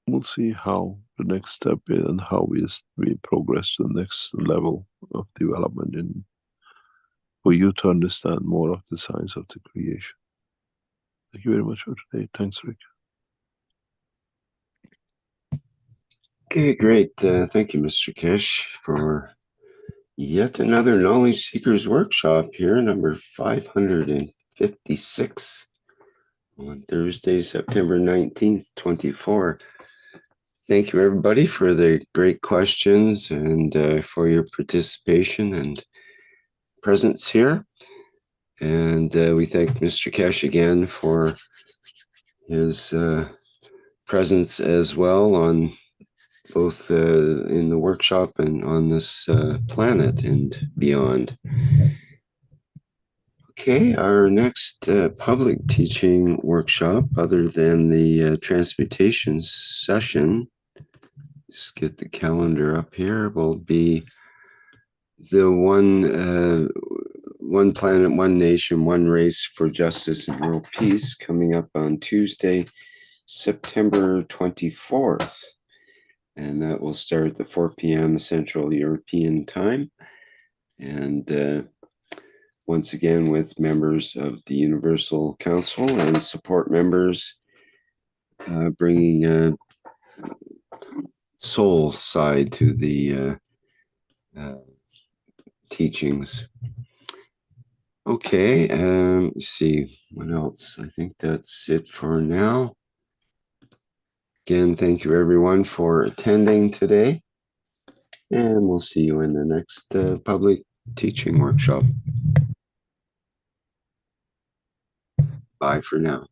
we'll see how the next step is and how we progress to the next level of development for you to understand more of the science of the creation. Thank you very much for today. Thanks, Rick. Okay, great. Thank you, Mr. Keshe, for yet another Knowledge Seekers Workshop here, number 556 on Thursday, September 19th, 24. Thank you, everybody, for the great questions and for your participation and presence here. And we thank Mr. Keshe again for his presence as well on both in the workshop and on this planet and beyond. Okay, our next public teaching workshop, other than the transmutation session, just get the calendar up here, will be the One Planet, One Nation, One Race for Justice and World Peace, coming up on Tuesday, September 24th. And that will start at 4 p.m. Central European Time. And once again, with members of the Universal Council and support members bringing a soul side to the teachings. Okay, let's see what else. I think that's it for now. Again, thank you everyone for attending today, and we'll see you in the next public teaching workshop. Bye for now.